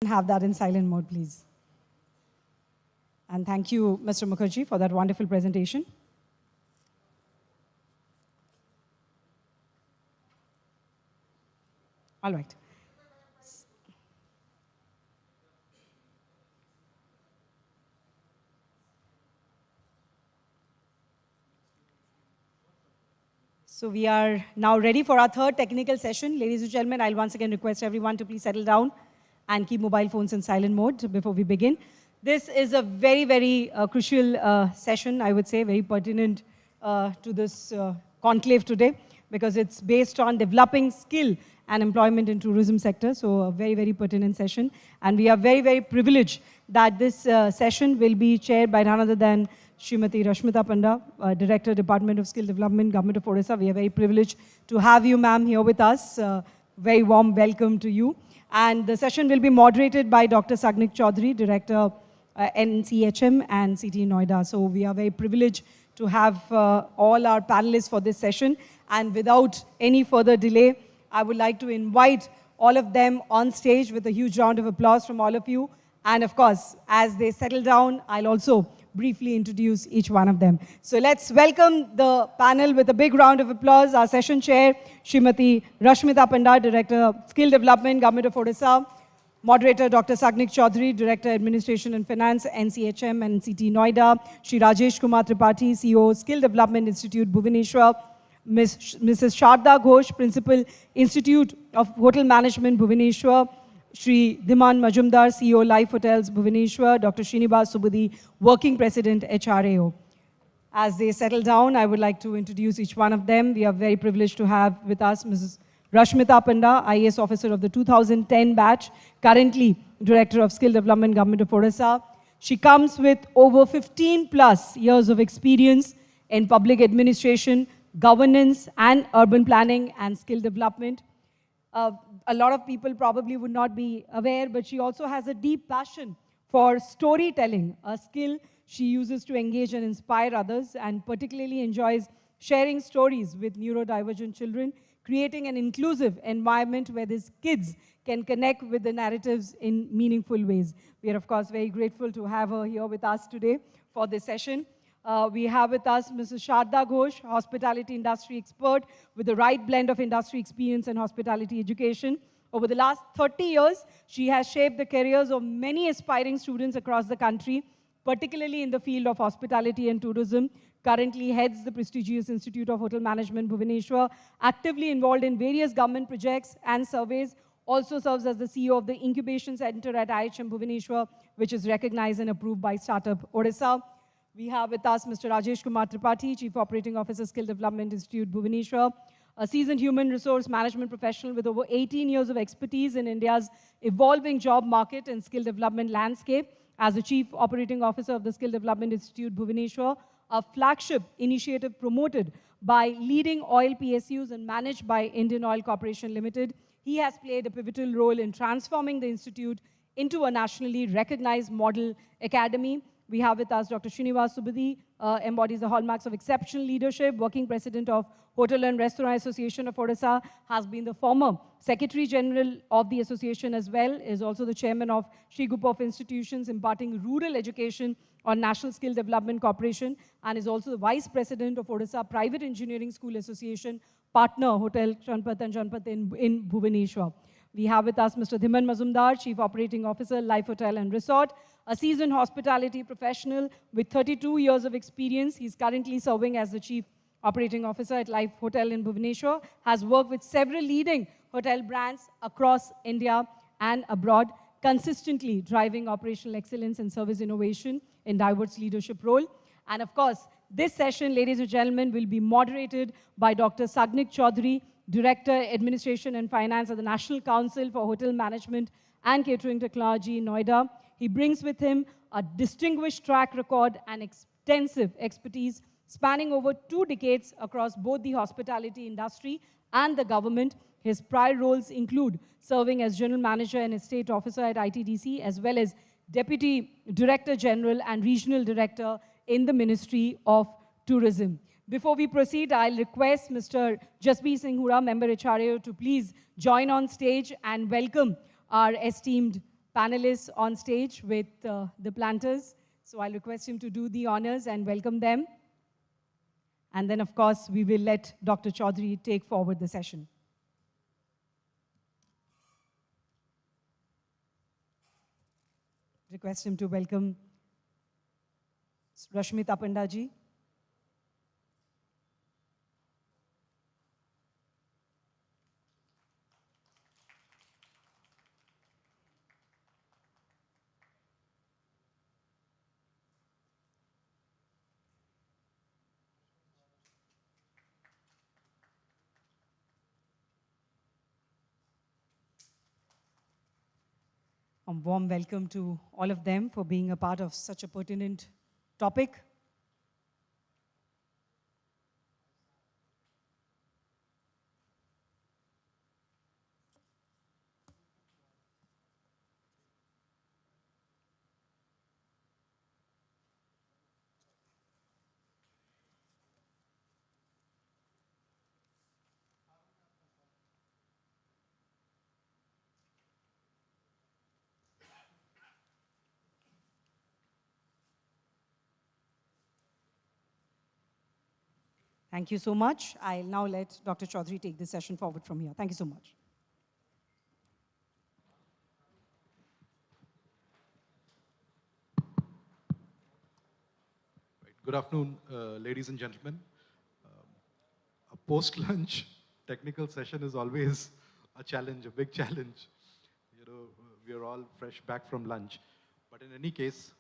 Have that in silent mode, please. And thank you, Mr. Mukherjee, for that wonderful presentation. All right. So we are now ready for our third technical session. Ladies and gentlemen, I'll once again request everyone to please settle down and keep mobile phones in silent mode before we begin. This is a very, very crucial session, I would say, very pertinent to this conclave today, because it's based on developing skill and employment in tourism sector. So a very, very pertinent session. And we are very, very privileged that this session will be chaired by none other than Srimati Rashmita Panda, Director, Department of Skill Development, Government of Odisha. We are very privileged to have you, ma'am, here with us. Very warm welcome to you. And the session will be moderated by Dr. Sagnik Chaudhary, Director, NCHM and CT Noida. So we are very privileged to have all our panelists for this session. And without any further delay, I would like to invite all of them on stage with a huge round of applause from all of you. And of course, as they settle down, I'll also briefly introduce each one of them. So let's welcome the panel with a big round of applause. Our session chair, Srimati Rashmita Panda, Director, Skill Development, Government of Odisha. Moderator, Dr. Sagnik Chaudhary, Director, Administration and Finance, NCHM and CT Noida. Shri Rajesh Kumar Tripathi, CEO, Skill Development Institute, Bhubaneswar. Mrs. Sharda Ghosh, Principal, Institute of Hotel Management, Bhubaneswar. Shri Dhiman Majumdar, CEO, Life Hotels, Bhubaneswar. Dr. Srinivas Subudhi, Working President, HRAO. As they settle down, I would like to introduce each one of them. We are very privileged to have with us Mrs. Rashmita Panda, IAS Officer of the 2010 batch, currently Director of Skill Development, Government of Odisha. She comes with over 15 plus years of experience in public administration, governance and urban planning and skill development. A lot of people probably would not be aware, but she also has a deep passion for storytelling, a skill she uses to engage and inspire others, and particularly enjoys sharing stories with neurodivergent children, creating an inclusive environment where these kids can connect with the narratives in meaningful ways. We are, of course, very grateful to have her here with us today for this session. We have with us Mrs. Sharda Ghosh, hospitality industry expert with the right blend of industry experience and hospitality education. Over the last 30 years, she has shaped the careers of many aspiring students across the country, particularly in the field of hospitality and tourism. Currently heads the prestigious Institute of Hotel Management, Bhubaneswar, actively involved in various government projects and surveys, also serves as the CEO of the Incubation Center at IHM Bhubaneswar, which is recognized and approved by Startup Odisha. We have with us Mr. Rajesh Kumar Tripathi, Chief Operating Officer, Skill Development Institute, Bhubaneswar, a seasoned human resource management professional with over 18 years of expertise in India's evolving job market and skill development landscape. As the Chief Operating Officer of the Skill Development Institute, Bhubaneswar, a flagship initiative promoted by leading oil PSUs and managed by Indian Oil Corporation Limited, he has played a pivotal role in transforming the institute into a nationally recognized model academy. We have with us Dr. Srinivas Subudhi, embodies the hallmarks of exceptional leadership, working president of Hotel and Restaurant Association of Odisha, has been the former Secretary General of the association as well, is also the chairman of Sri Group of Institutions imparting rural education on National Skill Development Corporation, and is also the Vice President of Odisha Private Engineering School Association, partner Hotel Chanpat and Janpat in Bhubaneswar. We have with us Mr. Dhiman Majumdar, Chief Operating Officer, Life Hotel and Resort, a seasoned hospitality professional with 32 years of experience. He's currently serving as the Chief Operating Officer at Life Hotel in Bhubaneswar, has worked with several leading hotel brands across India and abroad, consistently driving operational excellence and service innovation in diverse leadership role. And of course, this session, ladies and gentlemen, will be moderated by Dr. Sagnik Chaudhary, Director, Administration and Finance at the National Council for Hotel Management and Catering Technology in Noida. He brings with him a distinguished track record and extensive expertise spanning over 2 decades across both the hospitality industry and the government. His prior roles include serving as General Manager and Estate Officer at ITDC, as well as Deputy Director General and Regional Director in the Ministry of Tourism. Before we proceed, I'll request Mr. Jasbir Singh Hura, Member HRAO, to please join on stage and welcome our esteemed panelists on stage with the planters. So I'll request him to do the honors and welcome them. And then, of course, we will let Dr. Chaudhary take forward the session. Request him to welcome Rashmita Pandaji. A warm welcome to all of them for being a part of such a pertinent topic. Thank you so much. I'll now let Dr. Chaudhary take this session forward from here. Thank you so much. Good afternoon, ladies and gentlemen. A post-lunch technical session is always a challenge, a big challenge. You know, we are all fresh back from lunch. But in any case,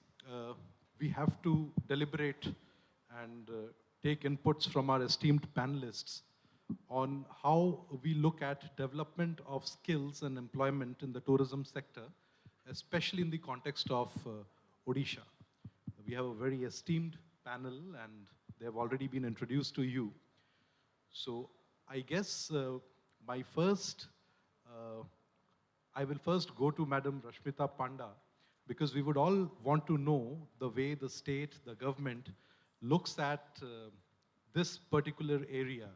we have to deliberate and take inputs from our esteemed panelists on how we look at development of skills and employment in the tourism sector, especially in the context of Odisha. We have a very esteemed panel and they have already been introduced to you. So I guess I will first go to Madam Rashmita Panda because we would all want to know the way the state, the government looks at this particular area,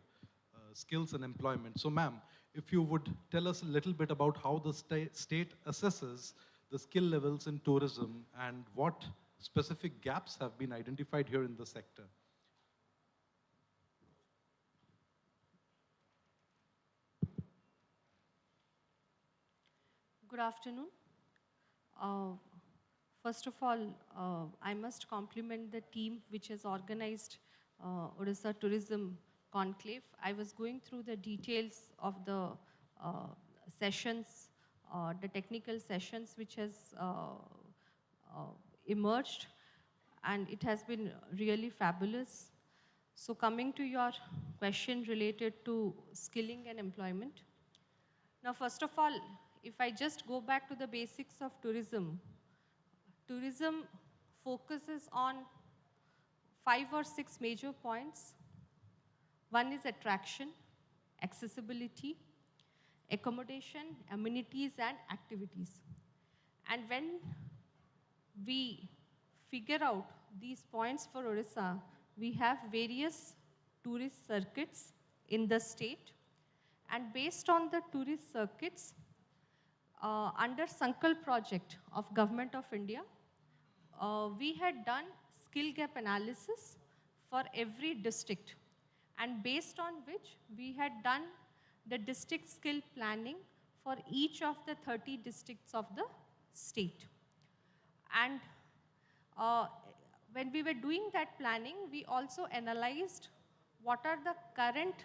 skills and employment. So ma'am, if you would tell us a little bit about how the state assesses the skill levels in tourism and what specific gaps have been identified here in the sector. Good afternoon. First of all, I must compliment the team which has organized Odisha Tourism Conclave. I was going through the details of the sessions, the technical sessions which has emerged, and it has been really fabulous. So coming to your question related to skilling and employment. Now, first of all, if I just go back to the basics of tourism, tourism focuses on 5 or 6 major points. One is attraction, accessibility, accommodation, amenities, and activities. And when we figure out these points for Odisha, we have various tourist circuits in the state. And based on the tourist circuits, under Sankalp project of Government of India, we had done skill gap analysis for every district, and based on which we had done the district skill planning for each of the 30 districts of the state. And when we were doing that planning, we also analyzed what are the current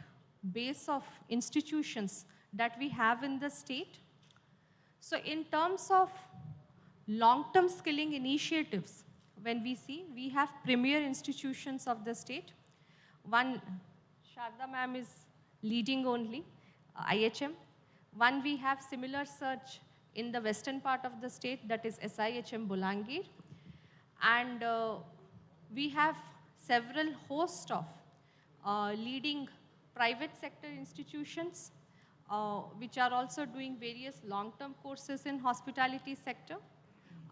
base of institutions that we have in the state. So in terms of long-term skilling initiatives, when we see, we have premier institutions of the state. One, Sharda ma'am is leading only, IHM. One, we have similar search in the western part of the state, that is SIHM Bolangir. And we have several host of leading private sector institutions which are also doing various long-term courses in hospitality sector.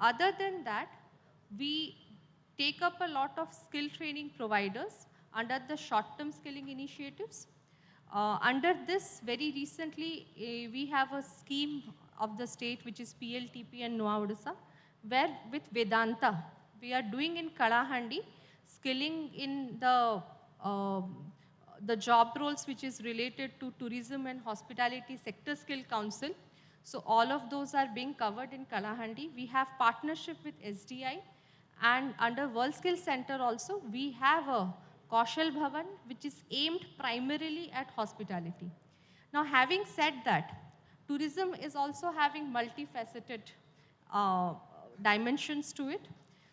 Other than that, we take up a lot of skill training providers under the short-term skilling initiatives. Under this, very recently, we have a scheme of the state, which is PLTP and Noa Odisha, where with Vedanta, we are doing in Kalahandi, skilling in the job roles which is related to tourism and hospitality sector skill council. So all of those are being covered in Kalahandi. We have partnership with SDI, and under World Skills Center also, we have a Kaushal Bhavan, which is aimed primarily at hospitality. Now, having said that, tourism is also having multifaceted uh, dimensions to it.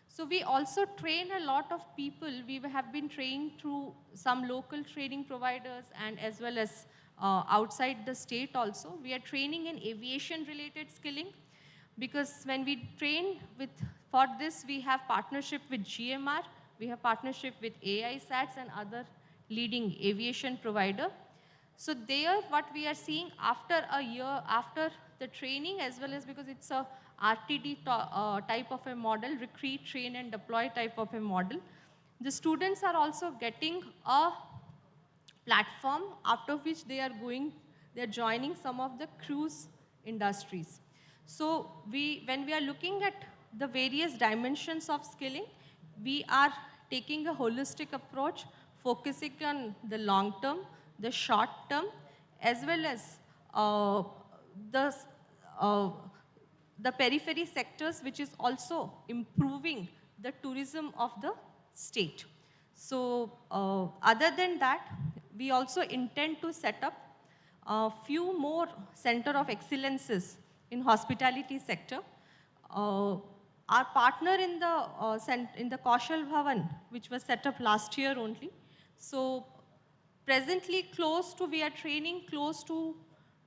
So we also train a lot of people. We have been trained through some local training providers and as well as outside the state also. We are training in aviation related skilling, because when we train for this, we have partnership with GMR, we have partnership with AI SATs and other leading aviation provider. So there, what we are seeing after a year, after the training, as well as because it's a RTD type of a model, recruit, train and deploy type of a model, the students are also getting a platform after which they are joining some of the cruise industries. So when we are looking at the various dimensions of skilling, we are taking a holistic approach, focusing on the long term, the short term, as well as the, uh, the periphery sectors, which is also improving the tourism of the state. So other than that, we also intend to set up a few more center of excellences in hospitality sector. Our partner in the Kaushal Bhavan, which was set up last year only. So presently we are training close to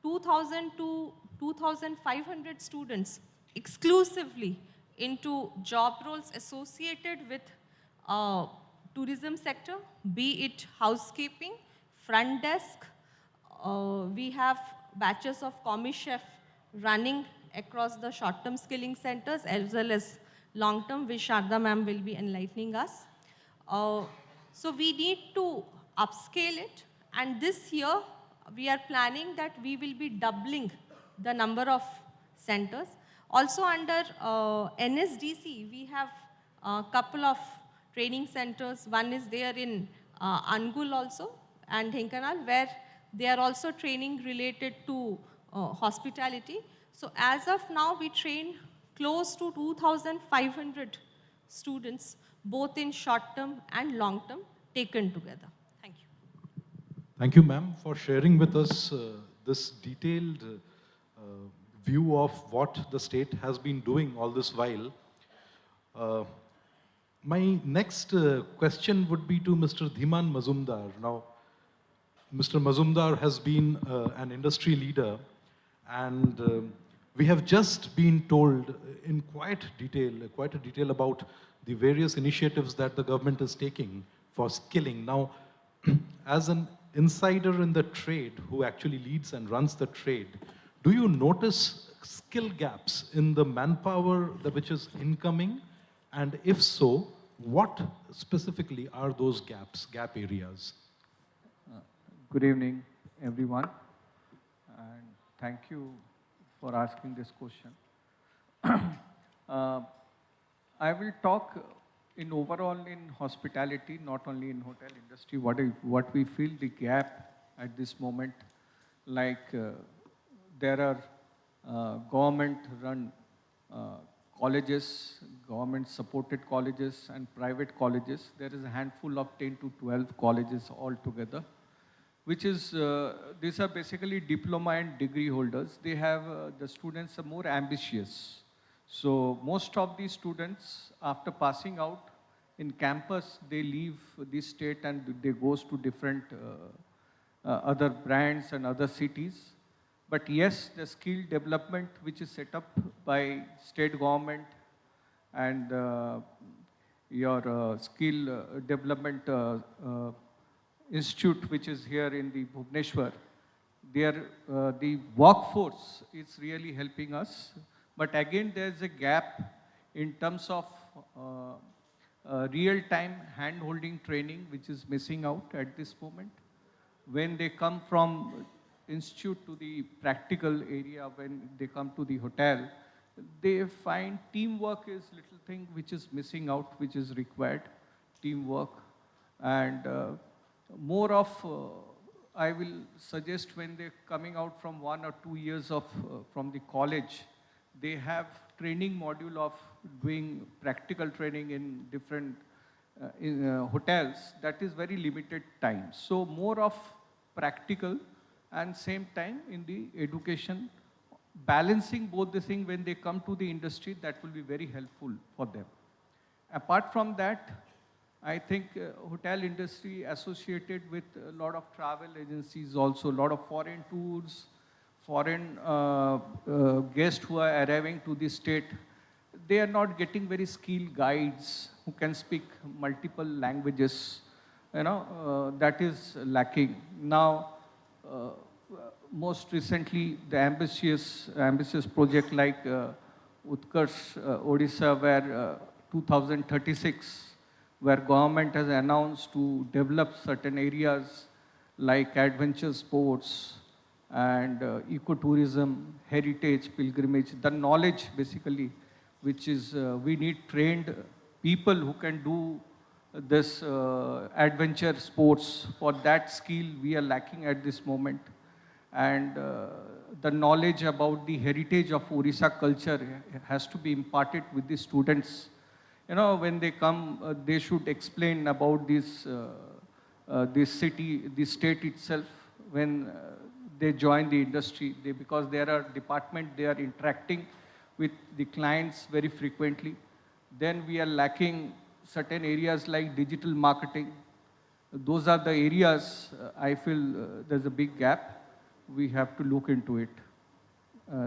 2,000 to 2,500 students exclusively into job roles associated with tourism sector, be it housekeeping, front desk. We have batches of commis chef running across the short-term skilling centers as well as long-term, which Sharda ma'am will be enlightening us. So we need to upscale it, and this year we are planning that we will be doubling the number of centers. Also under NSDC, we have a couple of training centers. One is there in Angul also and Dhenkanal, where they are also training related to hospitality. So as of now, we train close to 2,500 students, both in short term and long term, taken together. Thank you. Thank you, ma'am, for sharing with us this detailed view of what the state has been doing all this while. My next question would be to Mr. Dhiman Mazumdar. Now, Mr. Mazumdar has been an industry leader, and we have just been told in quite a detail about the various initiatives that the government is taking for skilling. Now, as an insider in the trade who actually leads and runs the trade, do you notice skill gaps in the manpower which is incoming? And if so, what specifically are those gap areas? Good evening, everyone, and thank you for asking this question. I will talk in overall in hospitality, not only in hotel industry, what we feel the gap at this moment. Like there are government-run colleges, government-supported colleges and private colleges. There is a handful of 10 to 12 colleges altogether, which is, these are basically diploma and degree holders. They have, the students are more ambitious. So most of these students, after passing out in campus, they leave the state and they goes to different other brands and other cities. But yes, the skill development which is set up by state government and your skill development institute, which is here in the Bhubaneswar, the workforce is really helping us. But again, there's a gap in terms of real-time hand-holding training, which is missing out at this moment. When they come from institute to the practical area when they come to the hotel, they find teamwork is little thing which is missing out, which is required, teamwork. And more of, I will suggest when they're coming out from 1 or 2 years of, from the college, they have training module of doing practical training in different hotels. That is very limited time. So more of practical and same time in the education, balancing both the things when they come to the industry, that will be very helpful for them. Apart from that, I think hotel industry associated with a lot of travel agencies also, a lot of foreign tours, foreign guests who are arriving to the state, they are not getting very skilled guides who can speak multiple languages. That is lacking. Now, most recently, the ambitious project like Utkarsh Odisha, where 2036, where government has announced to develop certain areas like adventure sports and ecotourism, heritage, pilgrimage, the knowledge basically, which is we need trained people who can do this adventure sports. For that skill, we are lacking at this moment. And the knowledge about the heritage of Odisha culture has to be imparted with the students. When they come, they should explain about this city, this state itself. When they join the industry, because there are departments, they are interacting with the clients very frequently. Then we are lacking certain areas like digital marketing. Those are the areas I feel there's a big gap. We have to look into it.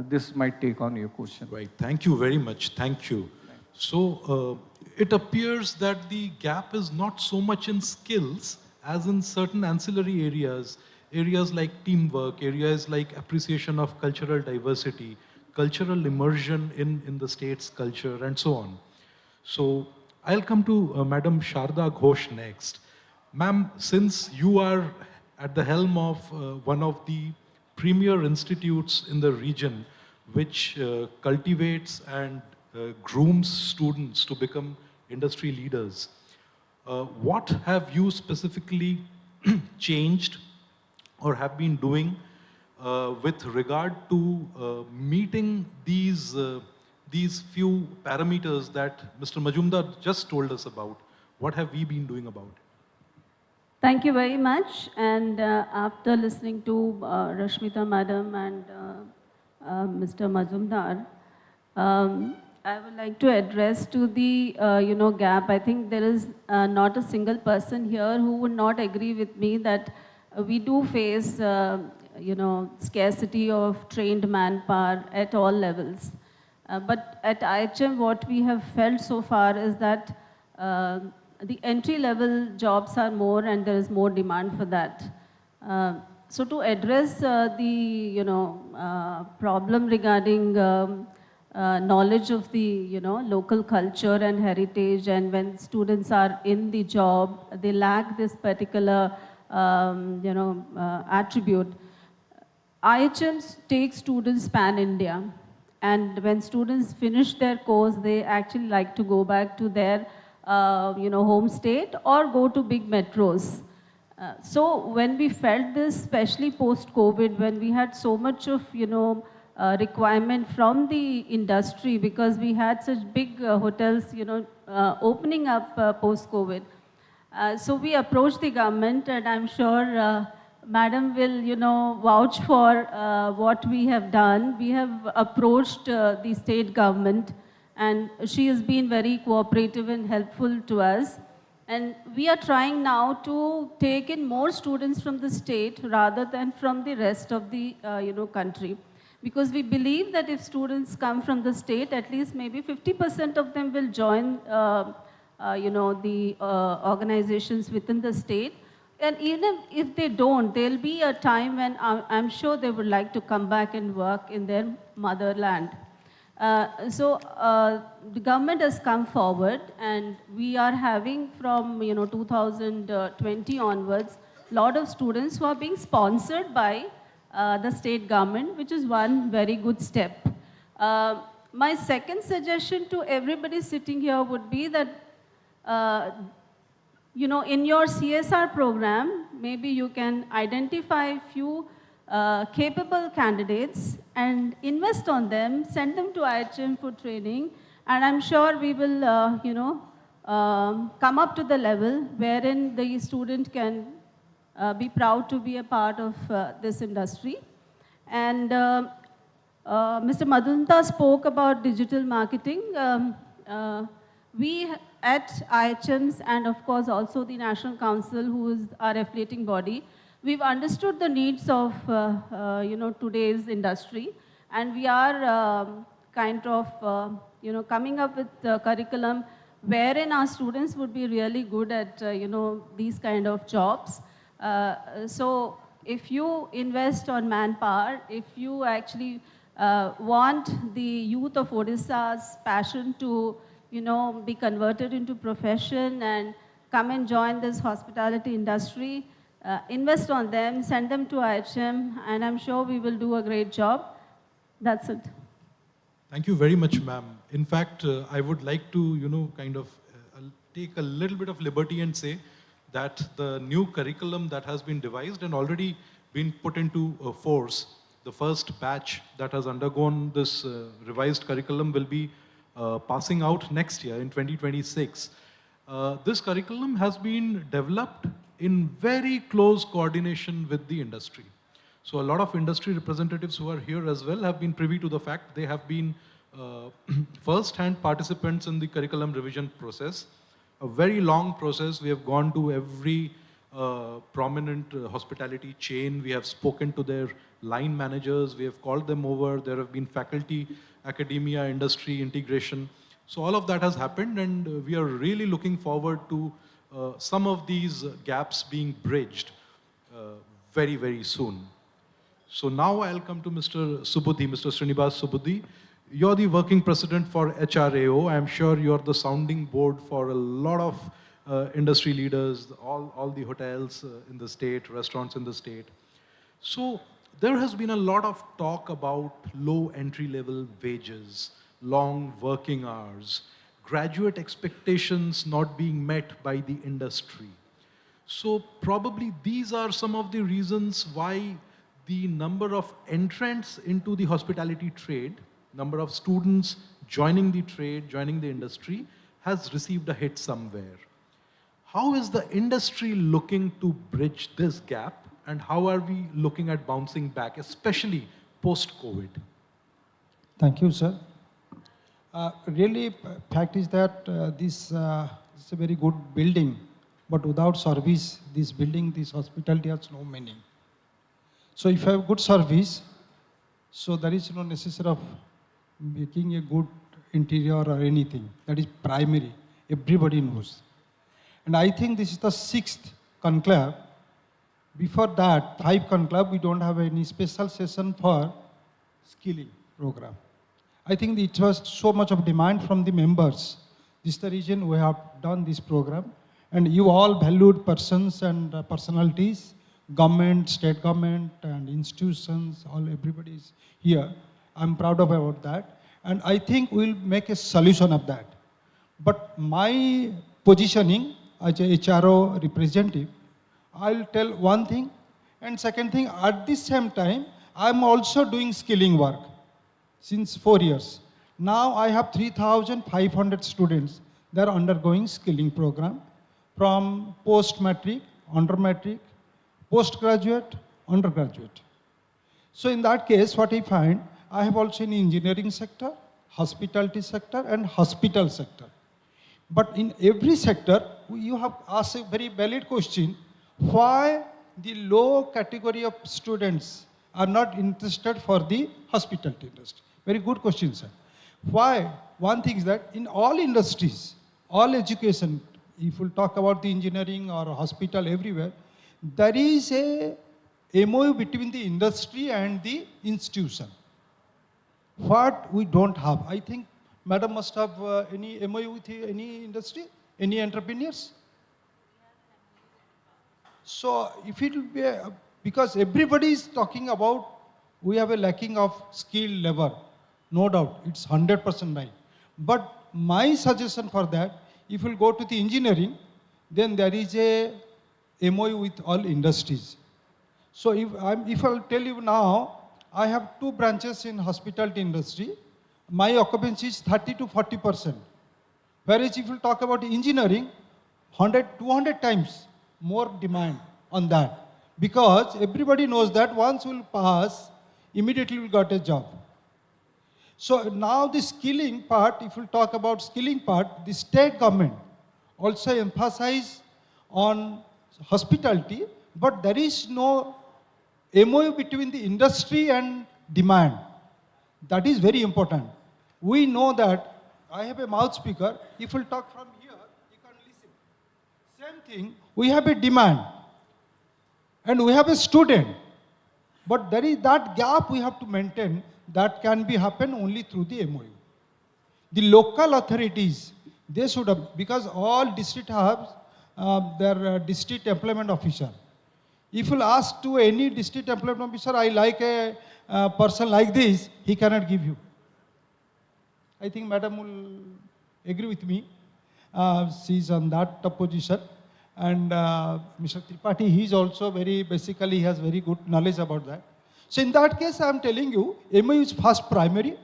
This is my take on your question. Right. Thank you very much. Thank you. So it appears that the gap is not so much in skills as in certain ancillary areas, areas like teamwork, areas like appreciation of cultural diversity, cultural immersion in the state's culture, and so on. So I'll come to Madam Sharda Ghosh next. Ma'am, since you are at the helm of one of the premier institutes in the region, which cultivates and grooms students to become industry leaders, what have you specifically changed or have been doing with regard to meeting these few parameters that Mr. Majumdar just told us about? What have we been doing about it? Thank you very much. And after listening to Rashmita Madam and Mr. Majumdar, I would like to address to the gap. I think there is not a single person here who would not agree with me that we do face scarcity of trained manpower at all levels. But at IHM, what we have felt so far is that the entry-level jobs are more, and there is more demand for that. So to address the problem regarding knowledge of the local culture and heritage, and when students are in the job, they lack this particular attribute. IHM takes students pan-India, and when students finish their course, they actually like to go back to their home state or go to big metros. So when we felt this, especially post-COVID, when we had so much of requirement from the industry, because we had such big hotels opening up post-COVID. So we approached the government, and I'm sure Madam will vouch for what we have done. We have approached the state government, and she has been very cooperative and helpful to us. And we are trying now to take in more students from the state rather than from the rest of the country. Because we believe that if students come from the state, at least maybe 50% of them will join the organizations within the state. And even if they don't, there'll be a time when I'm sure they would like to come back and work in their motherland. So the government has come forward, and we are having from 2020 onwards, a lot of students who are being sponsored by the state government, which is one very good step. My second suggestion to everybody sitting here would be that, in your CSR program, maybe you can identify few capable candidates and invest on them, send them to IHM for training, and I'm sure we will, come up to the level wherein the student can be proud to be a part of this industry. And Mr. Madhunta spoke about digital marketing. We at IHMs and of course also the National Council, who is our affiliating body, we've understood the needs of today's industry, and we are kind of coming up with curriculum wherein our students would be really good at these kind of jobs. So if you invest on manpower, if you actually want the youth of Odisha's passion to be converted into profession and come and join this hospitality industry, invest on them, send them to IHM, and I'm sure we will do a great job. That's it. Thank you very much, ma'am. In fact, I would like to, take a little bit of liberty and say that the new curriculum that has been devised and already been put into force, the first batch that has undergone this revised curriculum will be passing out next year in 2026. This curriculum has been developed in very close coordination with the industry. So a lot of industry representatives who are here as well have been privy to the fact they have been first-hand participants in the curriculum revision process. A very long process. We have gone to every prominent hospitality chain. We have spoken to their line managers. We have called them over. There have been faculty, academia, industry integration. So all of that has happened, and we are really looking forward to some of these gaps being bridged very, very soon. So now I'll come to Mr. Subudhi, Mr. Srinivas Subudhi. You're the working president for HRAO. I'm sure you're the sounding board for a lot of industry leaders, all the hotels in the state, restaurants in the state. So there has been a lot of talk about low entry-level wages, long working hours, graduate expectations not being met by the industry. So probably these are some of the reasons why the number of entrants into the hospitality trade, number of students joining the trade, joining the industry, has received a hit somewhere. How is the industry looking to bridge this gap, and how are we looking at bouncing back, especially post-COVID? Thank you, sir. Really, fact is that this is a very good building, but without service, this building, this hospitality has no meaning. So if you have good service, so there is no necessity of making a good interior or anything. That is primary. Everybody knows. And I think this is the 6th conclave. Before that, 5 conclave, we don't have any special session for skilling program. I think it was so much of demand from the members. This is the reason we have done this program. And you all valued persons and personalities, government, state government, and institutions, everybody is here. I'm proud about that. And I think we'll make a solution of that. But my positioning as a HRO representative, I'll tell one thing. And second thing, at the same time, I'm also doing skilling work since 4 years. Now I have 3,500 students that are undergoing skilling program from post-matric, under-matric, postgraduate, undergraduate. So in that case, what I find, I have also in engineering sector, hospitality sector, and hospital sector. But in every sector, you have asked a very valid question, why the low category of students are not interested for the hospitality industry? Very good question, sir. Why? One thing is that in all industries, all education, if we talk about the engineering or hospital everywhere, there is a MOU between the industry and the institution. What we don't have, I think Madam must have any MOU with any industry, any entrepreneurs? So if it will be Because everybody is talking about we have a lacking of skilled labor. No doubt, it's 100% right. But my suggestion for that, if you go to the engineering, then there is a MOU with all industries. So if I'll tell you now, I have 2 branches in hospitality industry. My occupancy is 30 to 40%. Whereas if you talk about engineering, 100, 200 times more demand on that. Because everybody knows that once we'll pass, immediately we'll get a job. So now the skilling part, if we talk about skilling part, the state government also emphasize on hospitality, but there is no MOU between the industry and demand. That is very important. We know that I have a mouth speaker. If we talk from here, you can listen. Same thing, we have a demand and we have a student. But there is that gap we have to maintain that can be happen only through the MOU. The local authorities, they should have, because all district have their district employment officer. If you ask to any district employment officer, I like a person like this, he cannot give you. I think madam will agree with me. She's on that position. And Mr. Tripathi, he's also basically he has very good knowledge about that. So in that case, I'm telling you, MOU is first primary.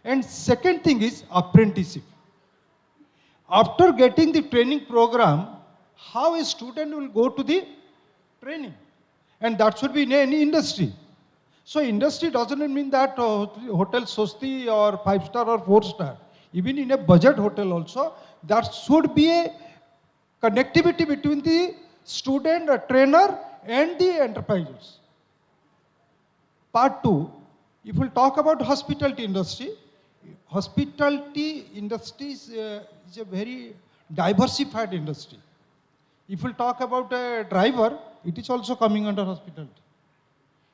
And second thing is apprenticeship. After getting the training program, how a student will go to the training? And that should be in any industry. So industry doesn't mean that hotel Sosti or 5-star or 4-star. Even in a budget hotel also, that should be a connectivity between the student, a trainer, and the enterprises. Part 2, if we talk about hospitality industry is a very diversified industry. If we talk about a driver, it is also coming under hospitality.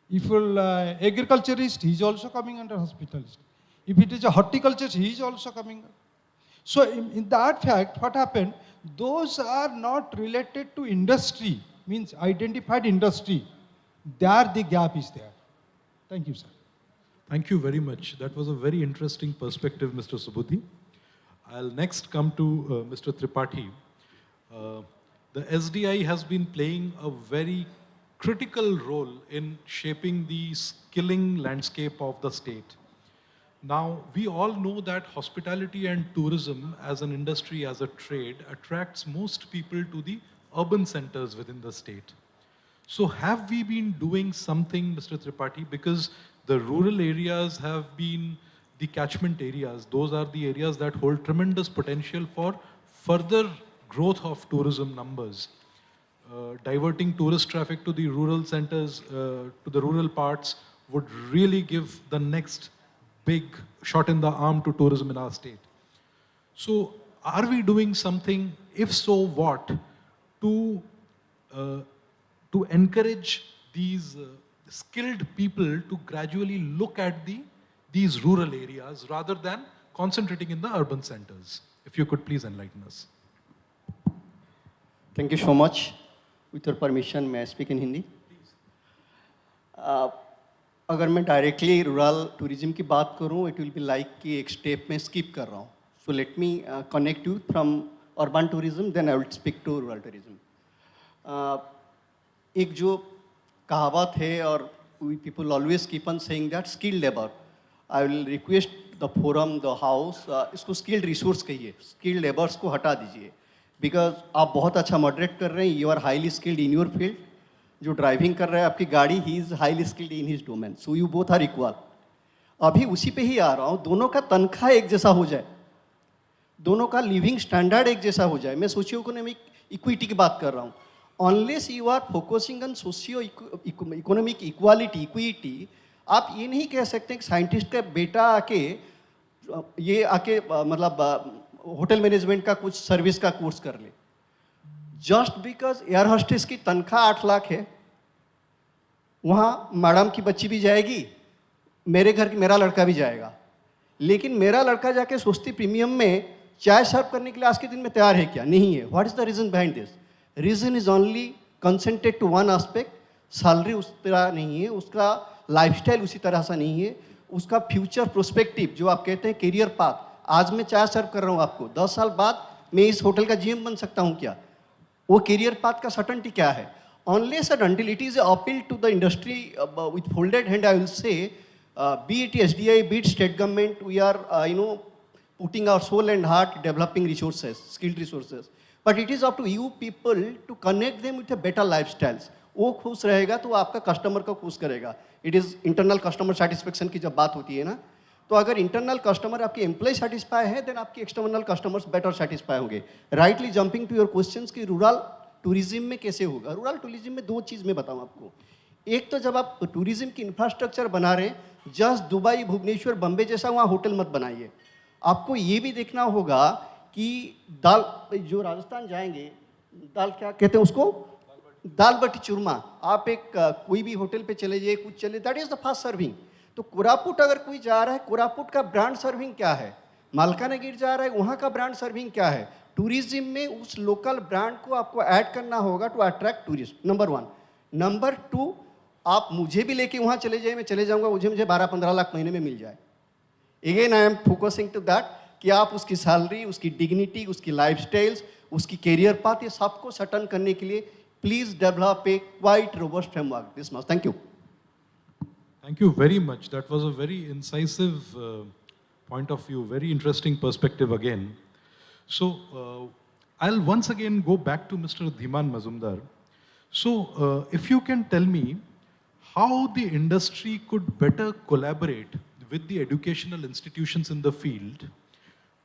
If we'll agriculturist, he is also coming under hospitality. If it is a horticulturist, he is also coming. So in that fact, what happened? Those are not related to industry, means identified industry. There the gap is there. Thank you, sir. Thank you very much. That was a very interesting perspective, Mr. Subudhi. I'll next come to Mr. Tripathi. The SDI has been playing a very critical role in shaping the skilling landscape of the state. Now, we all know that hospitality and tourism as an industry, as a trade, attracts most people to the urban centers within the state. So have we been doing something, Mr. Tripathi, because the rural areas have been the catchment areas. Those are the areas that hold tremendous potential for further growth of tourism numbers. Diverting tourist traffic to the rural centers, to the rural parts, would really give the next big shot in the arm to tourism in our state. So are we doing something, if so what, to encourage these skilled people to gradually look at these rural areas rather than concentrating in the urban centers? If you could please enlighten us. Thank you so much. With your permission, may I speak in Hindi? अगर मैं directly rural tourism की बात करूं, it will be like कि एक step में skip कर रहा हूं. So let me connect you from urban tourism, then I will speak to rural tourism. एक जो कहावत है और we people always keep on saying that skilled labour. I will request the forum, the house, इसको skilled resource कहिए, skilled labours को हटा दीजिए. बिकॉज आप बहुत अच्छा मॉडरेट कर रहे हैं, you are highly skilled in your field. जो ड्राइविंग कर रहा है आपकी गाड़ी, he is highly skilled in his domain. So you both are equal. अभी उसी पे ही आ रहा हूँ, दोनों का तनख्वाह एक जैसा हो जाए, दोनों का लिविंग स्टैंडर्ड एक जैसा हो जाए. मैं सोशियो इकोनॉमिक इक्विटी की बात कर रहा हूँ. Unless you are focusing on socio economic equity, आप ये नहीं कह सकते कि साइंटिस्ट का बेटा आके मतलब होटल मैनेजमेंट का कुछ सर्विस का कोर्स कर ले. जस्ट बिकॉज एयर होस्टेस की तनख्वाह 8 लाख है, वहाँ मैडम की बच्ची भी जाएगी, मेरे घर की मेरा लड़का भी जाएगा. लेकिन मेरा लड़का जाके सस्ती प्रीमियम में चाय सर्व करने के लिए आज के दिन में तैयार है क्या? नहीं है. What is the reason behind this? Reason is only concentrate to one aspect, salary उस तरह नहीं है, उसका लाइफस्टाइल उसी तरह से नहीं है, उसका फ्यूचर प्रोस्पेक्टिव जो आप कहते हैं कैरियर पाथ, आज मैं चाय सर्व कर रहा हूँ आपको, 10 साल बाद मैं इस होटल का जीएम बन सकता हूँ क्या? वो कैरियर पाथ का सर्टेनिटी क्या है? Unless and until it is appeal to the industry with folded hand, I will say, be it SDI, be it state government, we are, putting our soul and heart developing resources, skilled resources. But it is up to you people to connect them with a better lifestyles. वो खुश रहेगा तो आपका customer को खुश करेगा. It is internal customer satisfaction की जब बात होती है ना, तो अगर इंटरनल कस्टमर आपके एम्प्लॉय सेटिस्फाई है, देन आपकी एक्सटर्नल कस्टमर्स बेटर सेटिस्फाई होंगे. Rightly jumping to your questions कि रूरल टूरिज्म में कैसे होगा. रूरल टूरिज्म में 2 चीज़ मैं बताऊं आपको. एक तो जब आप टूरिज्म की इंफ्रास्ट्रक्चर बना रहे हैं, जस्ट दुबई, भुवनेश्वर, बम्बे जैसा वहाँ होटल मत बनाइए. आपको ये भी देखना होगा कि दाल, जो राजस्थान जाएंगे, दाल क्या कहते हैं उसको, दाल बटी चूरमा, आप एक कोई भी होटल पे चले जाइए, कुछ चले, that is the fast serving. तो कोरापुट अगर कोई जा रहा है, कोरापुट का ब्रांड सर्विंग क्या है? मालकानगिरी जा रहा है, वहाँ का ब्रांड सर्विंग क्या है? टूरिज्म में उस लोकल ब्रांड को आपको ऐड करना होगा to attract tourist. Number 1. Number 2, आप मुझे भी लेके वहाँ चले जाइए, मैं चले जाऊँगा, मुझे 12-15 लाख महीने में मिल जाए. Again I am focusing to that कि आप उसकी सैलरी, उसकी डिग्निटी, उसकी लाइफस्टाइल्स, उसकी कैरियर पाथ, ये सबको सर्टन करने के लिए please develop a quite robust framework this much. Thank you. Thank you very much. That was a very incisive point of view, very interesting perspective again. So, I'll once again go back to Mr. Dhiman Mazumdar. So, if you can tell me how the industry could better collaborate with the educational institutions in the field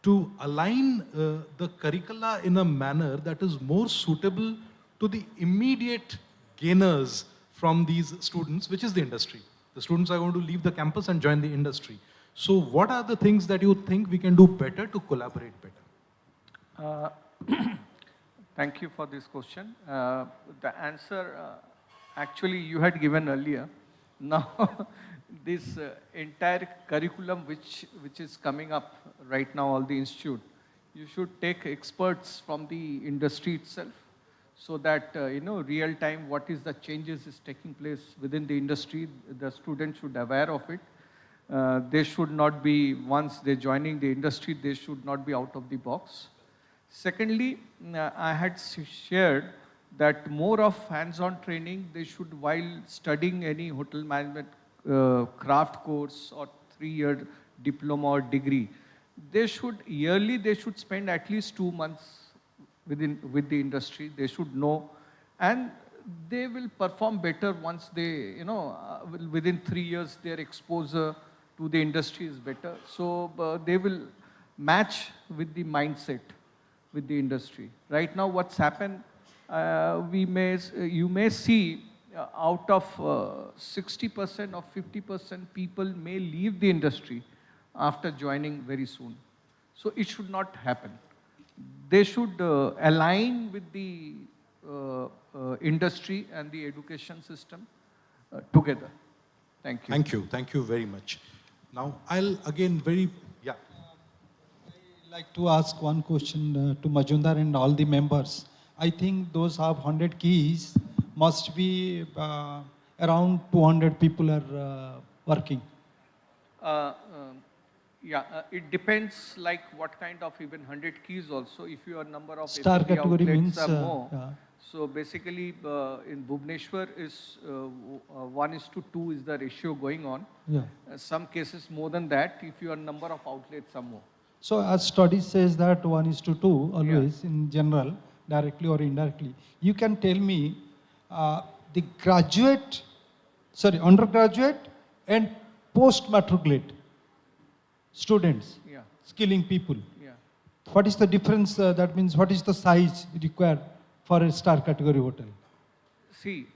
to align the curricula in a manner that is more suitable to the immediate gainers from these students, which is the industry. The students are going to leave the campus and join the industry. So what are the things that you think we can do better to collaborate better? Thank you for this question. The answer actually you had given earlier. Now this entire curriculum which is coming up right now, all the institute, you should take experts from the industry itself, so that real time what is the changes is taking place within the industry, the students should aware of it. They should not be, once they're joining the industry, they should not be out of the box. Secondly, I had shared that more of hands-on training they should, while studying any hotel management craft course or 3-year diploma or degree, they should yearly they should spend at least 2 months with the industry. They should know, and they will perform better once they, within 3 years their exposure to the industry is better. So they will match with the mindset with the industry. Right now what's happened, you may see out of 60% or 50% people may leave the industry after joining very soon. So it should not happen. They should align with the industry and the education system together. Thank you. Thank you. Thank you very much. Now, I'll again I'd like to ask one question to Majumdar and all the members. I think those have 100 keys must be around 200 people are working. It depends like what kind of even 100 keys also. If your number of Star FOB category outlets means, are more. yeah. So basically in Bhubaneswar is 1:2 is the ratio going on. Yeah. Some cases more than that if your number of outlets are more. So as study says that 1:2 always in general, directly or indirectly. You can tell me the undergraduate and post-matriculate students, skilling people. Yeah. What is the difference? That means what is the size required for a star category hotel? See,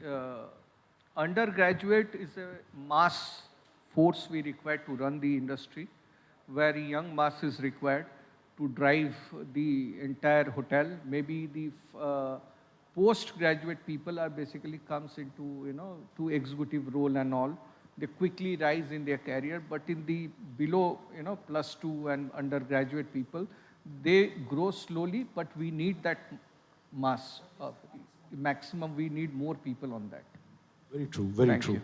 undergraduate is a mass force we require to run the industry, where young mass is required to drive the entire hotel. Maybe the postgraduate people are basically comes into, to executive role and all. They quickly rise in their career, but in the below, +2 and undergraduate people, they grow slowly, but we need that mass. Maximum, we need more people on that. Very true, very Thank true. you.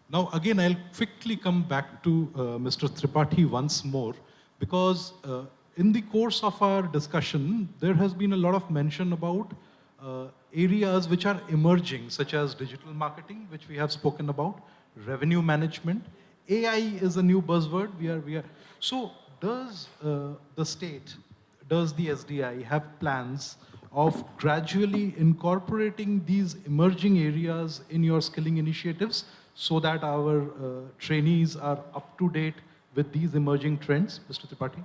Now, again, I'll quickly come back to Mr. Tripathi once more, because in the course of our discussion, there has been a lot of mention about areas which are emerging, such as digital marketing, which we have spoken about, revenue management. AI is a new buzzword. So does the state, does the SDI have plans of gradually incorporating these emerging areas in your skilling initiatives so that our trainees are up to date with these emerging trends, Mr. Tripathi?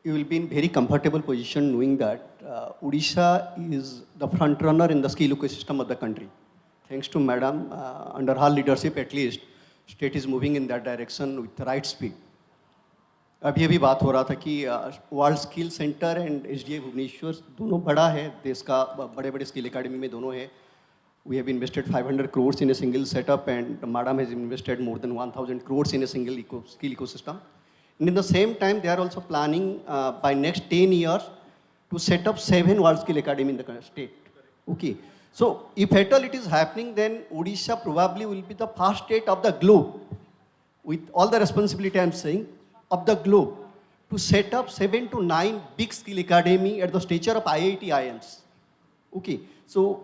You will be in very comfortable position knowing that Odisha is the front runner in the skill ecosystem of the country. Thanks to Madam, under her leadership at least, state is moving in that direction with the right speed. अभी बात हो रहा था कि world skill centre and HDI Bhubaneswar दोनों बड़ा है देश का, बड़े बड़े स्किल एकेडमी में दोनों है. We have invested 500 crores in a single setup, and Madam has invested more than 1,000 crores in a single skill ecosystem. And in the same time, they are also planning by next 10 years to set up 7 world skill academy in the state. Okay. So if at all it is happening, then Odisha probably will be the first state of the globe, with all the responsibility I am saying, of the globe, to set up 7 to 9 big skill academy at the stature of IIT IIMs. Okay. So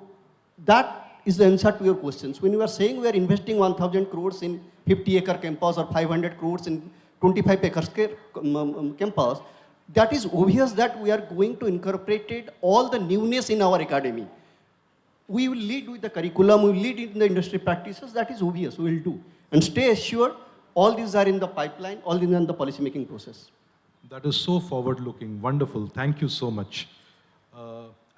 that is the answer to your questions. When you are saying we are investing 1,000 crores in 50-acre campus or 500 crores in 25-acre campus, that is obvious that we are going to incorporate all the newness in our academy. We will lead with the curriculum, we will lead in the industry practices, that is obvious, we will do. And stay assured, all these are in the pipeline, all these are in the policy making process. That is so forward-looking, wonderful. Thank you so much.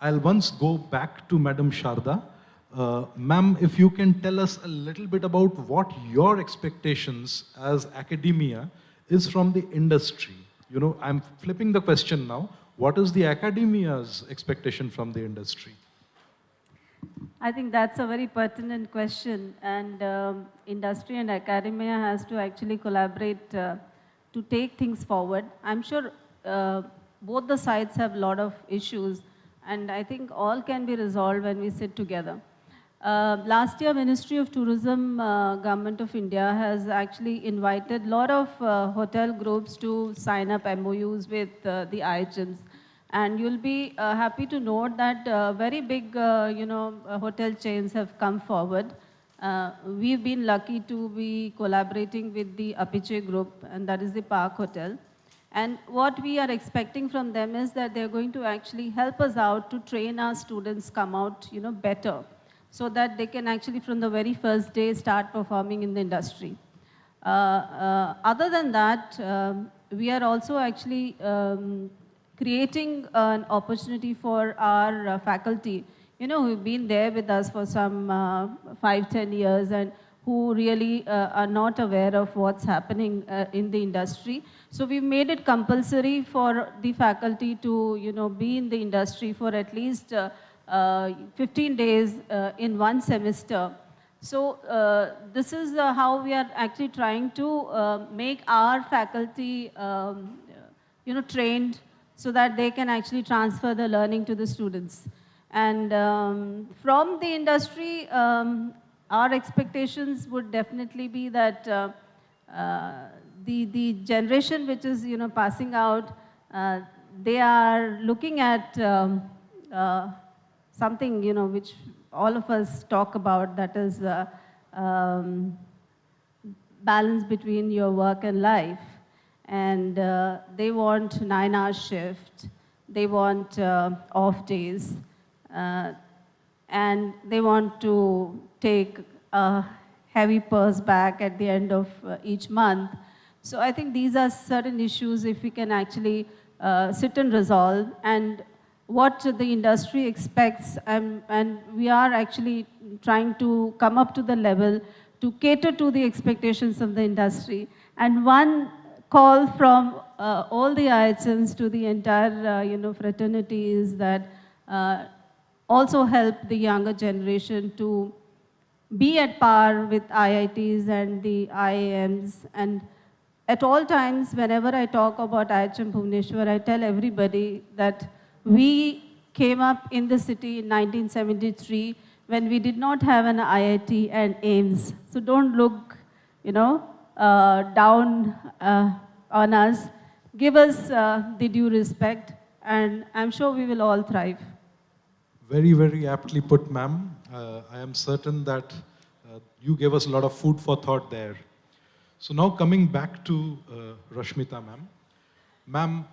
I'll once go back to Madam Sharda. Ma'am, if you can tell us a little bit about what your expectations as academia is from the industry. You know, I'm flipping the question now. What is the academia's expectation from the industry? I think that's a very pertinent question, and industry and academia has to actually collaborate to take things forward. I'm sure both the sides have a lot of issues, and I think all can be resolved when we sit together. Last year, Ministry of Tourism, Government of India has actually invited a lot of hotel groups to sign up MOUs with the IHMs. And you'll be happy to note that very big, hotel chains have come forward. We've been lucky to be collaborating with the Apiche group, and that is the Park Hotel. And what we are expecting from them is that they're going to actually help us out to train our students come out, better, so that they can actually from the very first day start performing in the industry. Other than that, we are also actually creating an opportunity for our faculty, who've been there with us for some 5-10 years and who really are not aware of what's happening in the industry. So we've made it compulsory for the faculty to, be in the industry for at least 15 days in one semester. So this is how we are actually trying to make our faculty, trained so that they can actually transfer the learning to the students. And from the industry, our expectations would definitely be that the generation which is, passing out, they are looking at something, which all of us talk about, that is balance between your work and life. And they want 9-hour shift, they want off days, and they want to take a heavy purse back at the end of each month. So I think these are certain issues if we can actually sit and resolve, and what the industry expects, and we are actually trying to come up to the level to cater to the expectations of the industry. And one call from all the IHMs to the entire fraternity is that also help the younger generation to be at par with IITs and the IIMs. And at all times, whenever I talk about IHM Bhubaneswar, I tell everybody that we came up in the city in 1973 when we did not have an IIT and AIMS. So don't look, down on us. Give us the due respect, and I'm sure we will all thrive. Very, very aptly put, ma'am. I am certain that you gave us a lot of food for thought there. So now coming back to Rashmita, ma'am. Ma'am,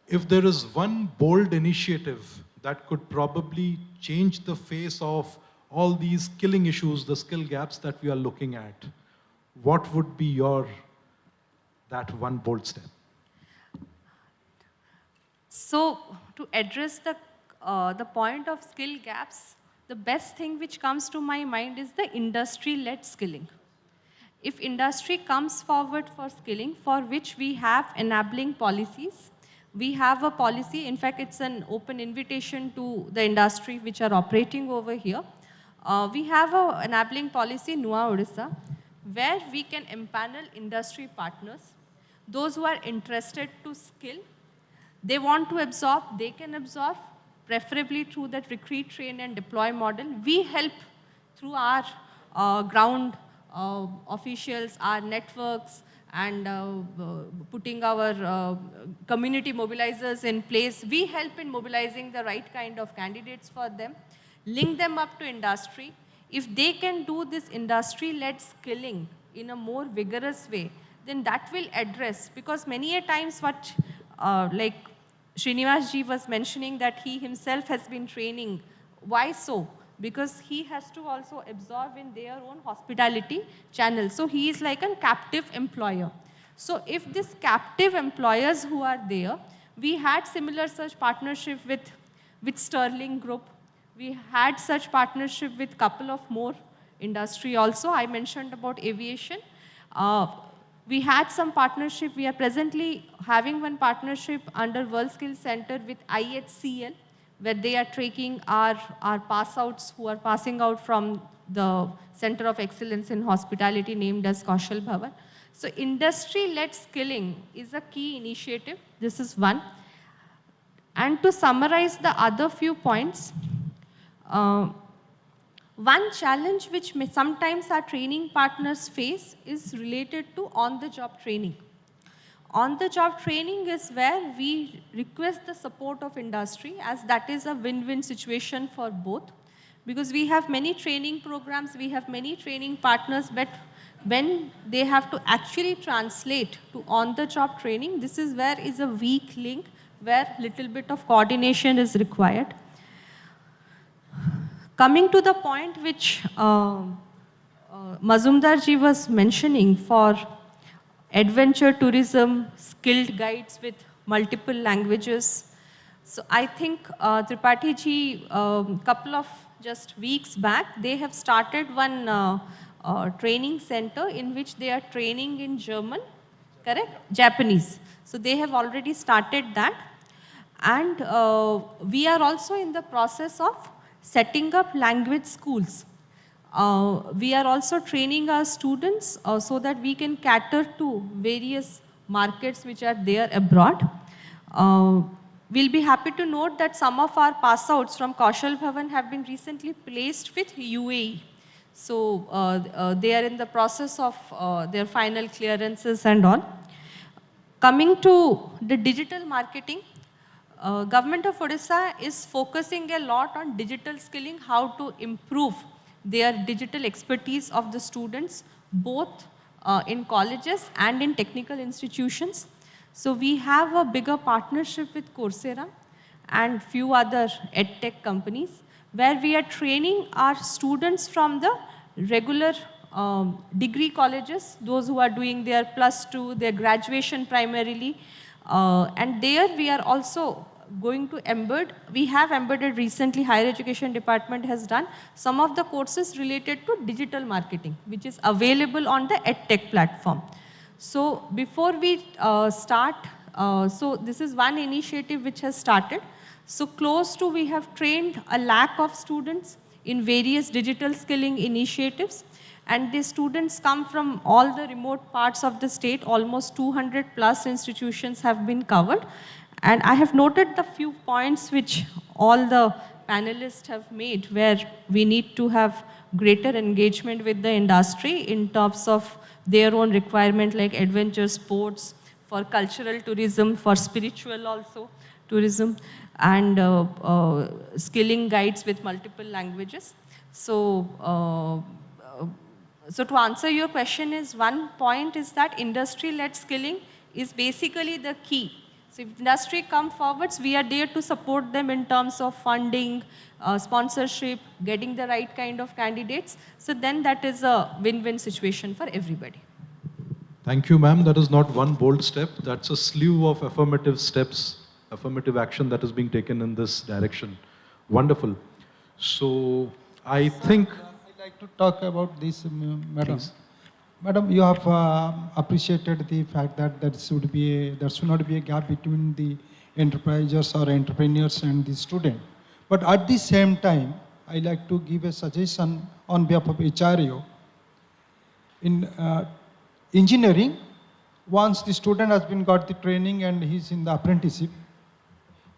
if there is one bold initiative that could probably change the face of all these skilling issues, the skill gaps that we are looking at, what would be that one bold step? So to address the point of skill gaps, the best thing which comes to my mind is the industry-led skilling. If industry comes forward for skilling, for which we have enabling policies, we have a policy, in fact it's an open invitation to the industry which are operating over here. We have an enabling policy, Nua Odisha, where we can empanel industry partners, those who are interested to skill. They want to absorb, they can absorb, preferably through that recruit, train and deploy model. We help through our ground officials, our networks, and putting our community mobilizers in place. We help in mobilizing the right kind of candidates for them, link them up to industry. If they can do this industry-led skilling in a more vigorous way, then that will address, because many a times what, like Srinivas ji was mentioning that he himself has been training. Why so? Because he has to also absorb in their own hospitality channel. So he is like a captive employer. So if these captive employers who are there, we had similar such partnership with Sterling Group. We had such partnership with couple of more industry also. I mentioned about aviation. We had some partnership. We are presently having one partnership under World Skills Center with IHCL, where they are tracking our pass-outs who are passing out from the Center of Excellence in Hospitality named as Kaushal Bhavan. So industry-led skilling is a key initiative. This is one. And to summarize the other few points, one challenge which sometimes our training partners face is related to on-the-job training. On-the-job training is where we request the support of industry, as that is a win-win situation for both. Because we have many training programs, we have many training partners, but when they have to actually translate to on-the-job training, this is where is a weak link, where little bit of coordination is required. Coming to the point which Mazumdar ji was mentioning for adventure tourism, skilled guides with multiple languages. So I think Tripathi ji, couple of just weeks back, they have started one training center in which they are training in German, correct? Japanese. So they have already started that. And we are also in the process of setting up language schools. We are also training our students so that we can cater to various markets which are there abroad. We'll be happy to note that some of our pass-outs from Kaushal Bhavan have been recently placed with UAE. So they are in the process of their final clearances and all. Coming to the digital marketing, Government of Odisha is focusing a lot on digital skilling, how to improve their digital expertise of the students, both in colleges and in technical institutions. So we have a bigger partnership with Coursera and few other edtech companies, where we are training our students from the regular degree colleges, those who are doing their +2, their graduation primarily. And there we are also going to embed, we have embedded recently, Higher Education Department has done some of the courses related to digital marketing, which is available on the EdTech platform. So before we start, so this is one initiative which has started. So close to, we have trained a lakh of students in various digital skilling initiatives. And the students come from all the remote parts of the state. Almost 200 plus institutions have been covered. And I have noted the few points which all the panelists have made, where we need to have greater engagement with the industry in terms of their own requirement, like adventure sports, for cultural tourism, for spiritual also tourism, and skilling guides with multiple languages. So, so to answer your question is, one point is that industry-led skilling is basically the key. So if industry come forwards, we are there to support them in terms of funding, sponsorship, getting the right kind of candidates. So then that is a win-win situation for everybody. Thank you, ma'am. That is not one bold step. That's a slew of affirmative steps, affirmative action that is being taken in this direction. Wonderful. So I think... I'd like to talk about this, madam. Please. Madam, you have appreciated the fact that there should not be a gap between the enterprises or entrepreneurs and the student. But at the same time, I like to give a suggestion on behalf of HRAO. In engineering, once the student has got the training and he's in the apprenticeship,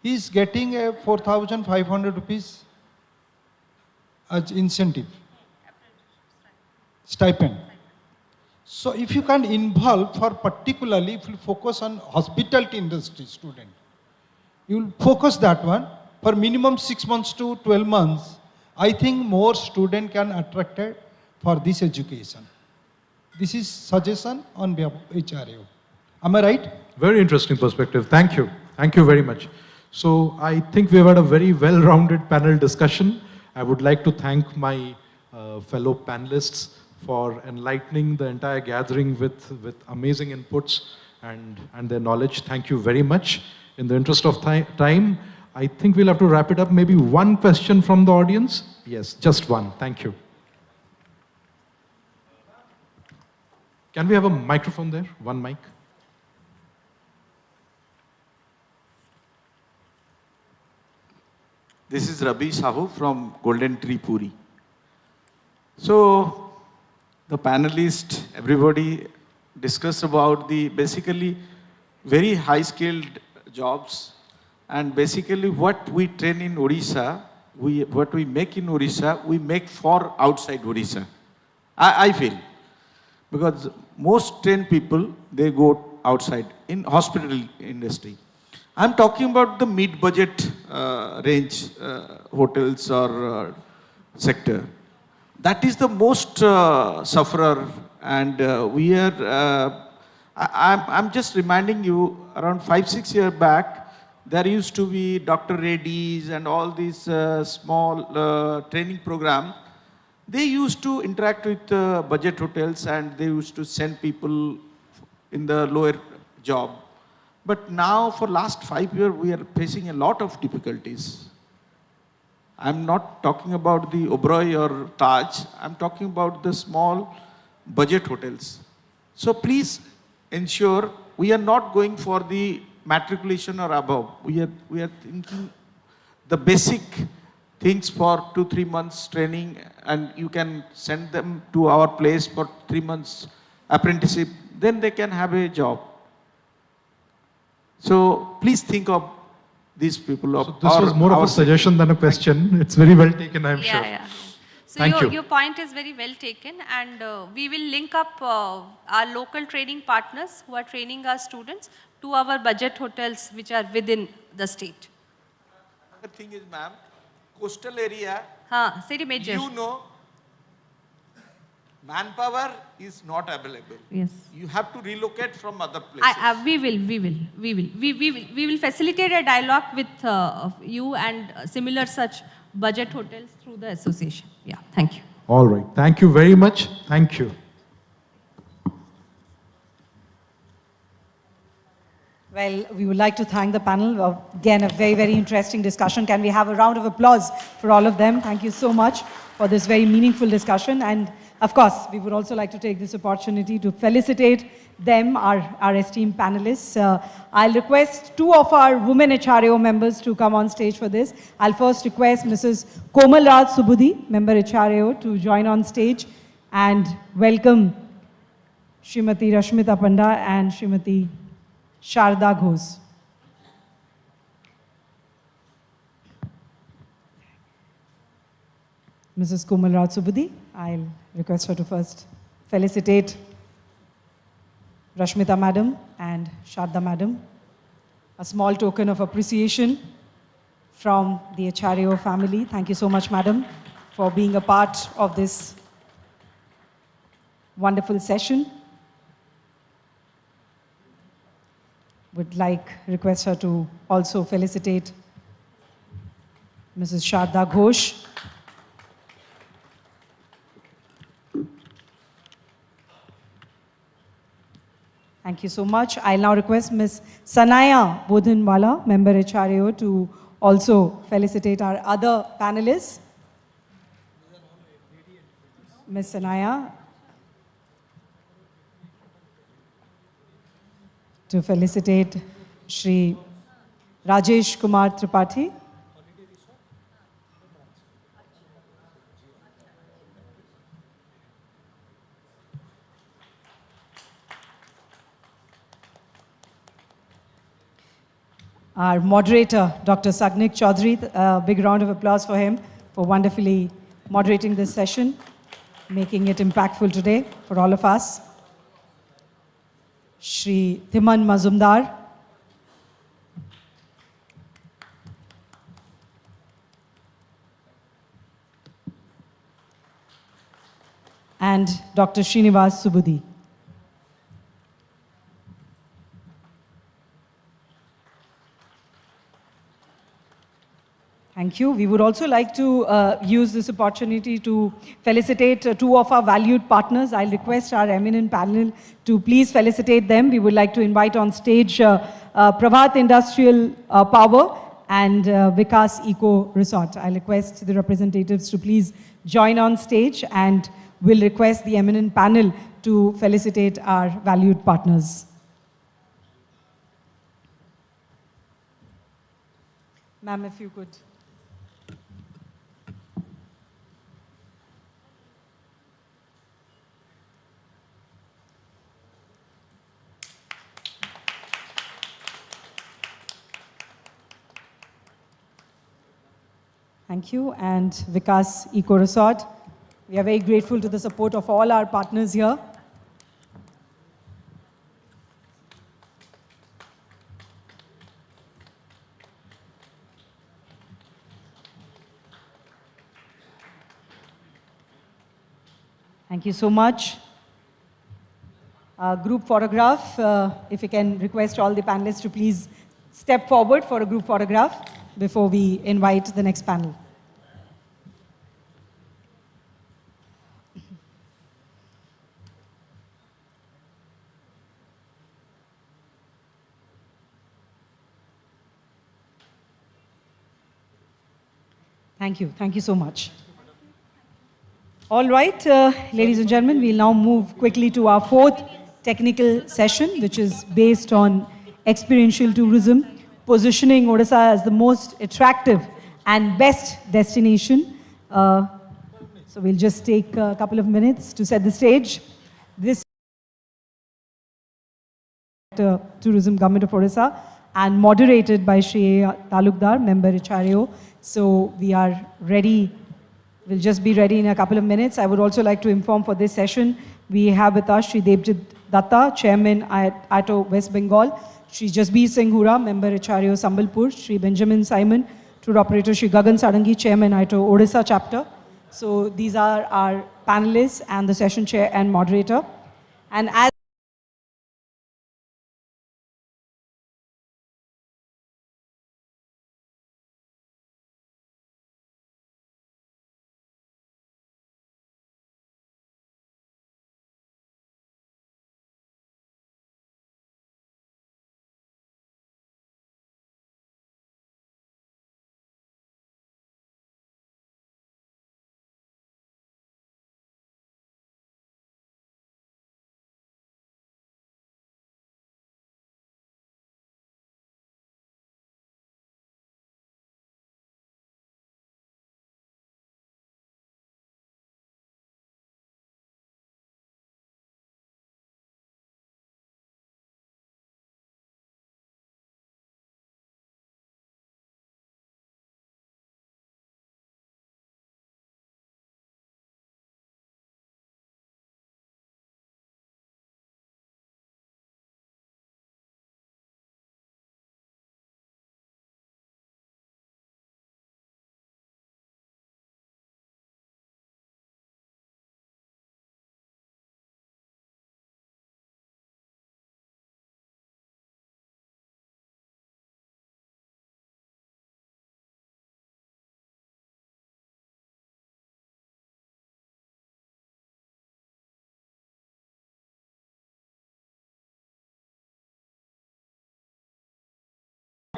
he's getting a 4,500 rupees as incentive, stipend. So if you can involve, for particularly if you focus on hospitality industry student, you will focus that one for minimum 6 months to 12 months. I think more student can attracted for this education. This is suggestion on behalf of HRAO. Am I right? Very interesting perspective. Thank you. Thank you very much. So I think we've had a very well-rounded panel discussion. I would like to thank my fellow panelists for enlightening the entire gathering with amazing inputs and their knowledge. Thank you very much. In the interest of time, I think we'll have to wrap it up. Maybe one question from the audience? Yes, just one. Thank you. Can we have a microphone there? One mic. This is Rabi Sahu from Golden Tree Puri. So, the panelists, everybody discussed about the basically very high-skilled jobs, and basically what we train in Odisha, what we make in Odisha, we make for outside Odisha. I feel. Because most trained people, they go outside in hospital industry. I'm talking about the mid-budget range hotels or sector. That is the most sufferer, and we are, I'm just reminding you, around 5-6 years back, there used to be Dr. Reddy's and all these small training programs. They used to interact with budget hotels and they used to send people in the lower job. But now for last 5 years, we are facing a lot of difficulties. I'm not talking about the Oberoi or Taj. I'm talking about the small budget hotels. So please ensure we are not going for the matriculation or above. We are thinking the basic things for 2-3 months training, and you can send them to our place for 3 months apprenticeship, then they can have a job. So please think of these people. So this was more of a suggestion than a question. It's very well taken, I'm sure. Yeah. So Thank you. Your point is very well taken, and we will link up our local training partners who are training our students to our budget hotels which are within the state. The thing is, ma'am, coastal area, City major. you know, manpower is not available. Yes. You have to relocate from other places. We will facilitate a dialogue with you and similar such budget hotels through the association. Yeah, thank you. All right. Thank you very much. Thank you. Well, we would like to thank the panel. Again, a very, very interesting discussion. Can we have a round of applause for all of them? Thank you so much for this very meaningful discussion. And of course, we would also like to take this opportunity to felicitate them, our esteemed panelists. I'll request 2 of our women HRAO members to come on stage for this. I'll first request Mrs. Komal Raj Subudhi, member HRAO, to join on stage and welcome Srimati Rashmita Panda and Srimati Sharda Ghosh. Mrs. Komal Raj Subudhi. I'll request her to first felicitate Rashmita Madam and Shadda Madam. A small token of appreciation from the HRAO family. Thank you so much, Madam, for being a part of this wonderful session. Would request her to also felicitate Mrs. Sharda Ghosh. Thank you so much. I'll now request Ms. Sanaya Bodhinwala, member HRAO, to also felicitate our other panelists. Ms. Sanaya, to felicitate Shri Rajesh Kumar Tripathi. Our moderator, Dr. Sagnik Chaudhary, a big round of applause for him for wonderfully moderating this session, making it impactful today for all of us. Shri Thiman Mazumdar. And Dr. Srinivas Subudhi. Thank you. We would also like to use this opportunity to felicitate two of our valued partners. I'll request our eminent panel to please felicitate them. We would like to invite on stage Prabhat Industrial Power and Vikas Eco Resort. I'll request the representatives to please join on stage, and we'll request the eminent panel to felicitate our valued partners. Ma'am, if you could. Thank you. And Vikas Eco Resort. We are very grateful to the support of all our partners here. Thank you so much. Group photograph, if we can request all the panelists to please step forward for a group photograph before we invite the next panel. Thank you. Thank you so much. All right, ladies and gentlemen, we'll now move quickly to our fourth technical session, which is based on experiential tourism, positioning Odisha as the most attractive and best destination. So we'll just take a couple of minutes to set the stage. This Tourism Government of Odisha and moderated by Shri Talukdar, member HRAO. So we are ready. We'll just be ready in a couple of minutes. I would also like to inform for this session, we have with us Shri Devjit Datta, Chairman at ATO West Bengal, Shri Jasbir Singh Hura, Member HRAO Sambalpur, Shri Benjamin Simon, Tour Operator Shri Gagan Sarangi, Chairman ATO Odisha Chapter. So these are our panelists and the session chair and moderator. And as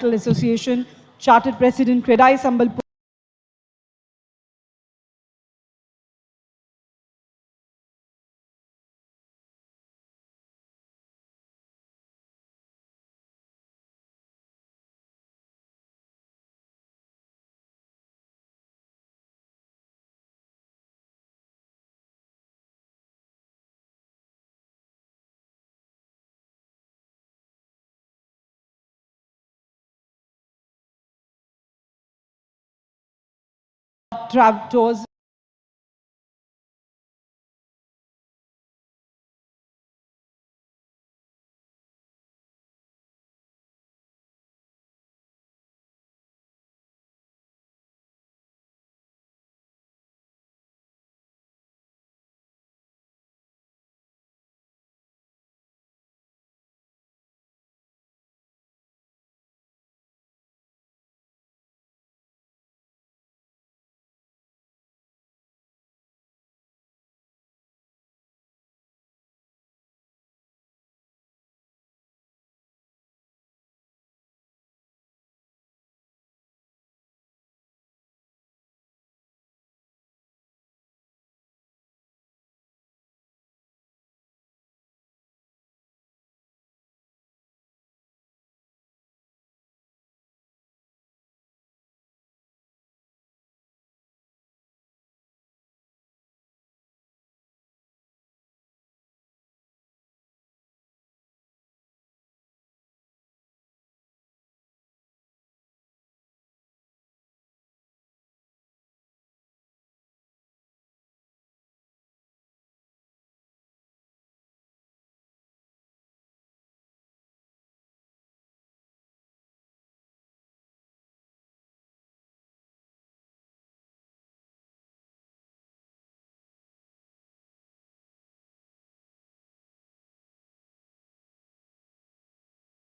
Association, Chartered President, Credai Sambalpur. Tours.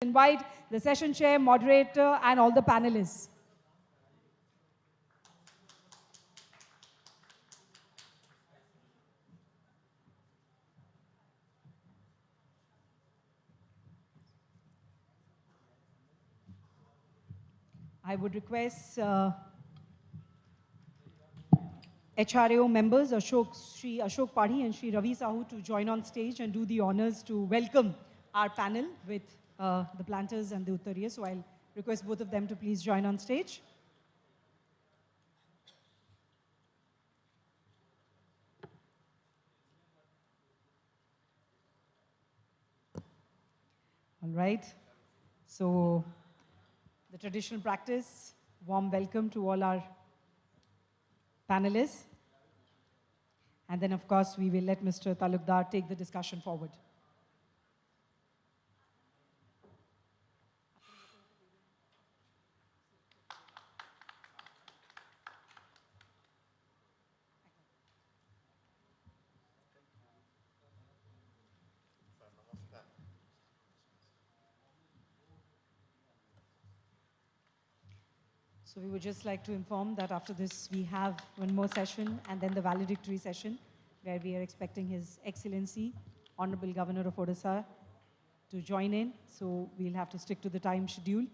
Invite the session chair, moderator, and all the panelists. I would request HRAO members, Shri Ashok Padhi and Shri Ravi Sahu, to join on stage and do the honors to welcome our panel with the planters and the Uttariya. So I'll request both of them to please join on stage. All right. So the traditional practice, warm welcome to all our panelists. And then, of course, we will let Mr. Talukdar take the discussion forward. So we would just like to inform that after this, we have one more session and then the valedictory session, where we are expecting His Excellency, Honorable Governor of Odisha, to join in. So we'll have to stick to the time schedule.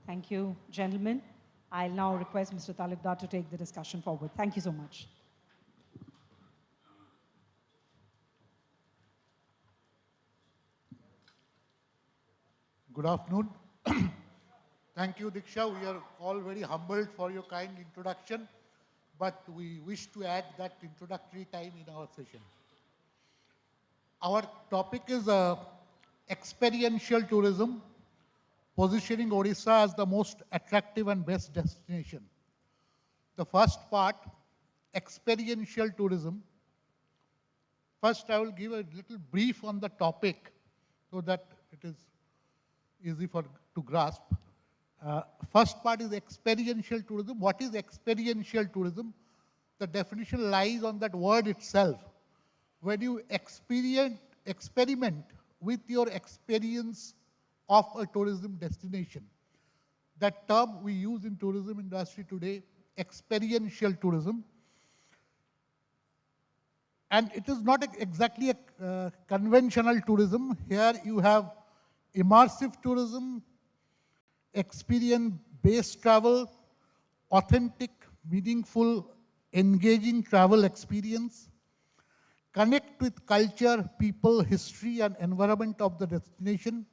Thank you, gentlemen. I'll now request Mr. Talukdar to take the discussion forward. Thank you so much. Good afternoon. Thank you, Diksha. We are all very humbled for your kind introduction, but we wish to add that introductory time in our session. Our topic is experiential tourism, positioning Odisha as the most attractive and best destination. The first part experiential tourism. First, I will give a little brief on the topic so that it is easy to grasp. First part is experiential tourism. What is experiential tourism? The definition lies on that word itself. When you experiment with your experience of a tourism destination. That term we use in tourism industry today, experiential tourism. And it is not exactly a conventional tourism. Here you have immersive tourism, experience-based travel, authentic, meaningful, engaging travel experience, connect with culture, people, history, and environment of the destination,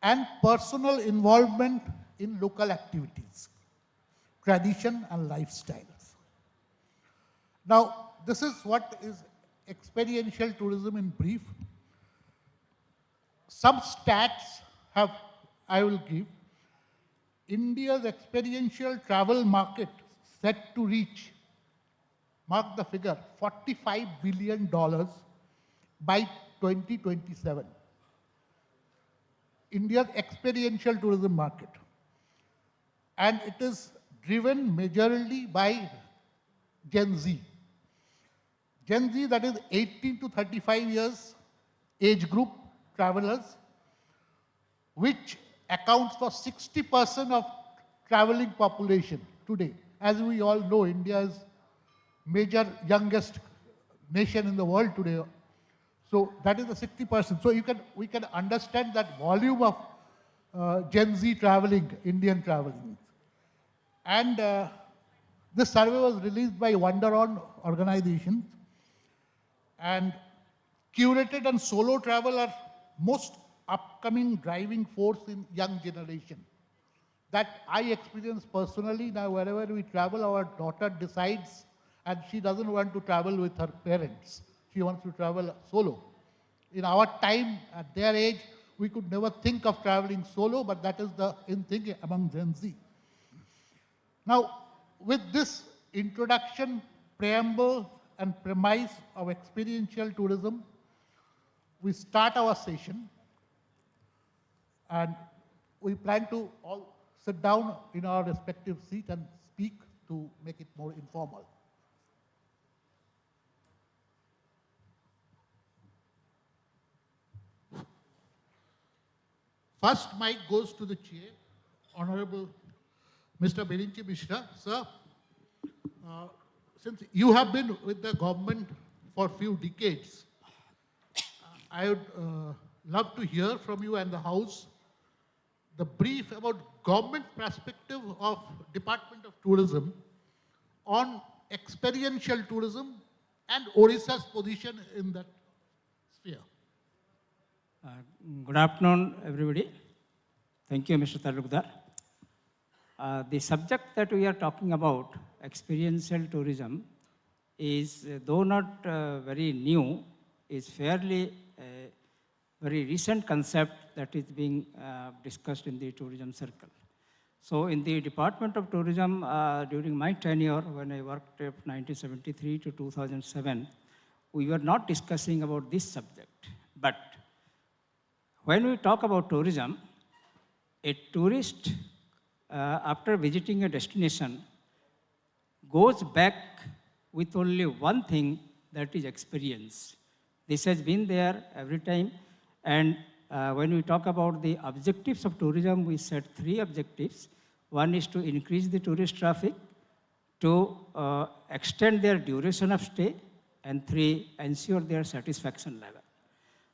and personal involvement in local activities, tradition, and lifestyles. Now, this is what is experiential tourism in brief. Some stats I will give. India's experiential travel market set to reach, mark the figure, $45 billion by 2027. India's experiential tourism market. And it is driven majorly by Gen Z. Gen Z, that is 18 to 35 years age group travelers, which accounts for 60% of traveling population today. As we all know, India is major youngest nation in the world today. So that is the 60%. So we can understand that volume of Gen Z traveling, Indian traveling. And this survey was released by Wonder On organization. And curated and solo travel are most upcoming driving force in young generation. That I experience personally. Now wherever we travel, our daughter decides, and she doesn't want to travel with her parents. She wants to travel solo. In our time, at their age, we could never think of traveling solo, but that is the in thing among Gen Z. Now, with this introduction, preamble, and premise of experiential tourism, we start our session. And we plan to all sit down in our respective seat and speak to make it more informal. First mic goes to the chair, Honorable Mr. Birinchi Mishra. Sir, since you have been with the government for a few decades, I would love to hear from you and the House the brief about government perspective of Department of Tourism on experiential tourism and Odisha's position in that sphere. Good afternoon, everybody. Thank you, Mr. Talukdar. The subject that we are talking about, experiential tourism, is though not very new, is fairly very recent concept that is being discussed in the tourism circle. So in the Department of Tourism, during my tenure, when I worked from 1973 to 2007, we were not discussing about this subject. But when we talk about tourism, a tourist, after visiting a destination, goes back with only one thing, that is experience. This has been there every time. And when we talk about the objectives of tourism, we set 3 objectives. One is to increase the tourist traffic, to extend their duration of stay, and 3, ensure their satisfaction level.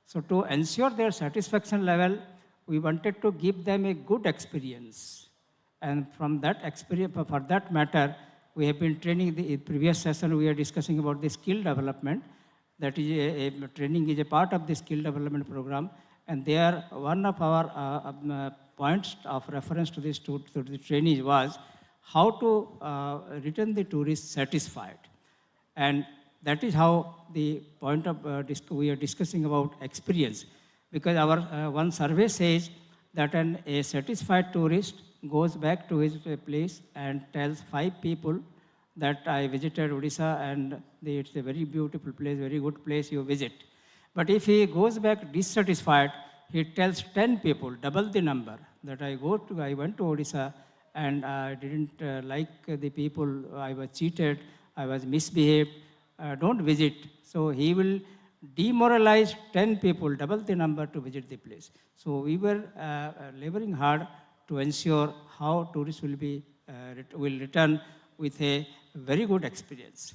So to ensure their satisfaction level, we wanted to give them a good experience. And from that experience, for that matter, we have been training. The previous session, we are discussing about the skill development. That is a training is a part of the skill development program. And there, one of our points of reference to this to the trainees was how to return the tourists satisfied. And that is how the point of we are discussing about experience. Because our one survey says that a satisfied tourist goes back to his place and tells 5 people that I visited Odisha and it's a very beautiful place, very good place you visit. But if he goes back dissatisfied, he tells 10 people, double the number, that I went to Odisha and I didn't like the people, I was cheated, I was misbehaved, don't visit. So he will demoralize 10 people, double the number to visit the place. So we were laboring hard to ensure how tourists will return with a very good experience.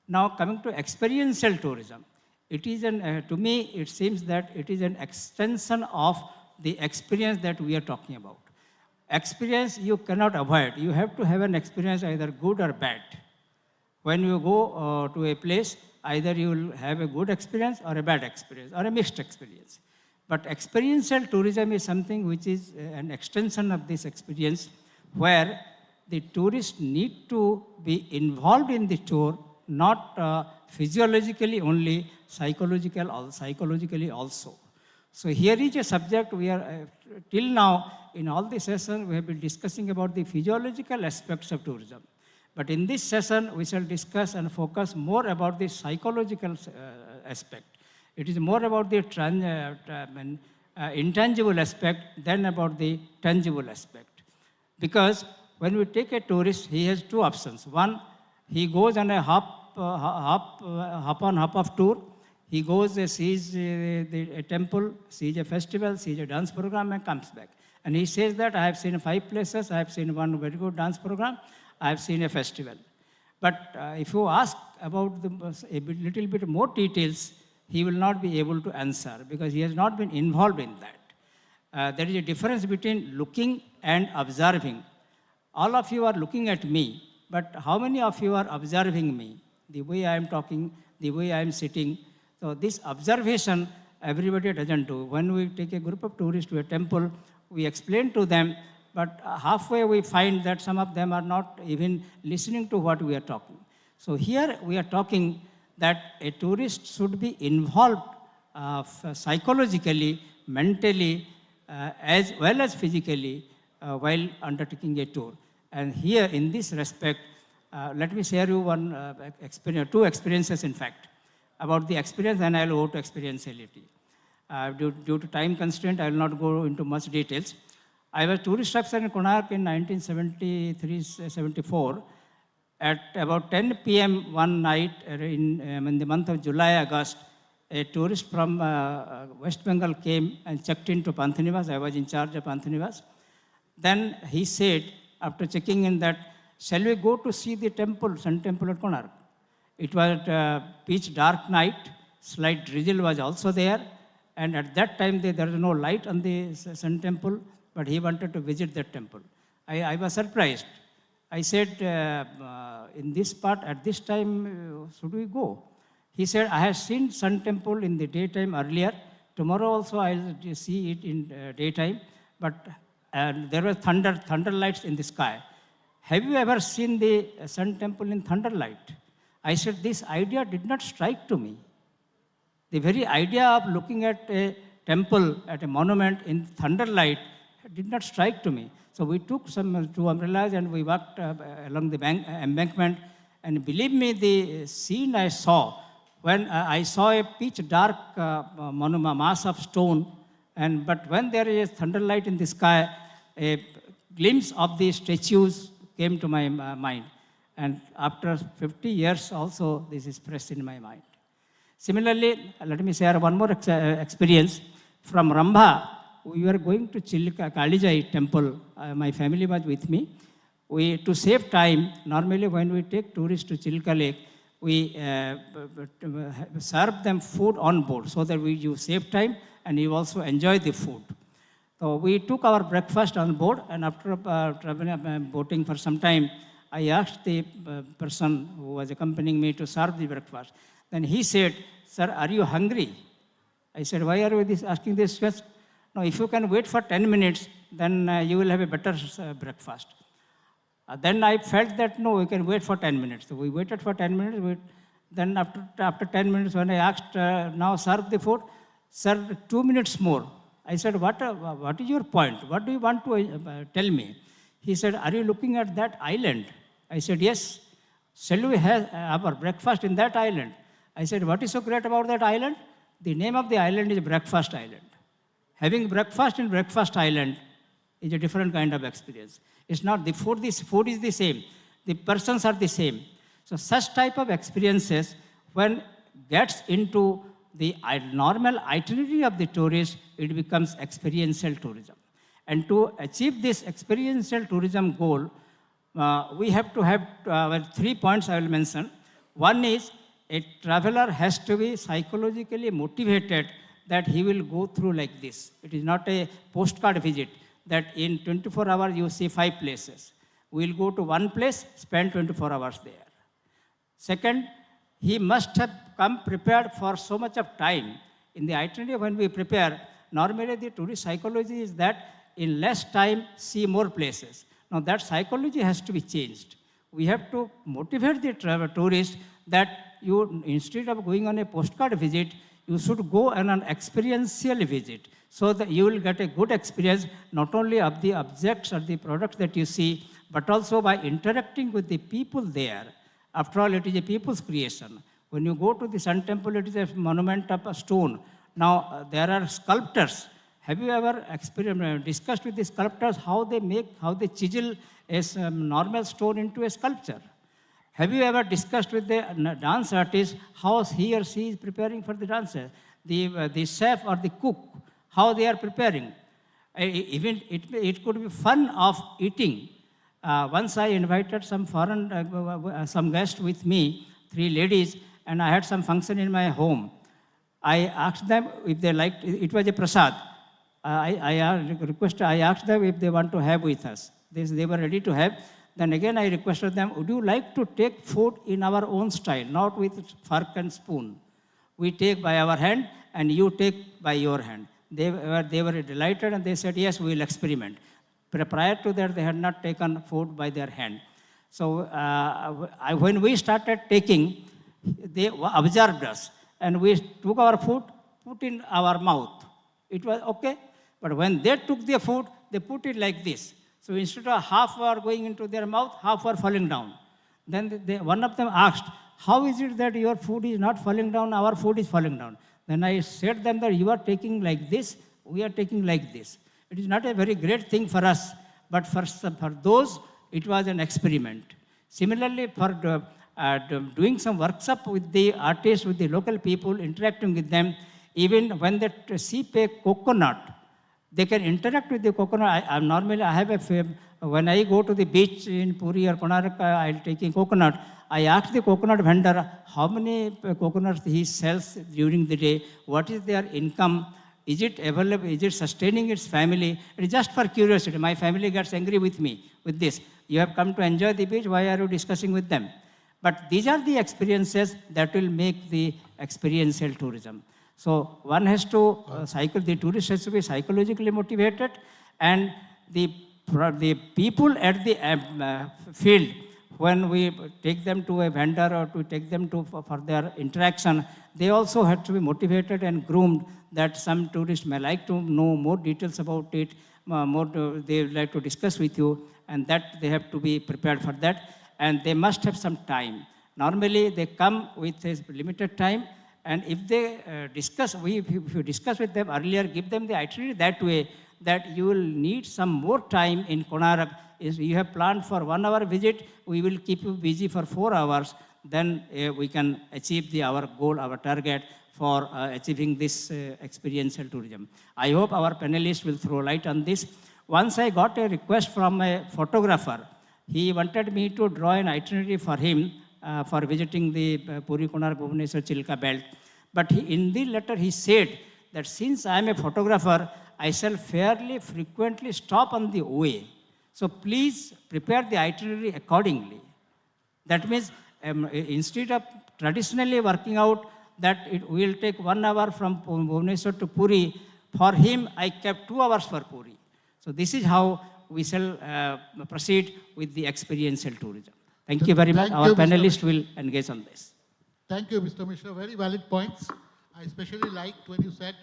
Now coming to experiential tourism, it is to me it seems that it is an extension of the experience that we are talking about. Experience you cannot avoid. You have to have an experience either good or bad. When you go to a place, either you will have a good experience or a bad experience or a mixed experience. But experiential tourism is something which is an extension of this experience where the tourists need to be involved in the tour, not physiologically only, psychologically also. So here is a subject we are, till now, in all the sessions, we have been discussing about the physiological aspects of tourism. But in this session, we shall discuss and focus more about the psychological aspect. It is more about the intangible aspect than about the tangible aspect. Because when we take a tourist, he has two options. One, he goes on a hop on hop off tour. He goes, sees a temple, sees a festival, sees a dance program and comes back. And he says that I have seen 5 places, I have seen one very good dance program, I have seen a festival. But if you ask about a little bit more details, he will not be able to answer because he has not been involved in that. There is a difference between looking and observing. All of you are looking at me, but how many of you are observing me? The way I am talking, the way I am sitting. So this observation, everybody doesn't do. When we take a group of tourists to a temple, we explain to them, but halfway we find that some of them are not even listening to what we are talking. So here we are talking that a tourist should be involved psychologically, mentally, as well as physically while undertaking a tour. And here in this respect, let me share you two experiences in fact, about the experience and I will go to experientiality. Due to time constraint, I will not go into much details. I was tourist officer in Konark in 1973-74. At about 10 p.m. one night in the month of July, August, a tourist from West Bengal came and checked into Panthanivas. I was in charge of Panthanivas. Then he said, after checking in that, shall we go to see the temple, Sun Temple at Konark? It was a pitch dark night, slight drizzle was also there, and at that time there was no light on the Sun Temple, but he wanted to visit that temple. I was surprised. I said, in this part, at this time, should we go? He said, I have seen Sun Temple in the daytime earlier. Tomorrow also I will see it in daytime, but there were thunder lights in the sky. Have you ever seen the Sun Temple in thunder light? I said, this idea did not strike to me. The very idea of looking at a temple, at a monument in thunder light did not strike to me. So we took two umbrellas and we walked along the embankment. And believe me, the scene I saw, when I saw a pitch dark mass of stone, but when there is thunderlight in the sky, a glimpse of the statues came to my mind. And after 50 years also, this is fresh in my mind. Similarly, let me share one more experience. From Rambha, we were going to Kalijai temple. My family was with me. To save time, normally when we take tourists to Chilka Lake, we serve them food on board so that you save time and you also enjoy the food. So we took our breakfast on board, and after traveling boating for some time, I asked the person who was accompanying me to serve the breakfast. Then he said, sir, are you hungry? I said, why are you asking this question? No, if you can wait for 10 minutes, then you will have a better breakfast. Then I felt that, no, we can wait for 10 minutes. So we waited for 10 minutes. Then after 10 minutes, when I asked, now serve the food, sir, 2 minutes more. I said, what is your point? What do you want to tell me? He said, are you looking at that island? I said, yes. Shall we have our breakfast in that island? I said, what is so great about that island? The name of the island is Breakfast Island. Having breakfast in Breakfast Island is a different kind of experience. It's not the food is the same. The persons are the same. So such type of experiences, when gets into the normal itinerary of the tourist, it becomes experiential tourism. And to achieve this experiential tourism goal, we have to have 3 points I will mention. One is a traveler has to be psychologically motivated that he will go through like this. It is not a postcard visit that in 24 hours you see 5 places. We will go to one place, spend 24 hours there. Second, he must have come prepared for so much of time. In the itinerary, when we prepare, normally the tourist psychology is that in less time, see more places. Now that psychology has to be changed. We have to motivate the tourist that you, instead of going on a postcard visit, you should go on an experiential visit so that you will get a good experience not only of the objects or the products that you see, but also by interacting with the people there. After all, it is a people's creation. When you go to the Sun Temple, it is a monument of a stone. Now, there are sculptors. Have you ever discussed with the sculptors how they chisel a normal stone into a sculpture? Have you ever discussed with the dance artist how he or she is preparing for the dancer? The chef or the cook, how they are preparing? Even it could be fun of eating. Once I invited some some guests with me, 3 ladies, and I had some function in my home. I asked them if they liked, it was a prasad. I asked them if they want to have with us. They were ready to have. Then again I requested them, would you like to take food in our own style, not with fork and spoon? We take by our hand and you take by your hand. They were delighted and they said, yes, we will experiment. But prior to that, they had not taken food by their hand. So when we started taking, they observed us and we took our food, put in our mouth. It was okay. But when they took their food, they put it like this. So instead of half were going into their mouth, half were falling down. Then one of them asked, how is it that your food is not falling down, our food is falling down? Then I said them that you are taking like this, we are taking like this. It is not a very great thing for us, but for those, it was an experiment. Similarly, for doing some workshop with the artists, with the local people, interacting with them, even when they sip a coconut, they can interact with the coconut. Normally, I have when I go to the beach in Puri or Konark, I'm taking coconut. I ask the coconut vendor how many coconuts he sells during the day, what is their income, is it available, is it sustaining its family? It is just for curiosity. My family gets angry with me with this. You have come to enjoy the beach, why are you discussing with them? But these are the experiences that will make the experiential tourism. So one has to, the tourist has to be psychologically motivated, and the people at the field, when we take them to a vendor or to take them to for their interaction, they also have to be motivated and groomed that some tourists may like to know more details about it, they would like to discuss with you, and that they have to be prepared for that, and they must have some time. Normally, they come with a limited time, and if they if you discuss with them earlier, give them the itinerary that way, that you will need some more time in Konark. If you have planned for 1 hour visit, we will keep you busy for 4 hours, then we can achieve our goal, our target for achieving this experiential tourism. I hope our panelists will throw light on this. Once I got a request from a photographer. He wanted me to draw an itinerary for him for visiting the Puri, Konark, Bhubaneswar, Chilka belt. But in the letter he said that since I am a photographer, I shall fairly frequently stop on the way. So please prepare the itinerary accordingly. That means instead of traditionally working out that it will take 1 hour from Bhubaneswar to Puri, for him I kept 2 hours for Puri. So this is how we shall proceed with the experiential tourism. Thank you very much. Our panelists will engage on this. Thank you, Mr. Mishra. Very valid points. I especially liked when you said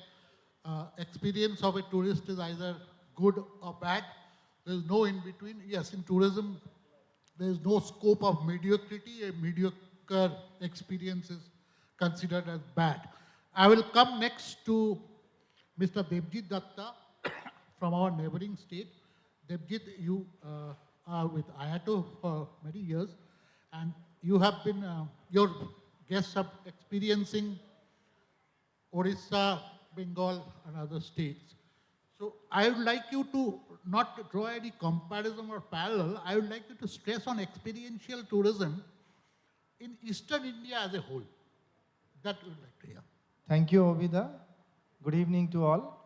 experience of a tourist is either good or bad. There is no in between. Yes, in tourism, there is no scope of mediocrity. A mediocre experience is considered as bad. I will come next to Mr. Devjit Datta from our neighboring state. Devjit, you are with IATO for many years, and you have been, your guests are experiencing Odisha, Bengal, and other states. So I would like you to not draw any comparison or parallel. I would like you to stress on experiential tourism in Eastern India as a whole. That we would like to hear. Thank you, Obida. Good evening to all.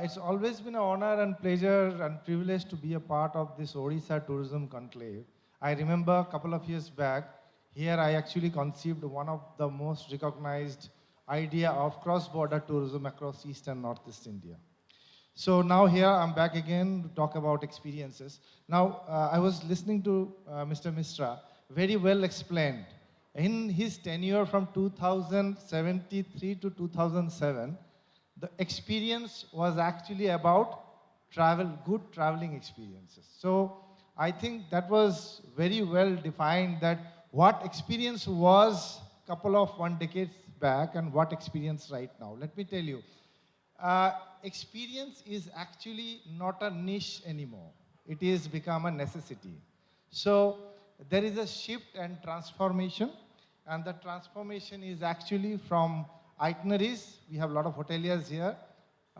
It's always been an honor and pleasure and privilege to be a part of this Odisha Tourism Conclave. I remember a couple of years back, here I actually conceived one of the most recognized idea of cross-border tourism across East and Northeast India. So now here I'm back again to talk about experiences. Now I was listening to Mr. Mishra, very well explained. In his tenure from 2073 to 2007, the experience was actually about travel, good traveling experiences. So I think that was very well defined, that what experience was couple of 1 decade back and what experience right now. Let me tell you, experience is actually not a niche anymore. It is become a necessity. So there is a shift and transformation, and the transformation is actually from itineraries. We have a lot of hoteliers here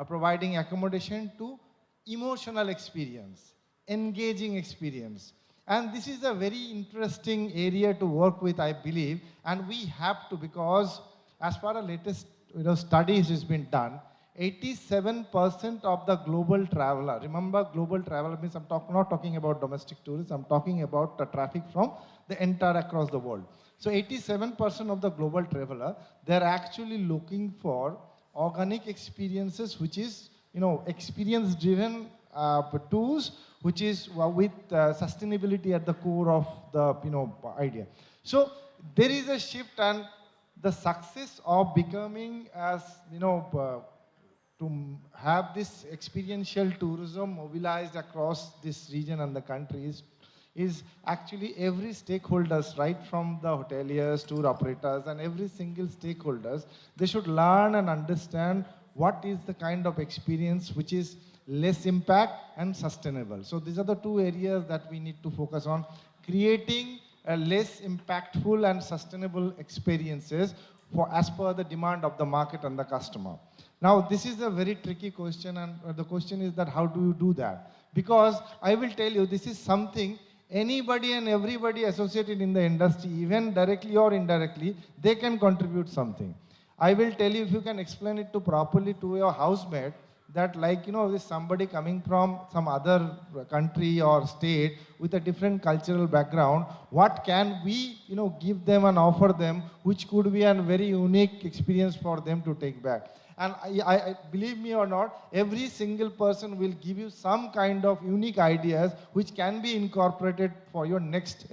providing accommodation, to emotional experience, engaging experience. And this is a very interesting area to work with, I believe, and we have to, because as per the latest studies has been done, 87% of the global traveler, remember global traveler means I'm not talking about domestic tourists, I'm talking about the traffic from the entire across the world. So 87% of the global traveler, they're actually looking for organic experiences, which is, experience driven tours, which is with sustainability at the core of the, idea. So there is a shift, and the success of becoming as, to have this experiential tourism mobilized across this region and the countries is actually every stakeholders, right from the hoteliers, tour operators, and every single stakeholders, they should learn and understand what is the kind of experience which is less impact and sustainable. So these are the two areas that we need to focus on, creating a less impactful and sustainable experiences for as per the demand of the market and the customer. Now, this is a very tricky question, and the question is that how do you do that? Because I will tell you, this is something anybody and everybody associated in the industry, even directly or indirectly, they can contribute something. I will tell you, if you can explain it to properly to your housemate, that is somebody coming from some other country or state with a different cultural background, what can we give them and offer them, which could be a very unique experience for them to take back. And I believe me or not, every single person will give you some kind of unique ideas which can be incorporated for your next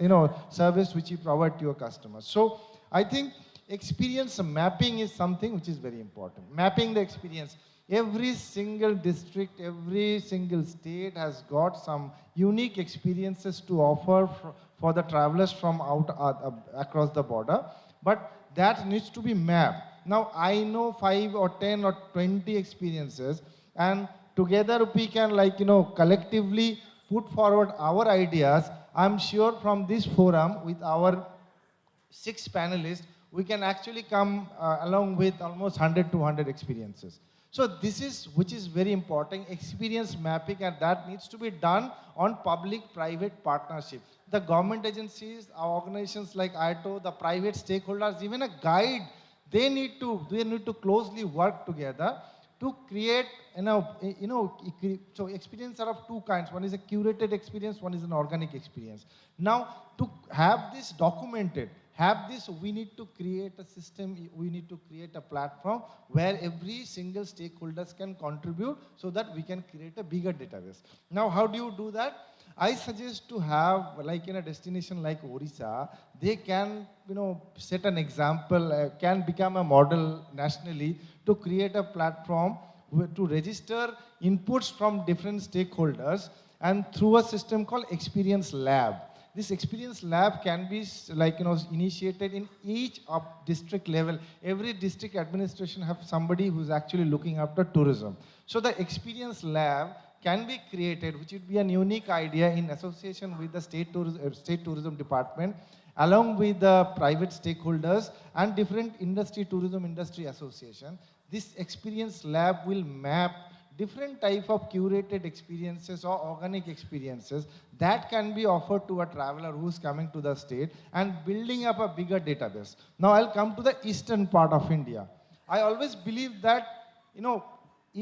service which you provide to your customers. So I think experience mapping is something which is very important. Mapping the experience. Every single district, every single state has got some unique experiences to offer for the travelers from across the border, but that needs to be mapped. Now, I know 5 or 10 or 20 experiences, and together we can collectively put forward our ideas. I'm sure from this forum with our 6 panelists, we can actually come along with almost 100 to 200 experiences. So this is, which is very important, experience mapping, and that needs to be done on public-private partnership. The government agencies, our organizations like IATO, the private stakeholders, even a guide, they need to closely work together to create, so experiences are of two kinds. One is a curated experience, one is an organic experience. Now, to have this documented, we need to create a system, we need to create a platform where every single stakeholders can contribute so that we can create a bigger database. Now, how do you do that? I suggest to have, like in a destination like Odisha, they can, set an example, can become a model nationally to create a platform to register inputs from different stakeholders, and through a system called Experience Lab. this experience lab can be initiated in each of district level. Every district administration have somebody who's actually looking after tourism. So the experience lab can be created, which would be a unique idea in association with the state tourism department, along with the private stakeholders and different tourism industry association. This experience lab will map different type of curated experiences or organic experiences that can be offered to a traveler who's coming to the state and building up a bigger database. Now I'll come to the eastern part of India. I always believe that,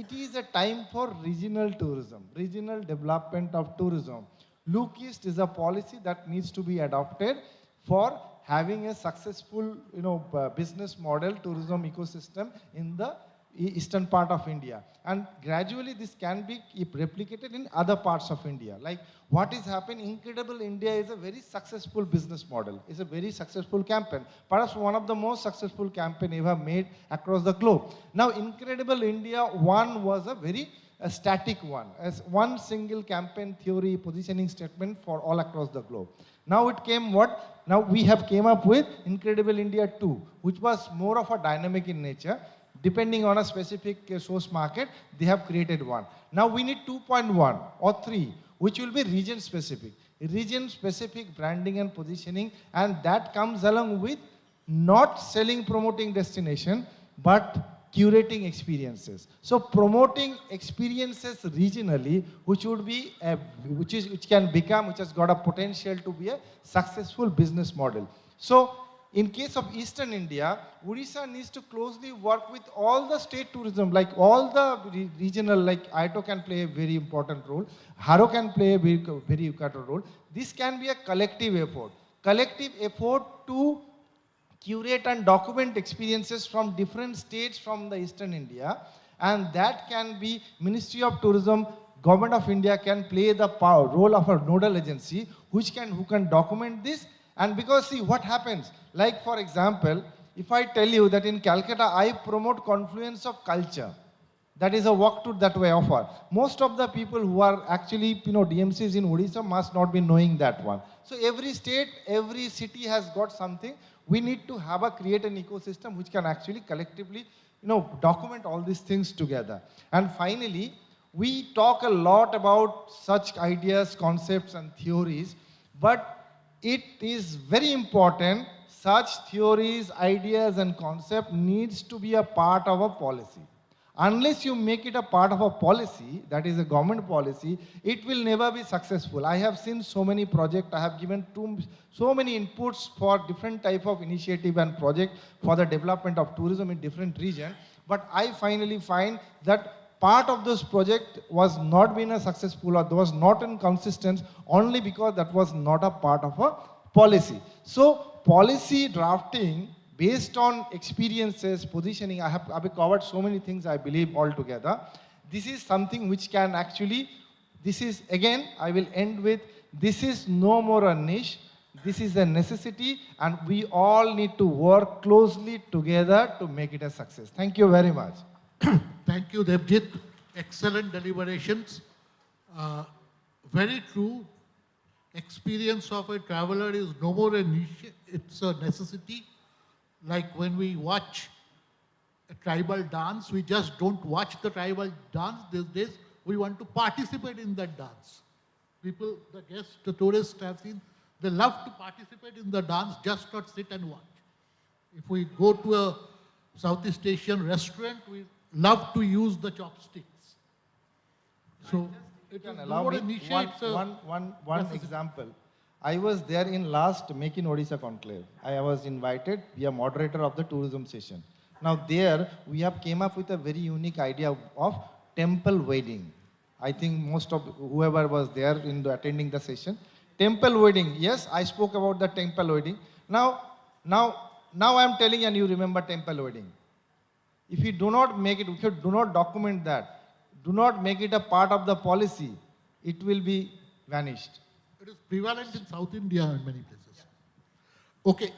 it is a time for regional tourism, regional development of tourism. Look East is a policy that needs to be adopted for having a successful, business model, tourism ecosystem in the eastern part of India. And gradually this can be replicated in other parts of India. Like what is happening, Incredible India is a very successful business model. It's a very successful campaign. Perhaps one of the most successful campaign ever made across the globe. Now Incredible India 1 was a very static one, as one single campaign theory positioning statement for all across the globe. Now it came what? Now we have came up with Incredible India 2, which was more of a dynamic in nature. Depending on a specific source market, they have created one. Now we need 2.1 or 3, which will be region specific. Region specific branding and positioning, and that comes along with not selling, promoting destination, but curating experiences. So promoting experiences regionally, which would be which has got a potential to be a successful business model. So in case of Eastern India, Odisha needs to closely work with all the state tourism, like all the regional, like ITO can play a very important role, HRAO can play a very important role. This can be a collective effort to curate and document experiences from different states from the Eastern India, and that can be Ministry of Tourism, Government of India can play the role of a nodal agency who can document this. And because see what happens, like for example, if I tell you that in Calcutta I promote confluence of culture, that is a walk tour that we offer. Most of the people who are actually DMCs in Odisha must not be knowing that one. So every state, every city has got something. We need to create an ecosystem which can actually collectively document all these things together. And finally, we talk a lot about such ideas, concepts and theories, but it is very important, such theories, ideas and concept needs to be a part of a policy. Unless you make it a part of a policy, that is a government policy, it will never be successful. I have seen so many projects, I have given so many inputs for different type of initiative and project for the development of tourism in different regions, but I finally find that part of this project was not being successful or was not in consistent only because that was not a part of a policy. So policy drafting based on experiences, positioning, I have covered so many things I believe altogether. This is something which can actually, this is again, I will end with, this is no more a niche, this is a necessity and we all need to work closely together to make it a success. Thank you very much. Thank you, Devjit. Excellent deliberations. Very true. Experience of a traveler is no more a niche, it's a necessity. Like when we watch a tribal dance, we just don't watch the tribal dance these days, we want to participate in that dance. People, the guests, the tourists have seen, they love to participate in the dance, just not sit and watch. If we go to a Southeast Asian restaurant, we love to use the chopsticks. So it is allow me one example. I was there in last Make in Odisha Conclave. I was invited, be a moderator of the tourism session. Now there we have came up with a very unique idea of temple wedding. I think most of whoever was there in attending the session. Temple wedding, yes, I spoke about the temple wedding. Now I am telling and you remember temple wedding. If you do not make it, if you do not document that, do not make it a part of the policy, it will be vanished. It is prevalent in South India and many places. Okay,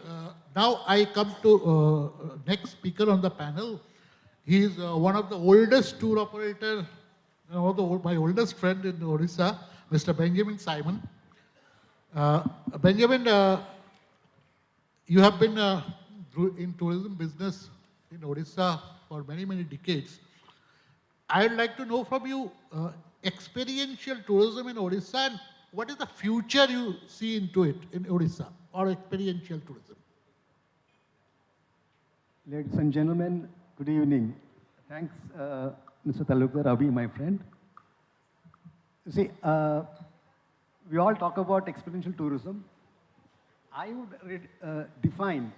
now I come to next speaker on the panel. He is one of the oldest tour operator, my oldest friend in Odisha, Mr. Benjamin Simon. Benjamin, you have been in tourism business in Odisha for many, many decades. I would like to know from you experiential tourism in Odisha and what is the future you see into it in Odisha or experiential tourism? Ladies and gentlemen, good evening. Thanks, Mr. Talukdar, Ravi, my friend. You see, we all talk about experiential tourism. I would define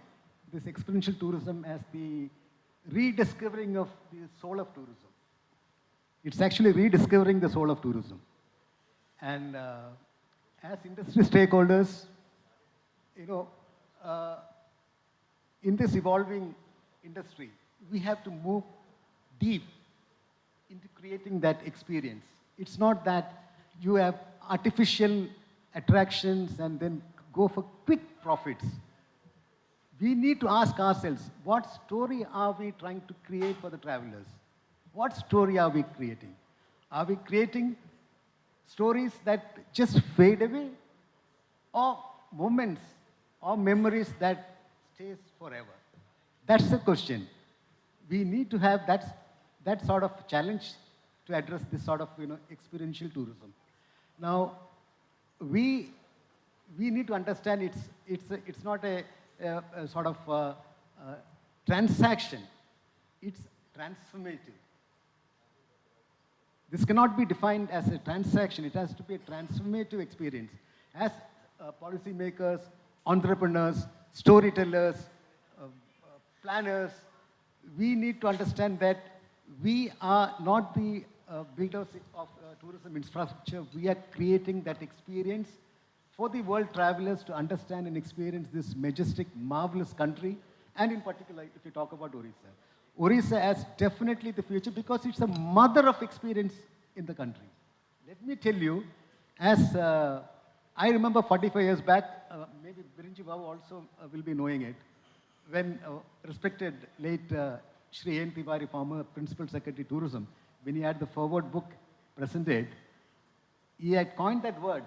this experiential tourism as the rediscovering of the soul of tourism. It's actually rediscovering the soul of tourism. And as industry stakeholders, you know, in this evolving industry, we have to move deep into creating that experience. It's not that you have artificial attractions and then go for quick profits. We need to ask ourselves, what story are we trying to create for the travelers? What story are we creating? Are we creating stories that just fade away, or moments or memories that stays forever? That's the question. We need to have that sort of challenge to address this sort of experiential tourism. Now, we need to understand it's not a sort of transaction. It's transformative. This cannot be defined as a transaction. It has to be a transformative experience. As policymakers, entrepreneurs, storytellers, planners, we need to understand that we are not the builders of tourism infrastructure. We are creating that experience for the world travelers to understand and experience this majestic, marvelous country, and in particular, if you talk about Odisha. Odisha has definitely the future because it's a mother of experience in the country. Let me tell you, as I remember 45 years back, maybe Birinji Babu also will be knowing it, when respected late Shri N. Tiwari, former Principal Secretary Tourism, when he had the forward book presented, he had coined that word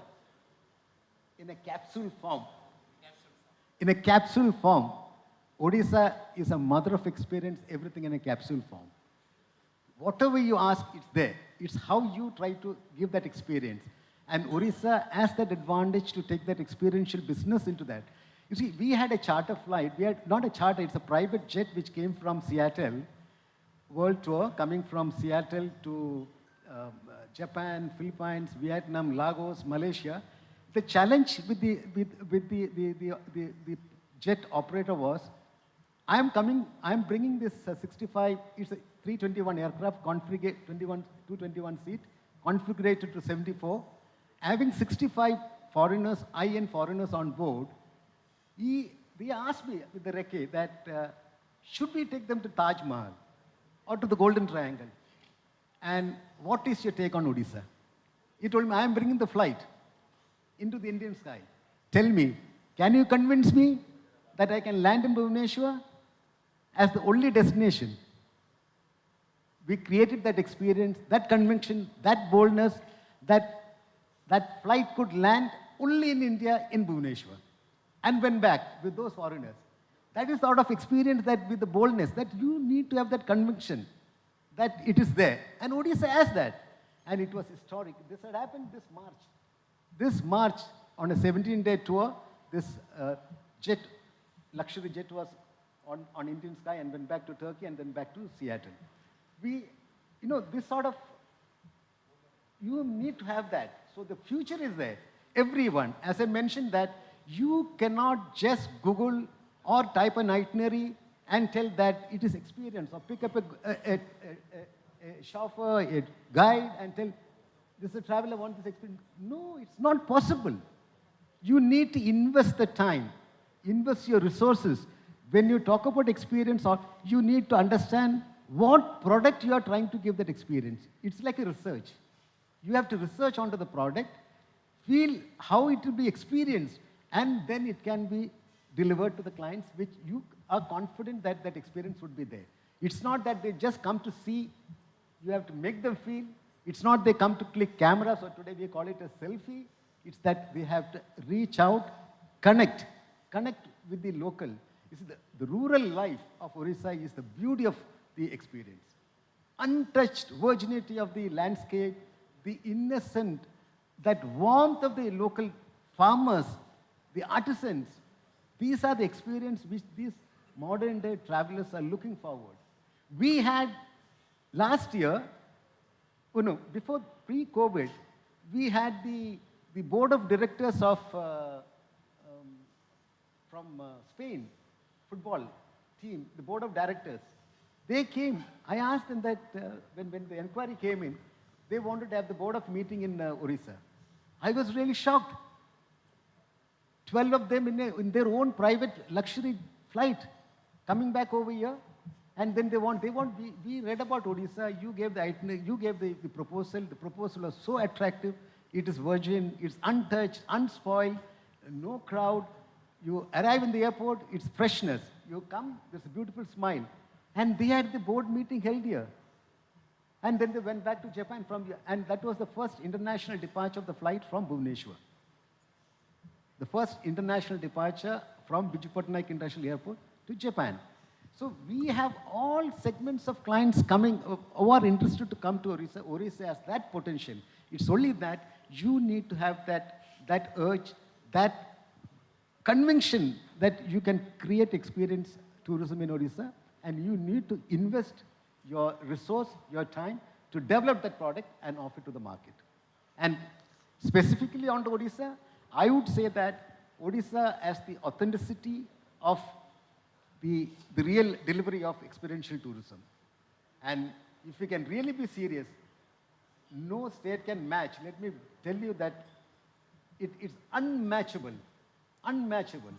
in a capsule form. In a capsule form. Odisha is a mother of experience, everything in a capsule form. Whatever you ask, it's there. It's how you try to give that experience. And Odisha has that advantage to take that experiential business into that. You see, we had a charter flight. We had not a charter, it's a private jet which came from Seattle, world tour, coming from Seattle to Japan, Philippines, Vietnam, Lagos, Malaysia. The challenge with the jet operator was, I'm bringing this 65, it's a 321 aircraft, 221 seat, configured to 74, having 65 foreigners, high-end foreigners on board. They asked me with the recce that, should we take them to Taj Mahal or to the Golden Triangle? And what is your take on Odisha? He told me, I am bringing the flight into the Indian sky. Tell me, can you convince me that I can land in Bhubaneswar as the only destination? We created that experience, that conviction, that boldness, that flight could land only in India, in Bhubaneswar, and went back with those foreigners. That is the sort of experience that with the boldness, that you need to have that conviction that it is there. And Odisha has that. And it was historic. This had happened this March. This March, on a 17-day tour, this luxury jet was on Indian sky and went back to Turkey and then back to Seattle. This sort of, you need to have that. So the future is there. Everyone, as I mentioned that, you cannot just Google or type an itinerary and tell that it is experience, or pick up a chauffeur, a guide and tell, this is a traveler, want this experience. No, it's not possible. You need to invest the time, invest your resources. When you talk about experience, you need to understand what product you are trying to give that experience. It's like a research. You have to research onto the product, feel how it will be experienced, and then it can be delivered to the clients, which you are confident that that experience would be there. It's not that they just come to see, you have to make them feel. It's not they come to click cameras, or today we call it a selfie. It's that they have to reach out, connect with the local. You see, the rural life of Odisha is the beauty of the experience. Untouched virginity of the landscape, the innocent, that warmth of the local farmers, the artisans. These are the experience which these modern day travelers are looking forward. We had last year, before pre-COVID, we had the board of directors of from Spain football team, the board of directors. They came. I asked them that when the inquiry came in, they wanted to have the board of meeting in Odisha. I was really shocked. 12 of them in their own private luxury flight coming back over here. And then we read about Odisha, you gave the itinerary, you gave the proposal. The proposal was so attractive. It is virgin, it's untouched, unspoiled, no crowd. You arrive in the airport, it's freshness. You come, there's a beautiful smile. And they had the board meeting held here. And then they went back to Japan and that was the first international departure of the flight from Bhubaneswar. The first international departure from Biju Patnaik International Airport to Japan. So we have all segments of clients coming who are interested to come to Odisha. Odisha has that potential. It's only that you need to have that urge, that conviction that you can create experience tourism in Odisha, and you need to invest your resource, your time to develop that product and offer it to the market. And specifically on to Odisha, I would say that Odisha has the authenticity of the real delivery of experiential tourism. And if we can really be serious, no state can match. Let me tell you that it's unmatchable, unmatchable.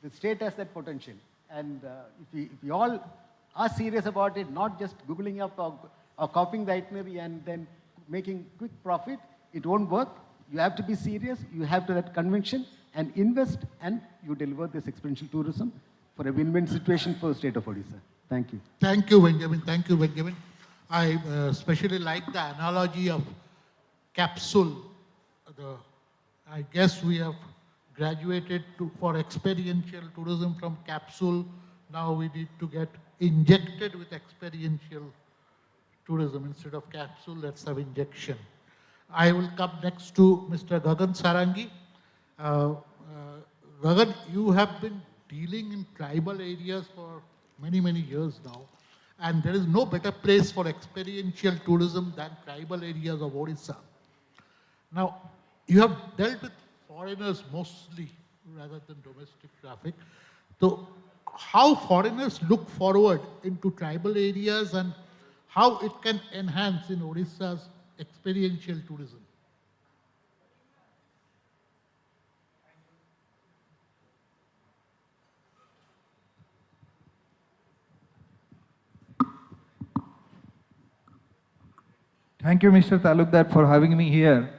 The state has that potential. And if we all are serious about it, not just Googling up or copying the itinerary and then making quick profit, it won't work. You have to be serious, you have to have that conviction and invest, and you deliver this experiential tourism for a win-win situation for the state of Odisha. Thank you. Thank you, Benjamin. Thank you, Benjamin. I especially like the analogy of capsule. I guess we have graduated for experiential tourism from capsule. Now we need to get injected with experiential tourism. Instead of capsule, let's have injection. I will come next to Mr. Gagan Sarangi. Gagan, you have been dealing in tribal areas for many, many years now. And there is no better place for experiential tourism than tribal areas of Odisha. Now, you have dealt with foreigners mostly rather than domestic traffic. So, how foreigners look forward into tribal areas and how it can enhance in Odisha's experiential tourism? Thank you, Mr. Talukdar, for having me here.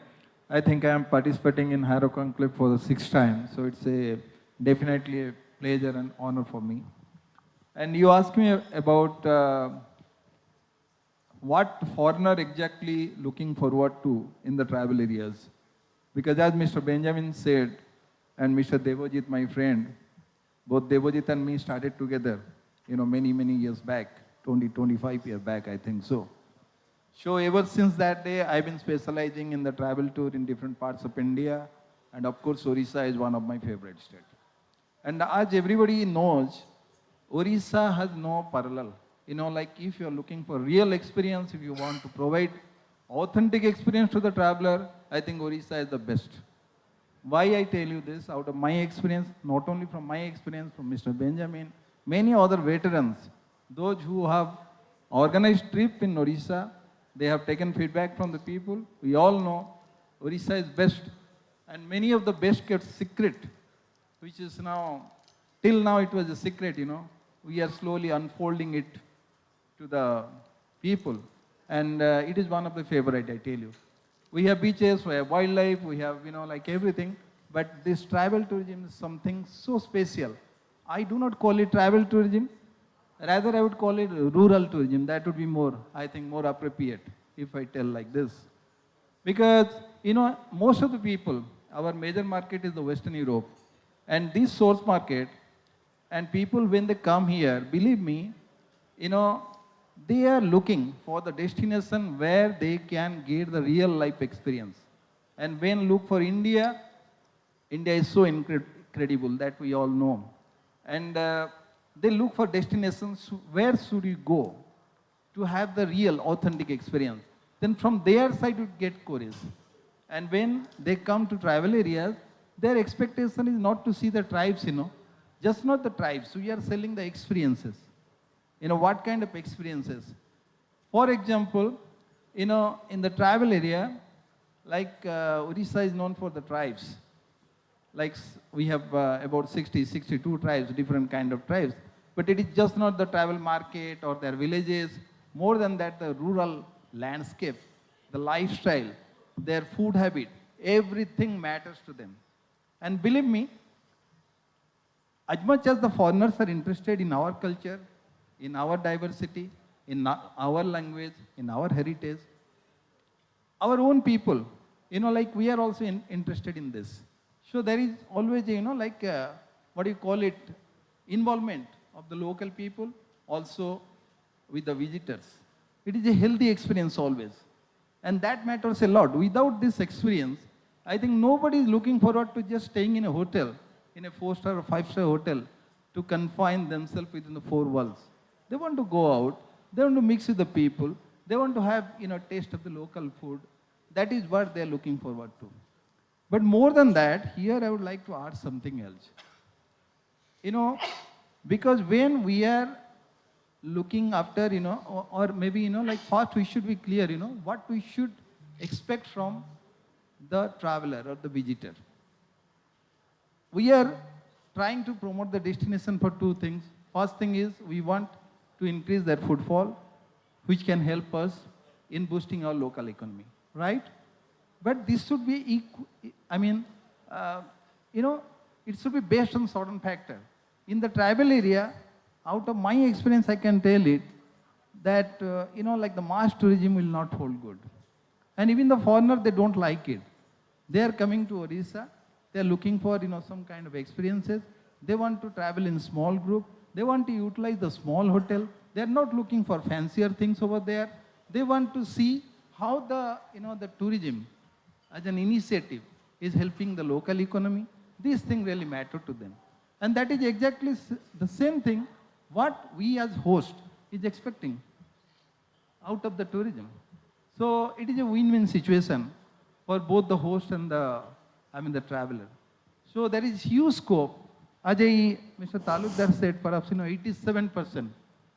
I think I am participating in HRAO Conclave for the 6th time, so it's definitely a pleasure and honor for me. And you asked me about what foreigner exactly looking forward to in the tribal areas. Because as Mr. Benjamin said, and Mr. Devojit, my friend, both Devojit and me started together, many, many years back, 25 years back, I think so. So ever since that day, I've been specializing in the travel tour in different parts of India. And of course, Odisha is one of my favorite states. And as everybody knows, Odisha has no parallel. Like if you're looking for real experience, if you want to provide authentic experience to the traveler, I think Odisha is the best. Why I tell you this? Out of my experience, not only from my experience, from Mr. Benjamin, many other veterans, those who have organized trip in Odisha, they have taken feedback from the people. We all know Odisha is best. And many of the best kept secret, which is now, till now it was a secret, We are slowly unfolding it to the people. And it is one of the favorite, I tell you. We have beaches, we have wildlife, we have, like everything. But this tribal tourism is something so special. I do not call it tribal tourism. Rather, I would call it rural tourism. That would be more, I think, more appropriate if I tell like this. Because most of the people, our major market is the Western Europe. And this source market, and people when they come here, believe me, they are looking for the destination where they can get the real life experience. And when look for India, India is so incredible that we all know. And they look for destinations, where should you go to have the real authentic experience. Then from their side you get queries. And when they come to travel areas, their expectation is not to see the tribes, just not the tribes. We are selling the experiences. What kind of experiences? For example, in the travel area, like Odisha is known for the tribes. Like we have about 62 tribes, different kind of tribes. But it is just not the travel market or their villages. More than that, the rural landscape, the lifestyle, their food habit, everything matters to them. And believe me, as much as the foreigners are interested in our culture, in our diversity, in our language, in our heritage, our own people, like we are also interested in this. So there is always, what do you call it, involvement of the local people, also with the visitors. It is a healthy experience always. And that matters a lot. Without this experience, I think nobody is looking forward to just staying in a hotel, in a 4-star or 5-star hotel, to confine themselves within the 4 walls. They want to go out, they want to mix with the people, they want to have, taste of the local food. That is what they are looking forward to. But more than that, here I would like to add something else. Because when we are looking after, or maybe, first we should be clear, what we should expect from the traveler or the visitor. We are trying to promote the destination for 2 things. First thing is we want to increase their footfall, which can help us in boosting our local economy, right? But this should be, it should be based on certain factor. In the tribal area, out of my experience, I can tell it that, like the mass tourism will not hold good. And even the foreigner, they don't like it. They are coming to Odisha, they are looking for, some kind of experiences. They want to travel in small group. They want to utilize the small hotel. They are not looking for fancier things over there. They want to see how the, the tourism as an initiative is helping the local economy. These things really matter to them. And that is exactly the same thing what we as host is expecting out of the tourism. So it is a win-win situation for both the host and the traveler. So there is huge scope. As Mr. Talukdar said, perhaps 87%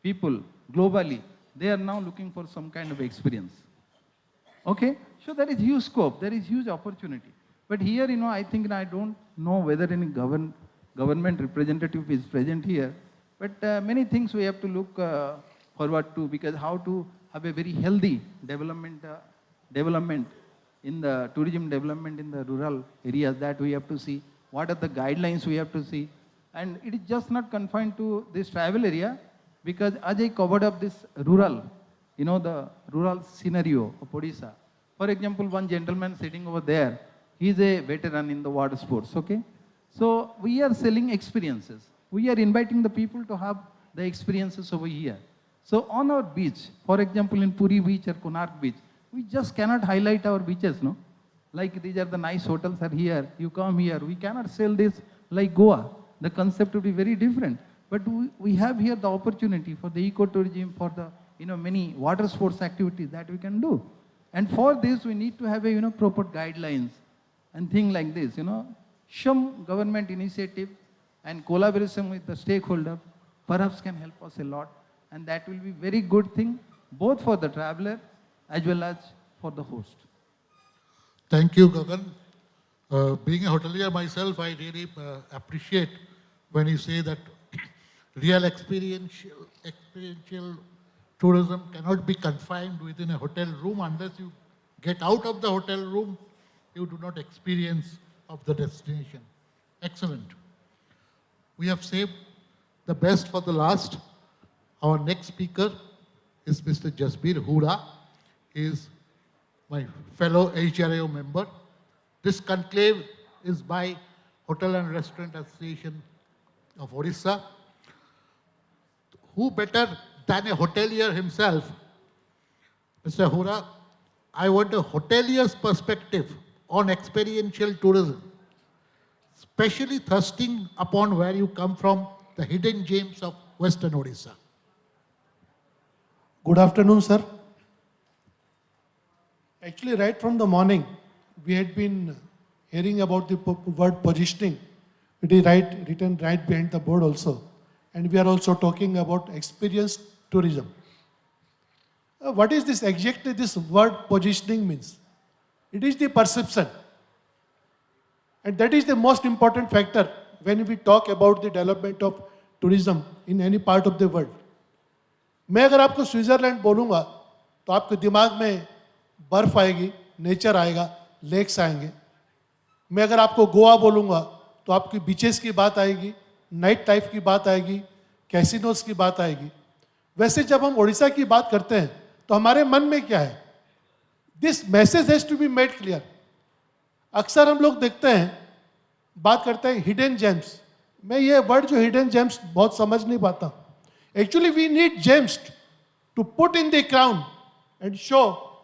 people globally, they are now looking for some kind of experience. Okay? So there is huge scope, there is huge opportunity. But here, I think, I don't know whether any government representative is present here, but many things we have to look forward to, because how to have a very healthy development in the tourism development in the rural areas, that we have to see. What are the guidelines we have to see? And it is just not confined to this travel area, because Ajay covered up this rural, the rural scenario of Odisha. For example, one gentleman sitting over there, he is a veteran in the water sports, okay? So we are selling experiences. We are inviting the people to have the experiences over here. So on our beach, for example, in Puri beach or Konark beach, we just cannot highlight our beaches, no? Like these are the nice hotels are here, you come here. We cannot sell this like Goa. The concept would be very different. But we have here the opportunity for the ecotourism, for the many water sports activities that we can do. And for this, we need to have a proper guidelines and things like this. Some government initiative and collaboration with the stakeholder perhaps can help us a lot. And that will be very good thing, both for the traveler as well as for the host. Thank you, Gagan. Being a hotelier myself, I really appreciate when you say that real experiential tourism cannot be confined within a hotel room. Unless you get out of the hotel room, you do not experience of the destination. Excellent. We have saved the best for the last. Our next speaker is Mr. Jasbir Hooda. He is my fellow HRAO member. This conclave is by Hotel and Restaurant Association of Odisha. Who better than a hotelier himself? Mr. Hura, I want a hotelier's perspective on experiential tourism, especially thrusting upon where you come from, the hidden gems of Western Odisha. Good afternoon, sir. Actually, right from the morning, we had been hearing about the word positioning. It is written right behind the board also. And we are also talking about experience tourism. What is this exactly this word positioning means? It is the perception. And that is the most important factor when we talk about the development of tourism in any part of the world. मैं अगर आपको Switzerland बोलूँगा तो आपके दिमाग में बर्फ आएगी, नेचर आएगा, लेक्स आएंगे. मैं अगर आपको गोवा बोलूँगा तो आपकी बीचेस की बात आएगी, नाइट लाइफ की बात आएगी, कैसीनोस की बात आएगी. वैसे जब हम उड़ीसा की बात करते हैं तो हमारे मन में क्या है? This message has to be made clear. अक्सर हम लोग देखते हैं, बात करते हैं हिडन जेम्स. मैं ये वर्ड जो हिडन जेम्स बहुत समझ नहीं पाता. Actually, we need gems to put in the crown and show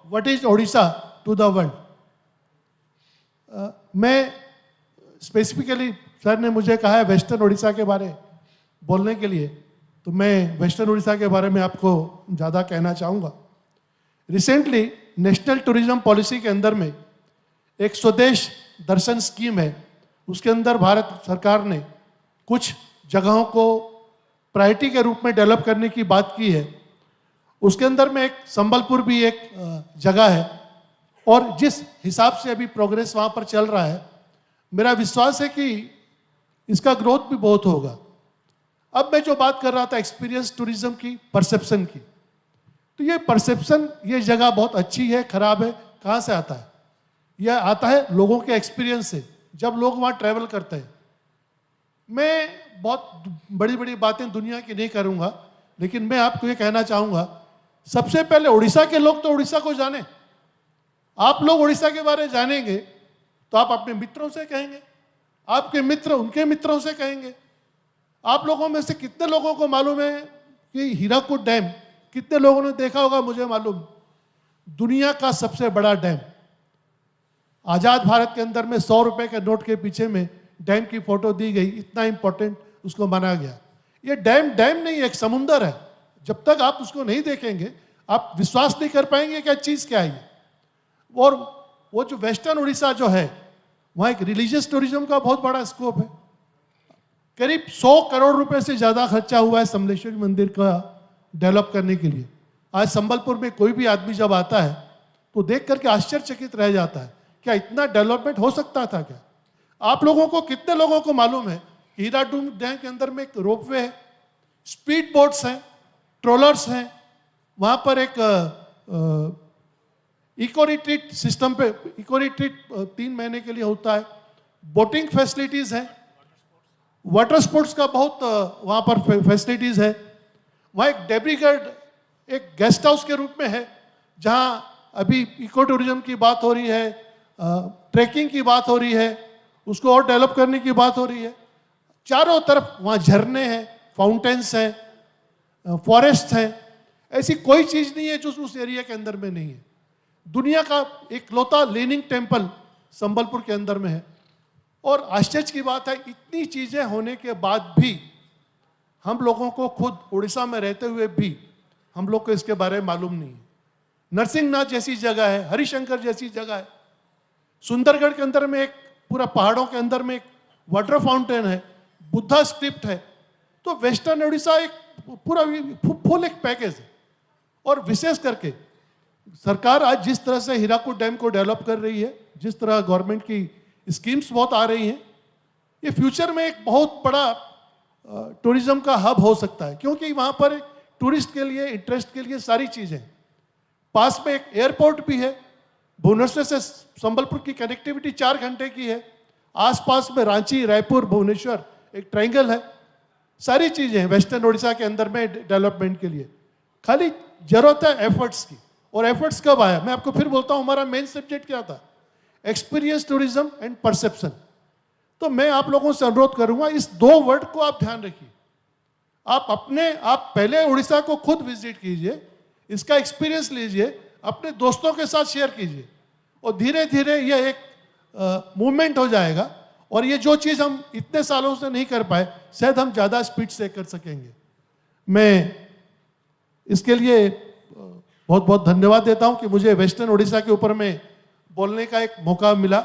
what is Odisha to the world. मैं स्पेसिफिकली सर ने मुझे कहा है वेस्टर्न उड़ीसा के बारे बोलने के लिए, तो मैं वेस्टर्न उड़ीसा के बारे में आपको ज़्यादा कहना चाहूँगा. रिसेंटली नेशनल टूरिज्म पॉलिसी के अंदर में एक स्वदेश दर्शन स्कीम है. उसके अंदर भारत सरकार ने कुछ जगहों को प्रायोरिटी के रूप में डेवलप करने की बात की है. उसके अंदर में एक संबलपुर भी एक जगह है और जिस हिसाब से अभी प्रोग्रेस वहाँ पर चल रहा है, मेरा विश्वास है कि इसका ग्रोथ भी बहुत होगा. अब मैं जो बात कर रहा था एक्सपीरियंस टूरिज्म की, परसेप्शन की, तो ये परसेप्शन, ये जगह बहुत अच्छी है, खराब है, कहाँ से आता है? यह आता है लोगों के एक्सपीरियंस से, जब लोग वहाँ ट्रैवल करते हैं. मैं बहुत बड़ी बड़ी बातें दुनिया की नहीं करूँगा, लेकिन मैं आपको ये कहना चाहूँगा, सबसे पहले उड़ीसा के लोग तो उड़ीसा को जाने. आप लोग उड़ीसा के बारे में जानेंगे तो आप अपने मित्रों से कहेंगे, आपके मित्र उनके मित्रों से कहेंगे. आप लोगों में से कितने लोगों को मालूम है कि हीराकुद डैम, कितने लोगों ने देखा होगा? मुझे मालूम, दुनिया का सबसे बड़ा डैम. आज़ाद भारत के अंदर में 100 रुपए के नोट के पीछे में डैम की फोटो दी गई, इतना इंपॉर्टेंट उसको माना गया. ये डैम नहीं, एक समुंदर है. जब तक आप उसको नहीं देखेंगे आप विश्वास नहीं कर पाएंगे क्या चीज़ क्या है. और वो जो वेस्टर्न उड़ीसा जो है, वहाँ एक रिलीजियस टूरिज्म का बहुत बड़ा स्कोप है. करीब 100 करोड़ रुपए से ज़्यादा खर्चा हुआ है समलेश्वरी मंदिर का डेवलप करने के लिए. आज संबलपुर में कोई भी आदमी जब आता है तो देख करके आश्चर्यचकित रह जाता है, क्या इतना डेवलपमेंट हो सकता था क्या? आप लोगों को, कितने लोगों को मालूम है कि हीराकुद डैम के अंदर में एक रोपवे है, स्पीड बोट्स हैं, ट्रोलर्स हैं, वहाँ पर एक इको रिट्रीट सिस्टम पे, इको रिट्रीट 3 महीने के लिए होता है, बोटिंग फैसिलिटीज़ हैं, वाटर स्पोर्ट्स का बहुत वहाँ पर फैसिलिटीज़ है. वहाँ एक डेब्रीगढ़ एक गेस्ट हाउस के रूप में है, जहाँ अभी इको टूरिज्म की बात हो रही है, ट्रैकिंग की बात हो रही है, उसको और डेवलप करने की बात हो रही है. चारों तरफ वहाँ झरने हैं, फाउंटेन्स हैं, फॉरेस्ट हैं. ऐसी कोई चीज़ नहीं है जो उस एरिया के अंदर में नहीं है. दुनिया का इकलौता लीनिंग टेम्पल संबलपुर के अंदर में है. और आश्चर्य की बात है, इतनी चीज़ें होने के बाद भी हम लोगों को, खुद उड़ीसा में रहते हुए भी हम लोग को इसके बारे में मालूम नहीं है. नरसिंहनाथ जैसी जगह है, हरिशंकर जैसी जगह है, सुंदरगढ़ के अंदर में एक पूरा पहाड़ों के अंदर में एक वाटर फाउंटेन है, बुद्धा स्क्रिप्ट है. तो वेस्टर्न उड़ीसा एक पूरा फुल एक पैकेज है. और विशेष करके सरकार आज जिस तरह से हीराकुद डैम को डेवलप कर रही है, जिस तरह गवर्नमेंट की स्कीम्स बहुत आ रही हैं, ये फ्यूचर में एक बहुत बड़ा टूरिज्म का हब हो सकता है. क्योंकि वहाँ पर टूरिस्ट के लिए, इंटरेस्ट के लिए सारी चीज़ें, पास में एक एयरपोर्ट भी है, भुवनेश्वर से संबलपुर की कनेक्टिविटी 4 घंटे की है, आसपास में रांची, रायपुर, भुवनेश्वर एक ट्रायंगल है. सारी चीज़ें हैं वेस्टर्न उड़ीसा के अंदर में डेवलपमेंट के लिए. खाली जरूरत है एफर्ट्स की. और एफर्ट्स कब आया? मैं आपको फिर बोलता हूं, हमारा मेन सब्जेक्ट क्या था? Experience tourism and perception. तो मैं आप लोगों से अनुरोध करूंगा, इस 2 वर्ड को आप ध्यान रखिए। आप पहले उड़ीसा को खुद विजिट कीजिए, इसका एक्सपीरियंस लीजिए, अपने दोस्तों के साथ शेयर कीजिए, और धीरे धीरे यह एक मूवमेंट हो जाएगा। और ये जो चीज़ हम इतने सालों से नहीं कर पाए, शायद हम ज़्यादा स्पीड से कर सकेंगे। मैं इसके लिए बहुत बहुत धन्यवाद देता हूं कि मुझे वेस्टर्न उड़ीसा के ऊपर में बोलने का एक मौका मिला।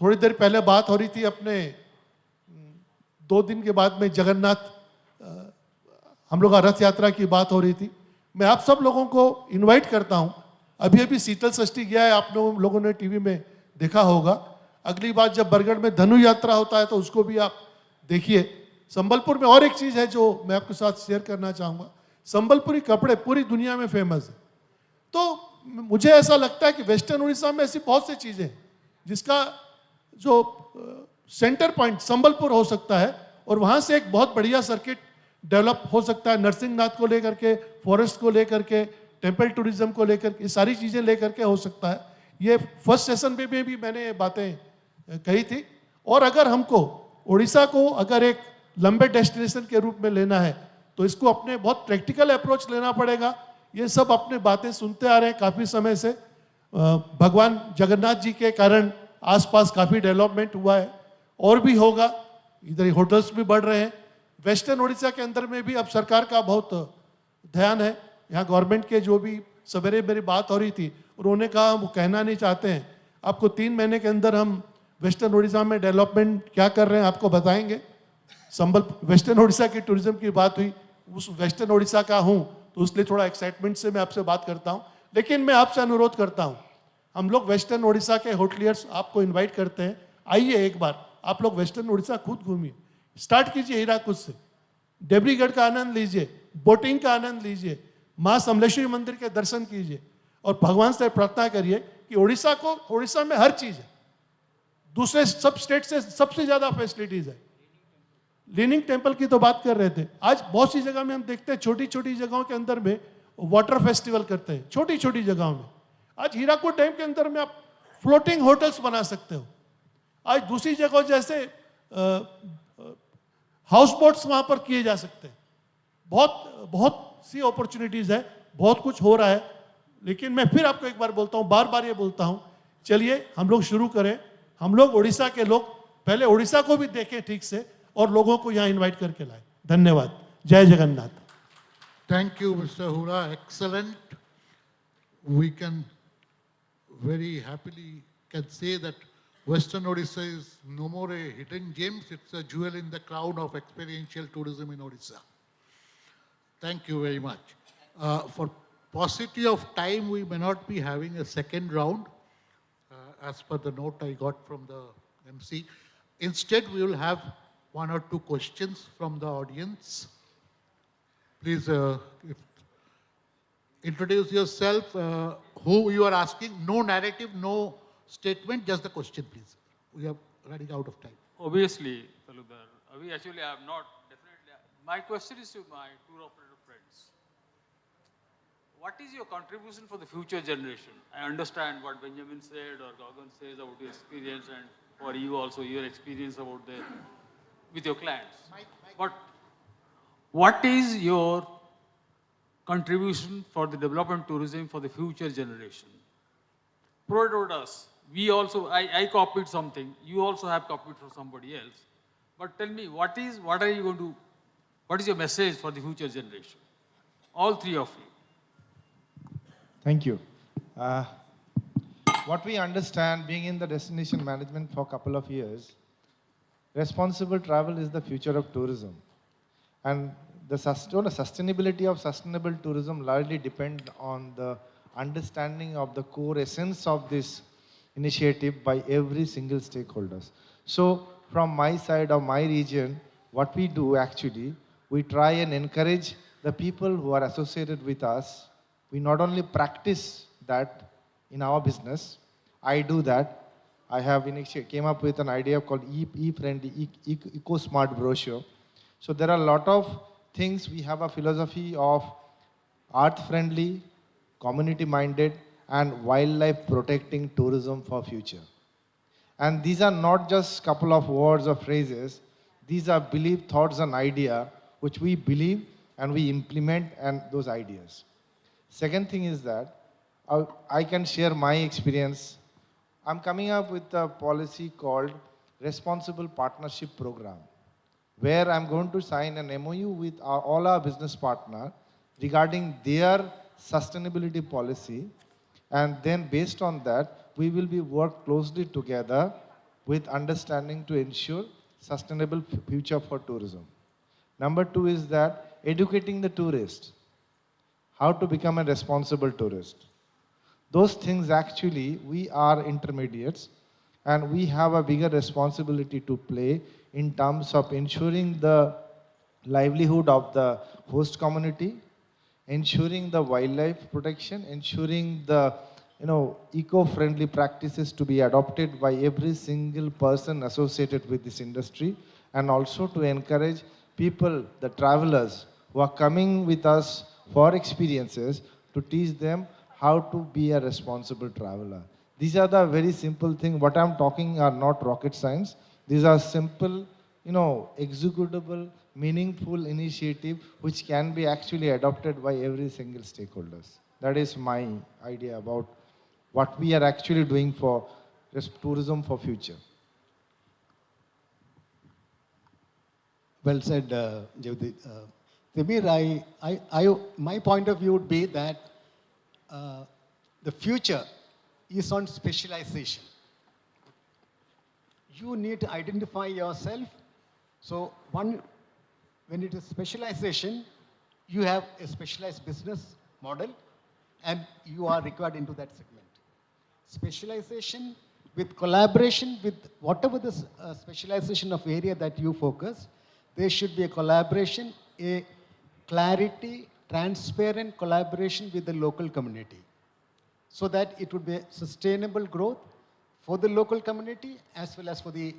थोड़ी देर पहले बात हो रही थी, अपने 2 दिन के बाद में जगन्नाथ हम लोग का रथ यात्रा की बात हो रही थी। मैं आप सब लोगों को इनवाइट करता हूं, अभी अभी शीतल षष्ठी गया है, आप लोगों ने टीवी में देखा होगा। अगली बार जब बरगढ़ में धनु यात्रा होता है तो उसको भी आप देखिए। संबलपुर में और एक चीज़ है जो मैं आपके साथ शेयर करना चाहूँगा, संबलपुरी कपड़े पूरी दुनिया में फेमस है। तो मुझे ऐसा लगता है कि वेस्टर्न उड़ीसा में ऐसी बहुत सी चीज़ें हैं जिसका जो सेंटर पॉइंट संबलपुर हो सकता है, और वहाँ से एक बहुत बढ़िया सर्किट डेवलप हो सकता है, नरसिंहनाथ को लेकर के, फॉरेस्ट को लेकर के, टेम्पल टूरिज्म को लेकर के, सारी चीज़ें लेकर के हो सकता है। ये फर्स्ट सेशन में भी मैंने ये बातें कही थी। और अगर हमको उड़ीसा को अगर एक लंबे डेस्टिनेशन के रूप में लेना है तो इसको अपने बहुत प्रैक्टिकल अप्रोच लेना पड़ेगा। ये सब अपने बातें सुनते आ रहे हैं काफ़ी समय से। भगवान जगन्नाथ जी के कारण आसपास काफ़ी डेवलपमेंट हुआ है, और भी होगा। इधर होटल्स भी बढ़ रहे हैं। वेस्टर्न उड़ीसा के अंदर में भी अब सरकार का बहुत ध्यान है। यहाँ गवर्नमेंट के जो भी सवेरे मेरी बात हो रही थी, उन्होंने कहा वो कहना नहीं चाहते हैं, आपको 3 महीने के अंदर हम वेस्टर्न उड़ीसा में डेवलपमेंट क्या कर रहे हैं आपको बताएंगे। वेस्टर्न उड़ीसा की टूरिज्म की बात हुई, उस वेस्टर्न उड़ीसा का हूँ तो इसलिए थोड़ा एक्साइटमेंट से मैं आपसे बात करता हूँ। लेकिन मैं आपसे अनुरोध करता हूँ, हम लोग वेस्टर्न उड़ीसा के होटलियर्स आपको इन्वाइट करते हैं, आइए एक बार आप लोग वेस्टर्न उड़ीसा खुद घूमिए। स्टार्ट कीजिए हीराकुद से, देवरीगढ़ का आनंद लीजिए, बोटिंग का आनंद लीजिए, माँ समलेश्वरी मंदिर के दर्शन कीजिए, और भगवान से प्रार्थना करिए कि उड़ीसा में हर चीज़ है, दूसरे सब स्टेट से सबसे ज़्यादा फैसिलिटीज़ है। लीनिंग टेम्पल की तो बात कर रहे थे, आज बहुत सी जगह में हम देखते हैं छोटी छोटी जगहों के अंदर में वाटर फेस्टिवल करते हैं, छोटी छोटी जगहों में। आज हीराकुद डैम के अंदर में आप फ्लोटिंग होटल्स बना सकते हो। आज दूसरी जगह जैसे हाउस बोट्स वहाँ पर किए जा सकते हैं। बहुत बहुत सी अपॉर्चुनिटीज़ है, बहुत कुछ हो रहा है। लेकिन मैं फिर आपको एक बार बोलता हूँ, बार बार ये बोलता हूँ, चलिए हम लोग शुरू करें। हम लोग उड़ीसा के लोग पहले उड़ीसा को भी देखें ठीक से, और लोगों को यहाँ इनवाइट करके लाए। धन्यवाद। जय Jagannath. Thank you, Mr. Hura. Excellent. We can very happily can say that Western Odisha is no more a hidden gem. It's a jewel in the crown of experiential tourism in Odisha. Thank you very much. For paucity of time, we may not be having a second round, as per the note I got from the MC. Instead, we will have 1 or 2 questions from the audience. Please introduce yourself, who you are asking. No narrative, no statement, just the question, please. We are running out of time. Obviously, Talukdar. Actually, I am not, definitely. My question is to my tour operator friends. What is your contribution for the future generation? I understand what Benjamin said or Gagan says about your experience, and for you also, your experience about with your clients. But what is your contribution for the development tourism for the future generation? Provide us. We also, I copied something. You also have copied from somebody else. But tell me, what are you going to, what is your message for the future generation? All 3 of you. Thank you. What we understand, being in the destination management for a couple of years, responsible travel is the future of tourism. And the sustainability of sustainable tourism largely depend on the understanding of the core essence of this initiative by every single stakeholders. So from my side of my region, what we do actually, we try and encourage the people who are associated with us. We not only practice that in our business, I do that. I have came up with an idea called E-friendly, eco-smart brochure. So there are a lot of things. We have a philosophy of earth-friendly, community-minded, and wildlife protecting tourism for future. And these are not just couple of words or phrases. These are belief, thoughts, and ideas which we believe and we implement and those ideas. Second thing is that I can share my experience. I'm coming up with a policy called Responsible Partnership Program, where I'm going to sign an MOU with all our business partners regarding their sustainability policy. And then based on that, we will be work closely together with understanding to ensure sustainable future for tourism. Number two is that educating the tourist, how to become a responsible tourist. Those things actually, we are intermediates and we have a bigger responsibility to play in terms of ensuring the livelihood of the host community, ensuring the wildlife protection, ensuring the eco-friendly practices to be adopted by every single person associated with this industry, and also to encourage people, the travelers who are coming with us for experiences, to teach them how to be a responsible traveler. These are the very simple things. What I'm talking are not rocket science. These are simple, executable, meaningful initiative which can be actually adopted by every single stakeholders. That is my idea about what we are actually doing for tourism for future. Well said, Jyoti. Timir, my point of view would be that the future is on specialization. You need to identify yourself. So when it is specialization, you have a specialized business model and you are required into that segment. Specialization with collaboration with whatever the specialization of area that you focus, there should be a collaboration, a clarity, transparent collaboration with the local community, so that it would be sustainable growth for the local community as well as for the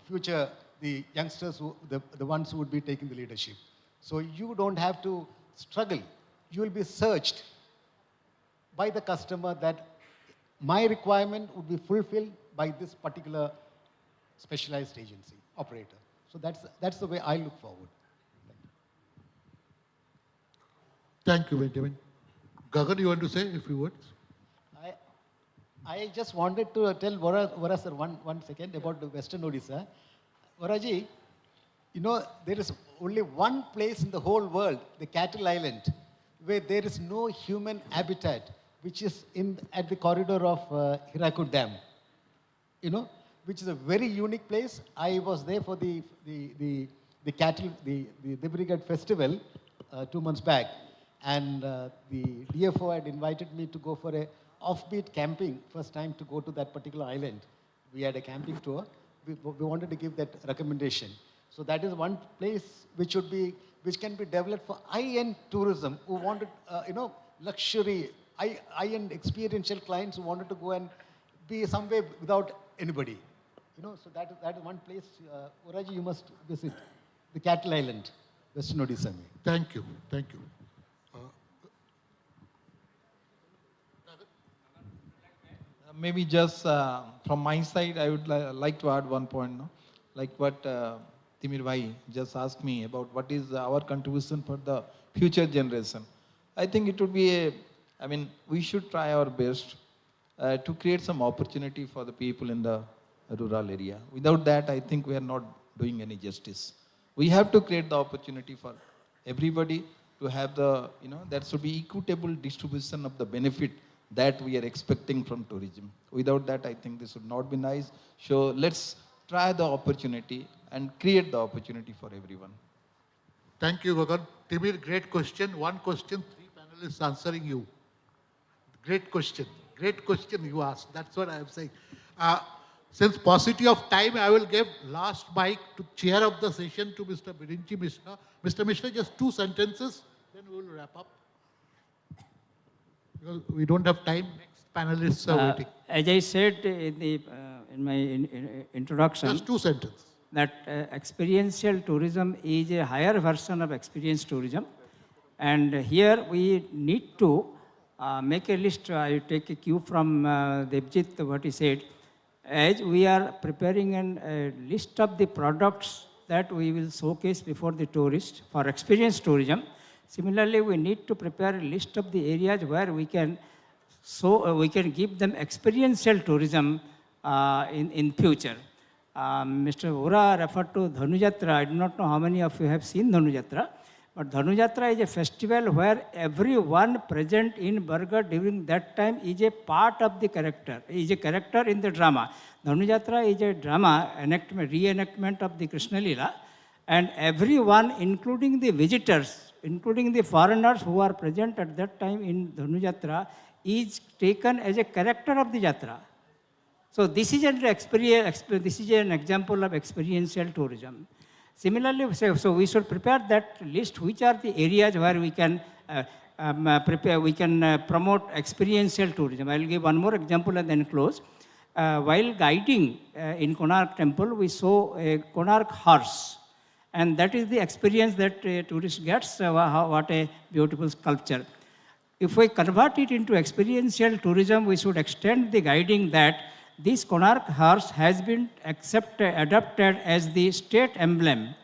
future, the youngsters, the ones who would be taking the leadership. So you don't have to struggle. You will be searched by the customer that my requirement would be fulfilled by this particular specialized agency, operator. So that's the way I look forward. Thank you, Benjamin. Gagan, you want to say a few words? I just wanted to tell Vora sir one second about the Western Odisha. Voraji, there is only one place in the whole world, the Cattle Island, where there is no human habitat, which is at the corridor of Hirakud Dam, which is a very unique place. I was there for the cattle, the Brigade Festival 2 months back, and the DFO had invited me to go for a offbeat camping, first time to go to that particular island. We had a camping tour. We wanted to give that recommendation. So that is one place which can be developed for high-end tourism who wanted, luxury, high-end experiential clients who wanted to go and be somewhere without anybody. So that is one place, Oraji, you must visit, the Cattle Island, Western Odisha. Thank you. Thank you. Maybe just from my side, I would like to add one point. No? Like what Timir Bhai just asked me about what is our contribution for the future generation. I think it would be we should try our best to create some opportunity for the people in the rural area. Without that, I think we are not doing any justice. We have to create the opportunity for everybody to have there should be equitable distribution of the benefit that we are expecting from tourism. Without that, I think this would not be nice. So let's try the opportunity and create the opportunity for everyone. Thank you, Gagan. Timir, great question. One question, 3 panelists answering you. Great question. Great question you asked. That's what I am saying. Since paucity of time, I will give last mic to chair of the session to Mr. Birinchi Mishra. Mr. Mishra, just 2 sentences, then we will wrap up. Because we don't have time. Next panelists are waiting. As I said in my introduction, Just 2 sentences. That experiential tourism is a higher version of experience tourism. And here we need to make a list. I take a cue from Devjit, what he said. As we are preparing a list of the products that we will showcase before the tourist for experience tourism, similarly, we need to prepare a list of the areas where we can we can give them experiential tourism in future. Mr. Ora referred to Dhanujatra. I do not know how many of you have seen Dhanujatra, but Dhanujatra is a festival where everyone present in Bargarh during that time is a part of the character, is a character in the drama. Dhanujatra is a drama, reenactment of the Krishna Lila, and everyone, including the visitors, including the foreigners who are present at that time in Dhanujatra, is taken as a character of the Jatra. So this is an this is an example of experiential tourism. Similarly, so we should prepare that list, which are the areas where we can promote experiential tourism. I will give one more example and then close. While guiding in Konark temple, we saw a Konark horse. And that is the experience that a tourist gets, what a beautiful sculpture. If we convert it into experiential tourism, we should extend the guiding that this Konark horse has been adopted as the state emblem.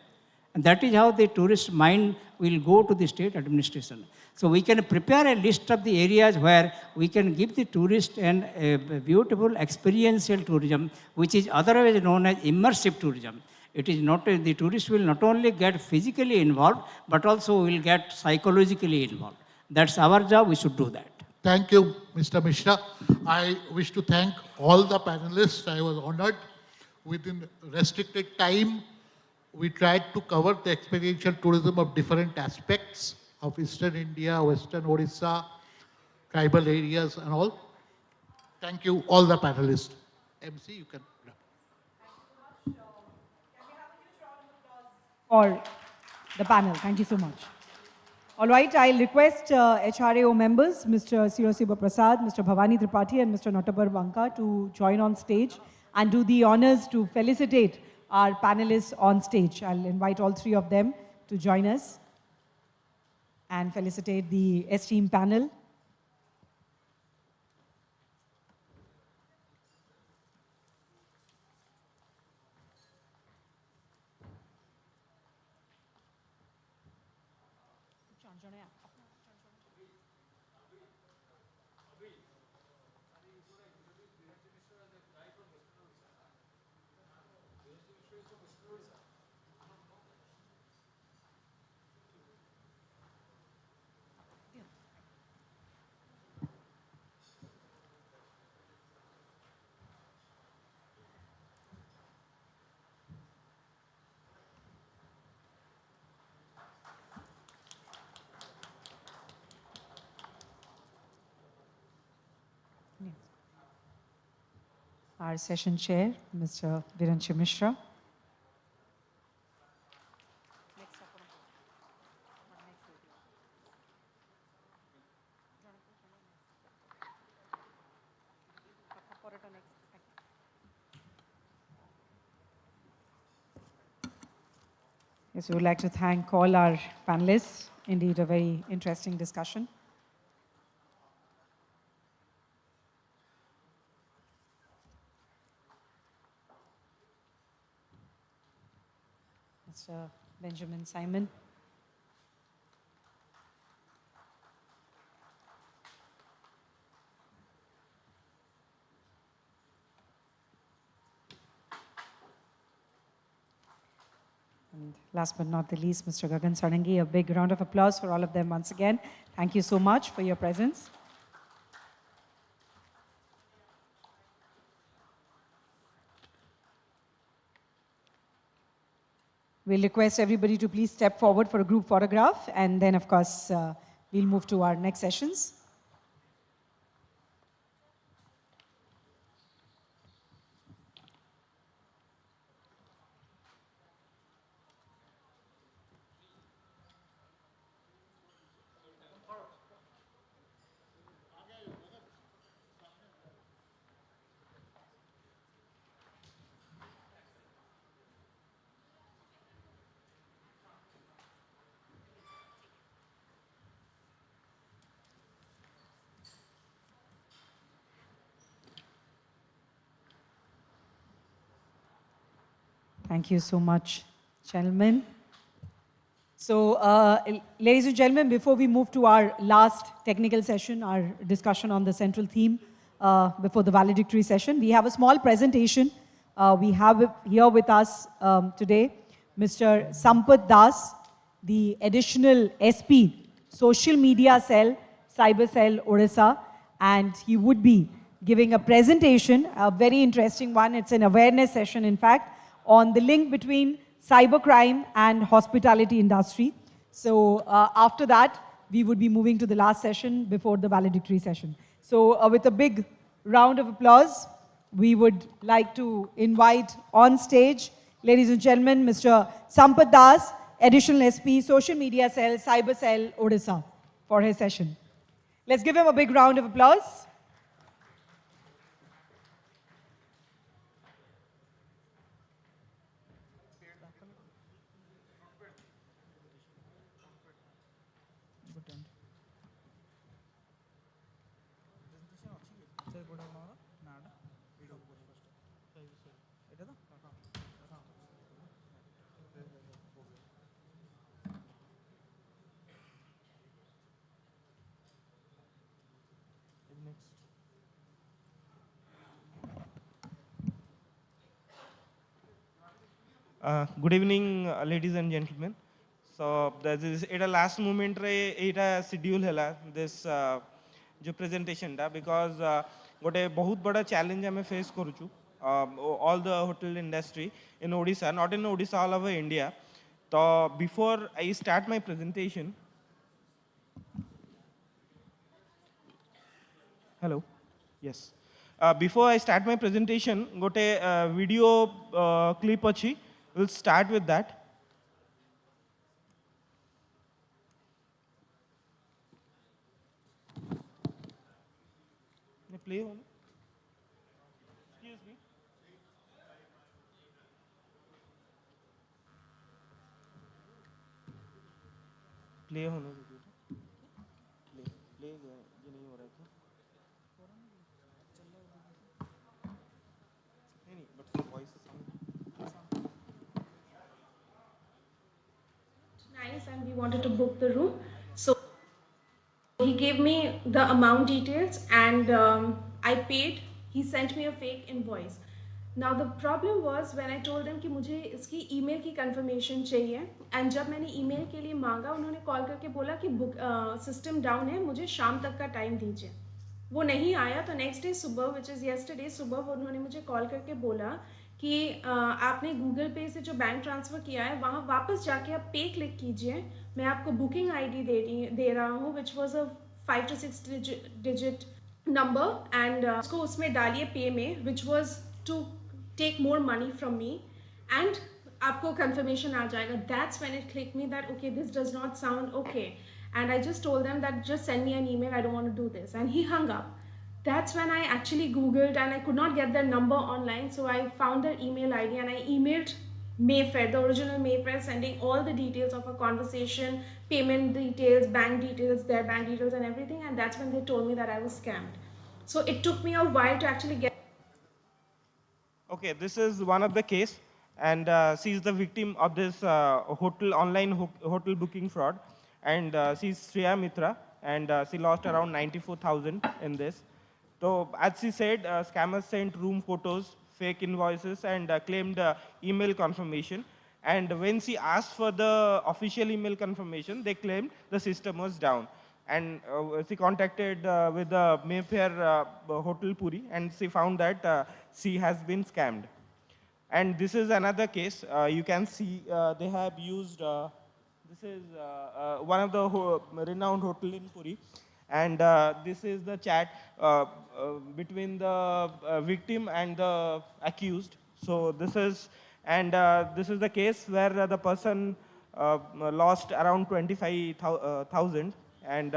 And that is how the tourist mind will go to the state administration. So we can prepare a list of the areas where we can give the tourist a beautiful experiential tourism, which is otherwise known as immersive tourism. It is not, the tourist will not only get physically involved, but also will get psychologically involved. That's our job, we should do that. Thank you, Mr. Mishra. I wish to thank all the panelists. I was honored. Within restricted time, we tried to cover the experiential tourism of different aspects of Eastern India, Western Odisha, tribal areas and all. Thank you, all the panelists. MC, you can. For the panel. Thank you so much. All right, I'll request HRAO members, Mr. Surya Prasad, Mr. Bhavani Tripathi, and Mr. Notabar Banka to join on stage and do the honors to felicitate our panelists on stage. I'll invite all three of them to join us and felicitate the esteemed panel. Our session chair, Mr. Viranshi Mishra. Yes, we would like to thank all our panelists. Indeed, a very interesting discussion. Mr. Benjamin Simon. And last but not the least, Mr. Gagan Sarangi. A big round of applause for all of them once again. Thank you so much for your presence. We'll request everybody to please step forward for a group photograph, and then, of course, we'll move to our next sessions. Thank you so much, gentlemen. So, ladies and gentlemen, before we move to our last technical session, our discussion on the central theme before the valedictory session, we have a small presentation. We have here with us today Mr. Sampath Das, the additional SP, Social Media Cell, Cyber Cell, Odisha, and he would be giving a presentation, a very interesting one. It's an awareness session, in fact, on the link between cybercrime and hospitality industry. So after that, we would be moving to the last session before the valedictory session. So with a big round of applause, we would like to invite on stage, ladies and gentlemen, Mr. Sampath Das, Additional SP, Social Media Cell, Cyber Cell, Odisha, for his session. Let's give him a big round of applause. Good evening, ladies and gentlemen. So, this is a last moment re schedule hela this jo presentation da because gote bahut bada challenge ame face karuchu all the hotel industry in Odisha, not in Odisha, all over India. So, before I start my presentation, hello, yes. Before I start my presentation, gote video clip achi. We'll start with that. Play on. Excuse me. Play होने दीजिए. Play ये नहीं हो रहा है. नहीं, but the voice is sound. Nice, and we wanted to book the room. So he gave me the amount details, and I paid. He sent me a fake invoice. Now the problem was when I told them कि मुझे इसकी email की confirmation चाहिए, and जब मैंने email के लिए मांगा, उन्होंने call करके बोला कि system down है, मुझे शाम तक का time दीजिए. वो नहीं आया, तो next day सुबह, which is yesterday सुबह, उन्होंने मुझे call करके बोला कि आपने गूगल पे से जो बैंक ट्रांसफ़र किया है वहाँ वापस जाके आप पे क्लिक कीजिए, मैं आपको बुकिंग आईडी दे रहा हूँ which was a 5 to 6 digit number, and उसको उसमें डालिए पे में, which was to take more money from me, and आपको कंफर्मेशन आ जाएगा. That's when it click me that okay this does not sound okay, and I just told them that just send me an email, I don't want to do this, and he hung up. That's when I actually Googled and I could not get their number online, so I found their email ID and I emailed Mayfair, the original Mayfair, sending all the details of a conversation, payment details, bank details, their bank details and everything, and that's when they told me that I was scammed. So it took me a while to actually get... Okay, this is one of the case, and she is the victim of this online hotel booking fraud, and she is Surya Mitra, and she lost around 94,000 in this. So as she said, scammers sent room photos, fake invoices, and claimed email confirmation. And when she asked for the official email confirmation, they claimed the system was down. And she contacted with the Mayfair Hotel Puri, and she found that she has been scammed. And this is another case. You can see they have used, this is one of the renowned hotel in Puri. And this is the chat between the victim and the accused. So this is the case where the person lost around 25,000. And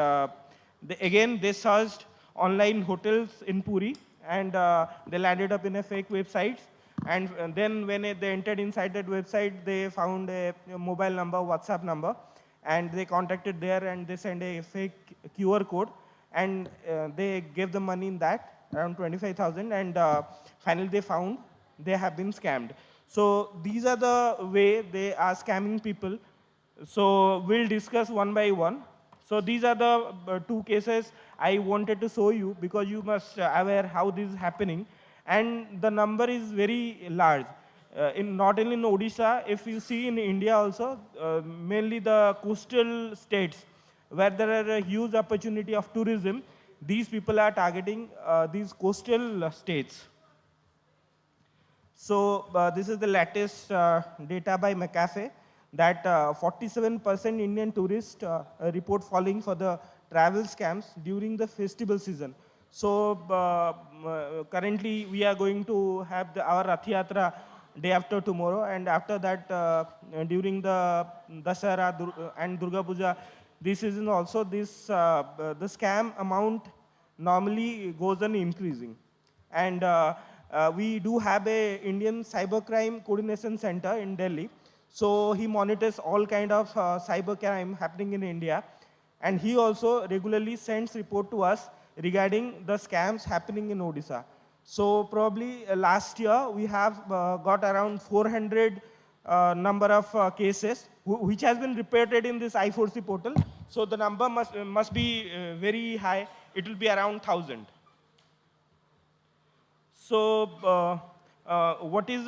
again, they searched online hotels in Puri, and they landed up in a fake website. And then when they entered inside that website, they found a mobile number, WhatsApp number, and they contacted there, and they sent a fake QR code, and they gave the money in that, around 25,000, and finally they found they have been scammed. So these are the way they are scamming people. So we'll discuss one by one. So these are the two cases I wanted to show you because you must aware how this is happening. And the number is very large. Not only in Odisha, if you see in India also, mainly the coastal states where there are a huge opportunity of tourism, these people are targeting these coastal states. So this is the latest data by McAfee that 47% Indian tourists report falling for the travel scams during the festival season. So currently we are going to have our Rath Yatra day after tomorrow, and after that during the Dasara and Durga Puja this season also the scam amount normally goes on increasing. And we do have a Indian Cybercrime Coordination Center in Delhi. So he monitors all kind of cybercrime happening in India. And he also regularly sends report to us regarding the scams happening in Odisha. So probably last year we have got around 400 number of cases which has been reported in this I4C portal. So the number must be very high. It will be around 1,000. So what is,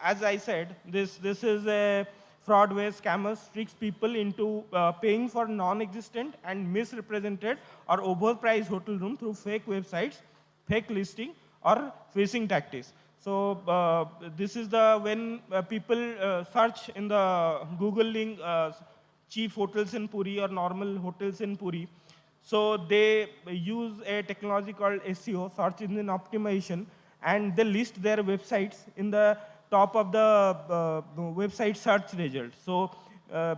as I said, this is a fraud where scammers tricks people into paying for non-existent and misrepresented or overpriced hotel room through fake websites, fake listing, or phishing tactics. So this is the when people search in the Google link cheap hotels in Puri or normal hotels in Puri. So they use a technology called SEO, search engine optimization, and they list their websites in the top of the website search results. So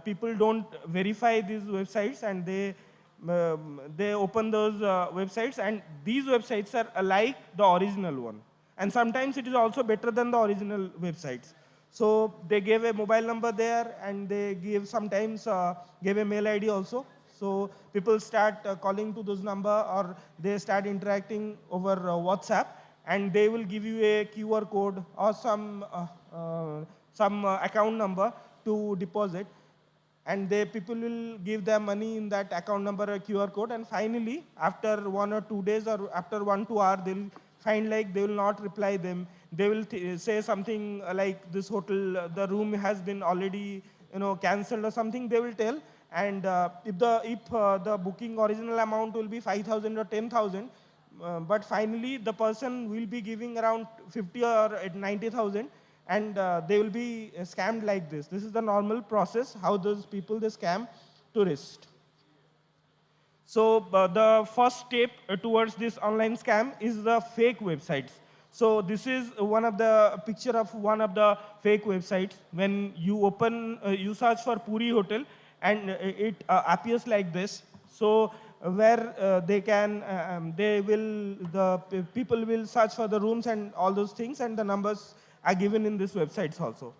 people don't verify these websites, and they open those websites, and these websites are alike the original one. And sometimes it is also better than the original websites. So they gave a mobile number there, and they give sometimes gave a mail ID also. So people start calling to those number, or they start interacting over WhatsApp, and they will give you a QR code or some account number to deposit. And people will give their money in that account number or QR code. And finally, after 1 or 2 days or after 1 to 2 hours, they'll find like they will not reply them. They will say something like this hotel, the room has been already cancelled or something. They will tell. And if the booking original amount will be 5,000 or 10,000, but finally the person will be giving around 50 or 90,000, and they will be scammed like this. This is the normal process how those people they scam tourists. So the first step towards this online scam is the fake websites. So this is one of the picture of one of the fake websites. When you open, you search for Puri Hotel, and it appears like this. So where the people will search for the rooms and all those things, and the numbers are given in these websites also.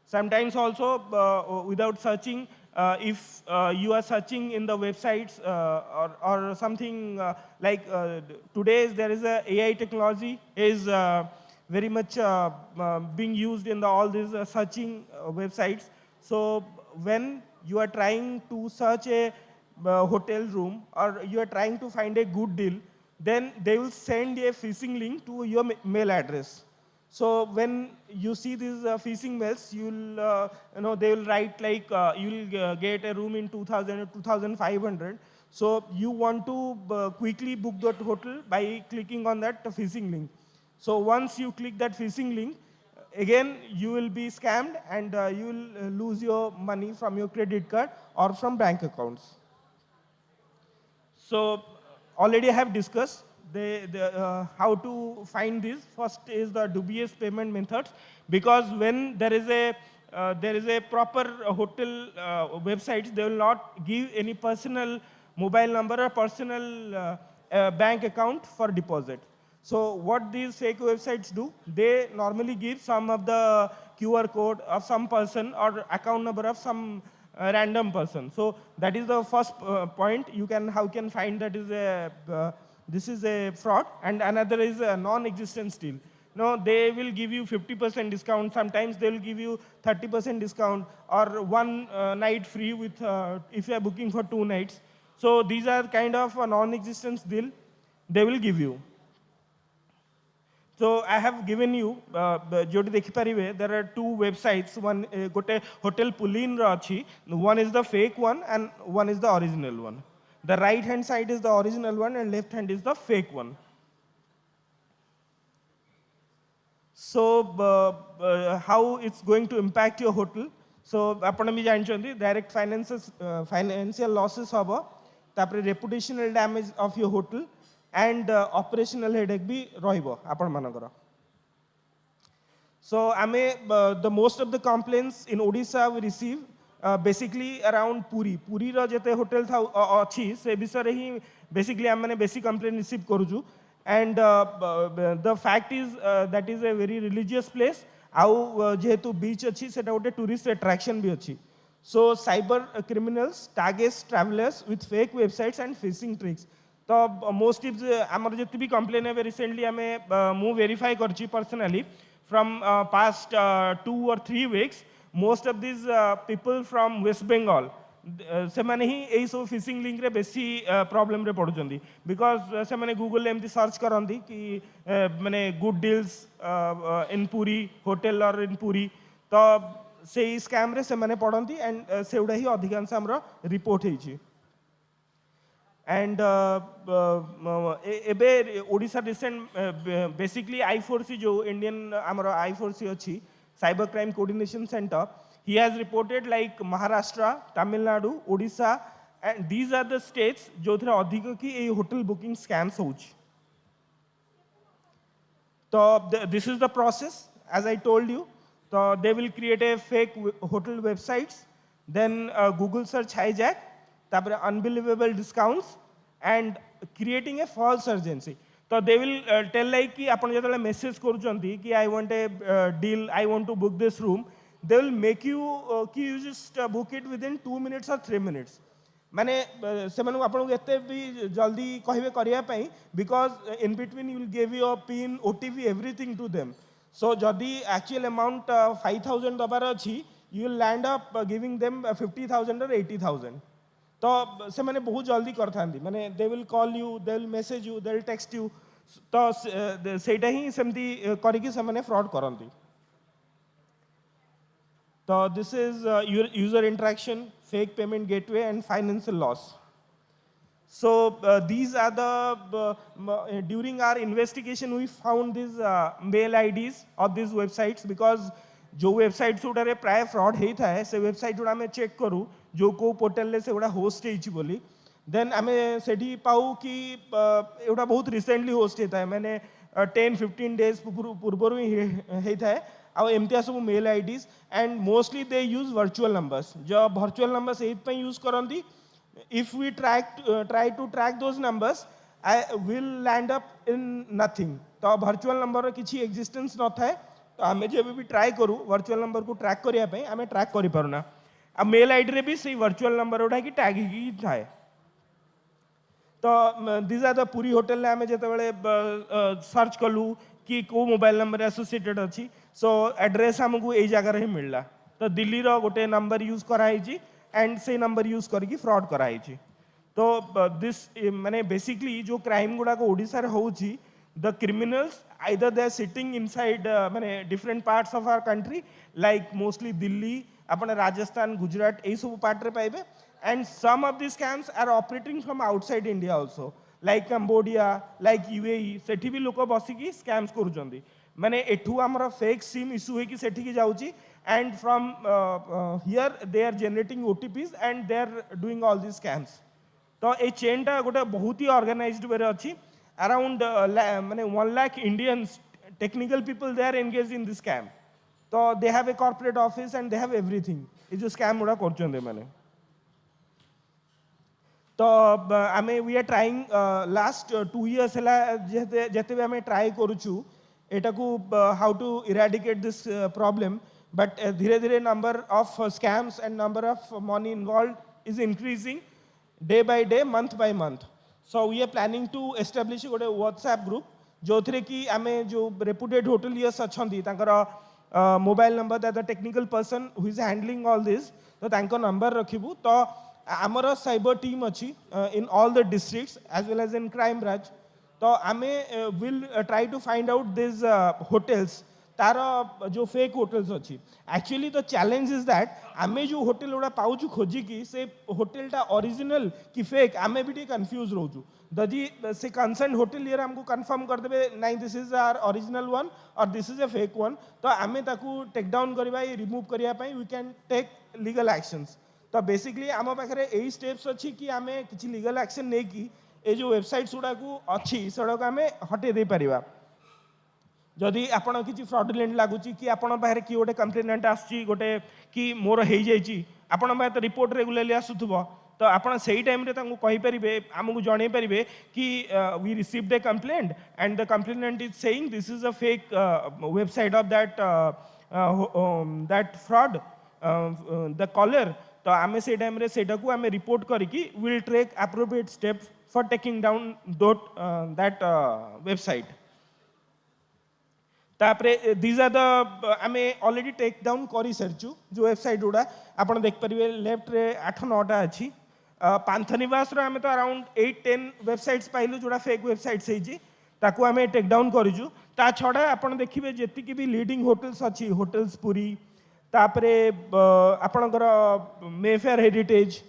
Sometimes also without searching, if you are searching in the websites or something like today there is a AI technology is very much being used in all these searching websites. So when you are trying to search a hotel room, or you are trying to find a good deal, then they will send a phishing link to your mail address. So when you see these phishing mails, they will write like you will get a room in 2,000 or 2,500. So you want to quickly book that hotel by clicking on that phishing link. So once you click that phishing link, again you will be scammed, and you will lose your money from your credit card or from bank accounts. So already I have discussed how to find this. First is the dubious payment methods, because when there is a proper hotel websites, they will not give any personal mobile number or personal bank account for deposit. So what these fake websites do, they normally give some of the QR code of some person or account number of some random person. So that is the first point. How you can find that is this is a fraud, and another is a non-existent steal. No, they will give you 50% discount. Sometimes they will give you 30% discount or one night free with if you are booking for 2 nights. So these are kind of a non-existence deal they will give you. So I have given you, there are 2 websites. One gote hotel Pulin rachi. One is the fake one and one is the original one. The right hand side is the original one and left hand is the fake one. So how it's going to impact your hotel? So apna bhi janchandi direct financial losses haba, tapre reputational damage of your hotel and operational headache bhi rahibo apan manakara. So the most of the complaints in Odisha we receive basically around Puri. Puri ro jete hotel tha achi se bisare hi basically amane basic complaint receive koruju. And the fact is that is a very religious place. Au jehetu beach achi seta gote tourist attraction bhi achi. So cyber criminals target travelers with fake websites and phishing tricks. So most of amar jete bhi complaint hai recently ame mu verify karchi personally from past 2 or 3 weeks. Most of these people from West Bengal ସେମାନେ ହିଁ ଏଇ ସବୁ fishing ଲିଙ୍କରେ ବେଶୀ ପ୍ରୋବ୍ଲେମରେ ପଡ଼ୁଛନ୍ତି because ସେମାନେ ଗୁଗଲରେ ଏମିତି search କରନ୍ତି କି ମାନେ good deals in Puri hotel or in Puri ତ ସେଇ ସ୍କାମ୍ରେ ସେମାନେ ପଡ଼ନ୍ତି ଆଣ୍ଡ ସେଗୁଡ଼ା ହିଁ ଅଧିକାଂଶ ଆମର ରିପୋର୍ଟ ହେଇଛି ଆଣ୍ଡ ଏବେ ଓଡ଼ିଶା ରିସେଣ୍ଟ ବେସିକଲି I4C ଯେଉଁ ଇଣ୍ଡିଆନ୍ ଆମର I4C ଅଛି cyber crime coordination centre. He has reported like Maharashtra, Tamil Nadu, Odisha, and these are the states jothre adhika ki ei hotel booking scams hochi. So this is the process, as I told you. So they will create a fake hotel websites, then Google search hijack, tapare unbelievable discounts, and creating a false urgency. So they will tell like ki apan jetale message koruchanti ki I want a deal, I want to book this room. They will make you कि you just book it within 2 minutes or 3 minutes. माने सेମାନଙ୍କୁ आपनको एते भी जल्दी कहिबे करिया पई because in between you will give your pin, OTP, everything to them. So जदी actual amount 5,000 दबार अछि you will land up giving them 50,000 or 80,000. तो सेमाने बहुत जल्दी करथांदी माने they will call you, they will message you, they will text you. तो सेटा ही सेमती करिकि सेमाने fraud करंती. So this is user interaction, fake payment gateway, and financial loss. So these are the, during our investigation, we found these mail IDs of these websites because जो websites उड़ारे प्राय fraud ही था है, से website उड़ा में check करूँ, जो को portal ले से उड़ा host ही ची बोली, then हमें सेठी पाऊ कि उड़ा बहुत recently host ही था है, मैंने 10-15 days पूर्वों ही था है, our MTS mail IDs and mostly they use virtual numbers. जो virtual numbers एट पे use करंदी, if we try to track those numbers, I will land up in nothing. तो virtual number रे किसी existence न था है, तो हमें जब भी try करूँ virtual number को track करिया पे, हमें track करी पारुना. अब mail ID रे भी सही virtual number उड़ा की tag ही था है. तो these are the पूरी hotel ले हमें जैसे बड़े search करूँ कि को मोबाइल नंबर एसोसिएटेड अच्छी सो एड्रेस हमको ए जगह ही मिलला तो दिल्ली रो गोटे नंबर यूज कराई जी एंड से नंबर यूज करके फ्रॉड कराई जी तो दिस माने बेसिकली जो क्राइम गुड़ा को ओडिशा रे होउची the criminals either they are sitting inside माने different parts of our country like mostly Delhi अपने राजस्थान गुजरात ए सब पार्ट रे पाइबे and some of this scams are operating from outside India also like Cambodia like UAE सेठी भी लोक बसिकी स्कैम्स करूचंदी माने एठू हमर फेक सिम इशू है कि सेठी की जाउची and from here they are generating OTPs and they are doing all this scams तो ए चेन टा गोटे बहुत ही ऑर्गेनाइज्ड वे अच्छी अराउंड माने 1 lakh Indians technical people they are engaged in this scam तो they have a corporate office and they have everything ए जो scam गुड़ा करचंदे माने तो आमे we are trying last 2 years है जेते भी आमे ट्राई करूछु एटा को how to eradicate this problem but धीरे धीरे number of scams and number of money involved is increasing day by day, month by month. So we are planning to establish a WhatsApp group. जो थे कि आम जो reputed hoteliers अच्छा mobile number the technical person who is handling all this तो तांको number रखिबू तो आमर साइबर टीम अच्छी in all the districts as well as in crime branch तो आमे will try to find out this hotels तार जो फेक होटेल्स अच्छी actually the challenge is that आमे जो होटेल गुड़ा पाऊँ खोजिकी से होटेलटा ओरिजिनल कि फेक आमे भी कन्फ्यूज रोचु जदि से कंसर्न होटेलियर हमको कन्फर्म करदे नाइन this is our original one और this is a fake one तो आमे ताकू टेक डाउन करबा रिमूव करने we can take legal actions तो बेसिकली आम पाखे यही स्टेप्स अच्छी कि आमे किसी लीगल एक्शन नहीं कि ये जो वेबसाइट्स गुड़ा अच्छी सेटा आम हटे दे पारिबा जदि आपण किसी फ्रॉडुलेंट लगुच कि आपण पाखे कि गोटे कंप्लेनेंट आसची गोटे कि मोर हो जाइए आपण पाखे रिपोर्ट रेगुलरली आसुथबो तो आपण सही टाइम रे तांको कहि परिबे आमको जणै परिबे कि we received a complaint and the complainant is saying this is a fake website of that fraud the caller तो आम से टाइम रे सेटा को आम रिपोर्ट करके will take appropriate step for taking down that website तापरे दीज आर द आम ऑलरेडी टेक डाउन कर सारी जो वेबसाइट गुड़ा आप देखिपारे लेफ्ट रे 8-9टा अच्छी पांथनिवास आम तो अराउंड 8-10 वेबसाइट्स पाइलु जोड़ा फेक वेबसाइट्स होती आम टेक डाउन करूँ ता छड़ा आप देखिए जी भी लीडिंग होटेल्स अच्छी होटेल्स पुरी तापरे आपणकर मेफेयर हेरिटेज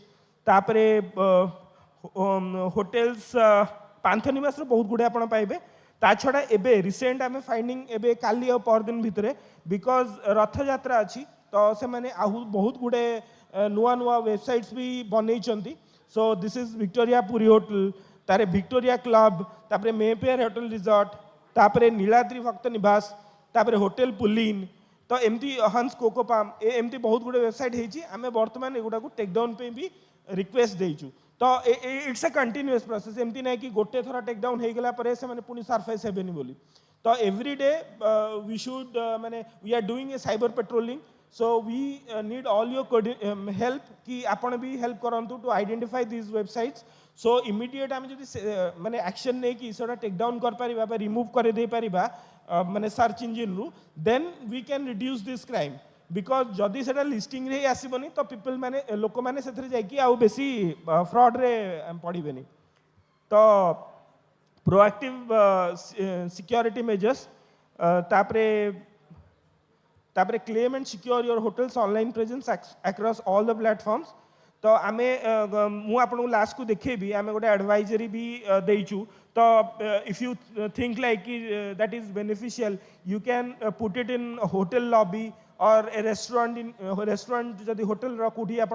तापरे होटेल्स पांथनिवास बहुत गुड़े आप पाइबे ता छड़ा एबे रिसेंट आम फाइंडिंग एबे काली और परदिन भितर बिकज रथ यात्रा अच्छी तो से मैंने आहु बहुत गुड़े नुआ नुआ वेबसाइट्स भी बन so this is Victoria Puri hotel तारे विक्टोरिया क्लब तापरे मेफेयर होटल रिजॉर्ट तापरे नीलाद्री भक्त निवास तापरे होटेल पुलिन तो एमती हंस कोकोपाम एमती बहुत गुड़े वेबसाइट होती आम बर्तमान एगुड़ा टेक डाउन पे भी रिक्वेस्ट देचु तो इट्स ए कंटिन्यूअस प्रोसेस एमती ना कि गोटे थर टेक डाउन हो गला परे से माने पुनी सरफेस हेबेनी बोली तो एवरी डे वी शुड माने we are doing a cyber patrolling so we need all your help कि आपण भी हेल्प करंतु to identify this websites so immediate आम जो माने एक्शन नहीं कि सेटा टेक डाउन कर पारिबा बा रिमूव कर दे पारिबा माने सर्च इंजिन रु then we can reduce this crime because जदि से लिस्टिंग रे आसबनी तो पीपल माने लोक मैंने से जाकि आउ बेसी फ्रॉड रे पड़े तो प्रोएक्टिव सिक्योरिटी मेजर्स तापरे तापरे claim and secure your hotels online presence across all the platforms तो आम मुझे लास्ट को देखेबी आम गोटे एडवाइजरी भी देचु तो if you think like that is beneficial you can put it in hotel lobby और ए रेस्टोरेंट जदि होटेल कौटी आप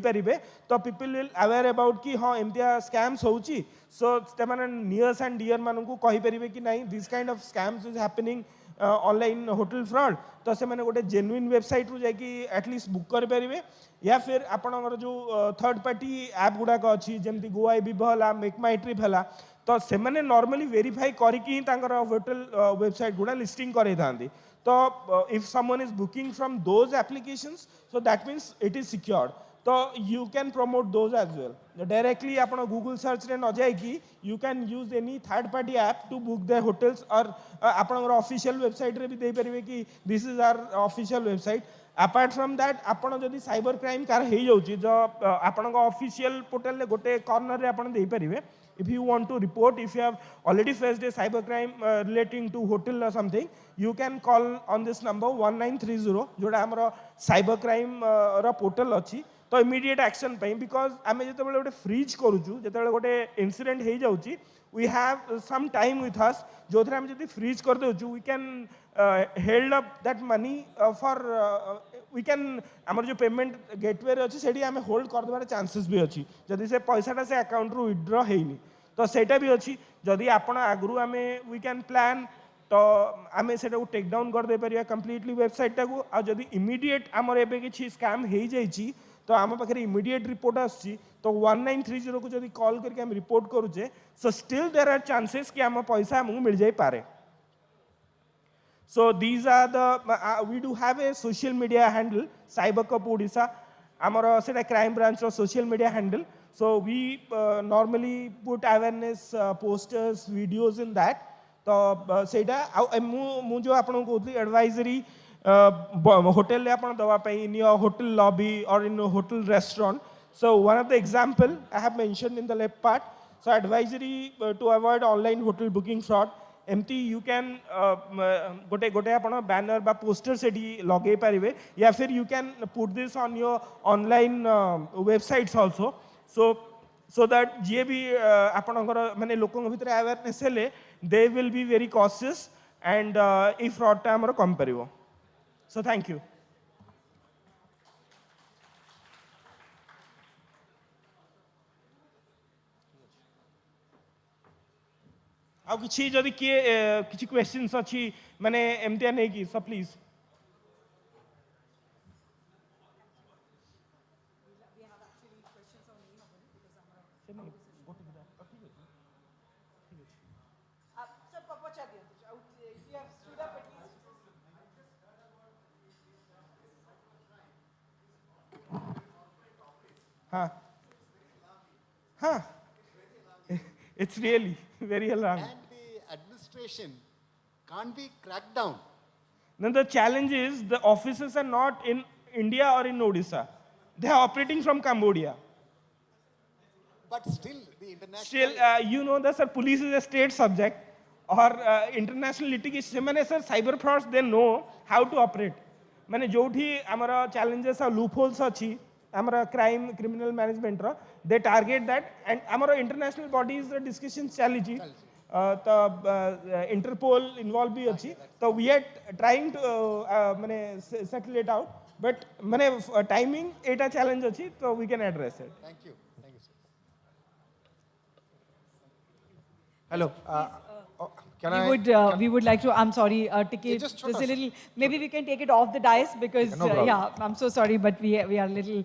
पारे तो पीपल विल अवेयर अबाउट कि हाँ एमतिया स्कैम्स होची सो से नियर्स एंड डियर मानू कहींपर कि नहीं this kind of scams is happening online hotel fraud तो से मैंने गोटे जेन्युइन वेबसाइट रू जाकि एटलिस्ट बुक करें या फिर आपणकर जो थर्ड पार्टी ऐप गुड़ाक अच्छी जमी गोआ बिभ है मेक माई ट्रिप है तो से नॉर्मली वेरीफाई करके होटेल वेबसाइट गुड़ा लिस्टिंग करे था तो if someone is booking from those applications so that means it is secured तो you can promote those as well directly आप गूगल सर्च रे न जाइकी you can use any third party app to book the hotels और आपणकर official website रे भी दे पारिबे कि this is our official website apart from that आपन जदि साइबर क्राइम कार हो जाउची जो आपन ऑफिशियल पोर्टल रे गोटे कॉर्नर रे आपन दे पारिबे if you want to report if you have already faced a cyber crime relating to hotel or something you can call on this number 1930 जोड़ा हमरो cyber crime रा पोर्टल अछि तो इमीडिएट एक्शन पे बिकॉज आम जो गोटे फ्रीज करूँ जो गोटे इनसीडेंट हो जाऊँगी we have some time with us जो आम जो फ्रीज कर देचु we can held up that money for we can आमर जो पेमेंट गेटवे अच्छी से आम होल्ड करदेवार चांसेस भी अच्छी जदि से पैसाटा से अकाउंट रू विथड्र होनी तो सेटा भी अच्छी जदि आपण आगु आम वी कैन प्लान तो आम से टेक डाउन कर दे पारिबा कंप्लीटली वेबसाइट टाकू आ जदि इमीडिएट आमर एबे किछि स्कैम हो जाइछि तो आम पाखे इमीडिएट रिपोर्ट आसी तो 1930 को जब कॉल करके आम रिपोर्ट करुचे so still there are chances कि आम पैसा आमको मिल जाई पारे so these are the we do have a social media handle cyber cop Odisha आमर से crime branch social media handle so we normally put awareness posters videos in that तो सेटा मु जो आपन कहली एडवाइजरी होटल ले आपन दवा पई इन योर होटल लॉबी और in hotel restaurant. So one of the example I have mentioned in the left part. So advisory to avoid online hotel booking fraud. एमती यू कैन गोटे गोटे आप banner बा पोस्टर से लगे पारे या फिर you can put this on your online websites also so that जी भी आपणकर माने लोकों भीतर अवेयरनेस हेले they will be very cautious and ई फ्रॉडटा आमर कम पारिबो. So thank you. आउ किसी जदि किए किसी क्वेश्चंस अच्छी माने एमतिया नहीं की सो प्लीज. हाँ हाँ it's really very alarming. And the administration can't be cracked down. Then the challenge is the offices are not in India or in Odisha. They are operating from Cambodia. But still, the international... Still, you know that sir, police is a state subject or international litigation. मैंने sir cyber frauds they know how to operate. मैंने जो भी हमारा challenges और loopholes अच्छी हमारा crime criminal management रा they target that and हमारा international bodies discussion चली तो Interpol involved भी अच्छी तो we are trying to मैंने settle it out but मैंने timing एटा challenge अच्छी तो we can address it. Thank you. Thank you, sir. Hello. We would like to, I'm sorry, ticket just this a little, maybe we can take it off the dais because, No problem. yeah, I'm so sorry, but we are a little,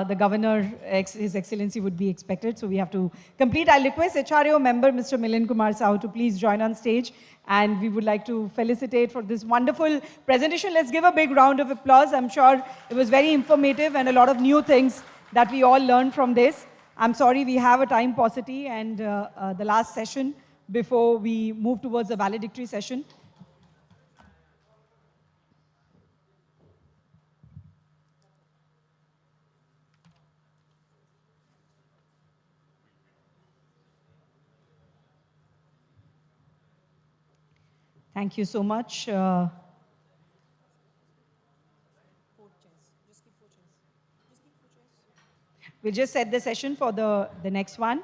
the Governor, His Excellency would be expected, so we have to complete. I'll request HRAO member, Mr. Milind Kumar Sahu, to please join on stage, and we would like to felicitate for this wonderful presentation. Let's give a big round of applause. I'm sure it was very informative and a lot of new things that we all learned from this. I'm sorry, we have a time paucity and the last session before we move towards the valedictory session. Thank you so much. We'll just set the session for the next one.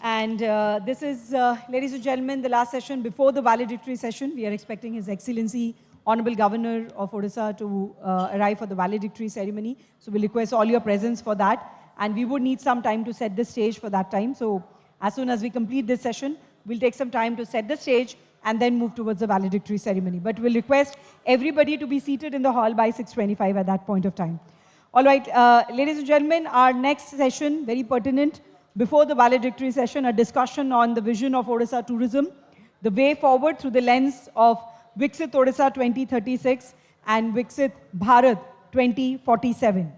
And this is, ladies and gentlemen, the last session before the valedictory session. We are expecting His Excellency, Honorable Governor of Odisha to arrive for the valedictory ceremony. So we'll request all your presence for that. And we would need some time to set the stage for that time. So as soon as we complete this session, we'll take some time to set the stage and then move towards the valedictory ceremony. But we'll request everybody to be seated in the hall by 6:25 at that point of time. All right, ladies and gentlemen, our next session, very pertinent, before the valedictory session, a discussion on the vision of Odisha tourism, the way forward through the lens of Viksit Odisha 2036 and Viksit Bharat 2047.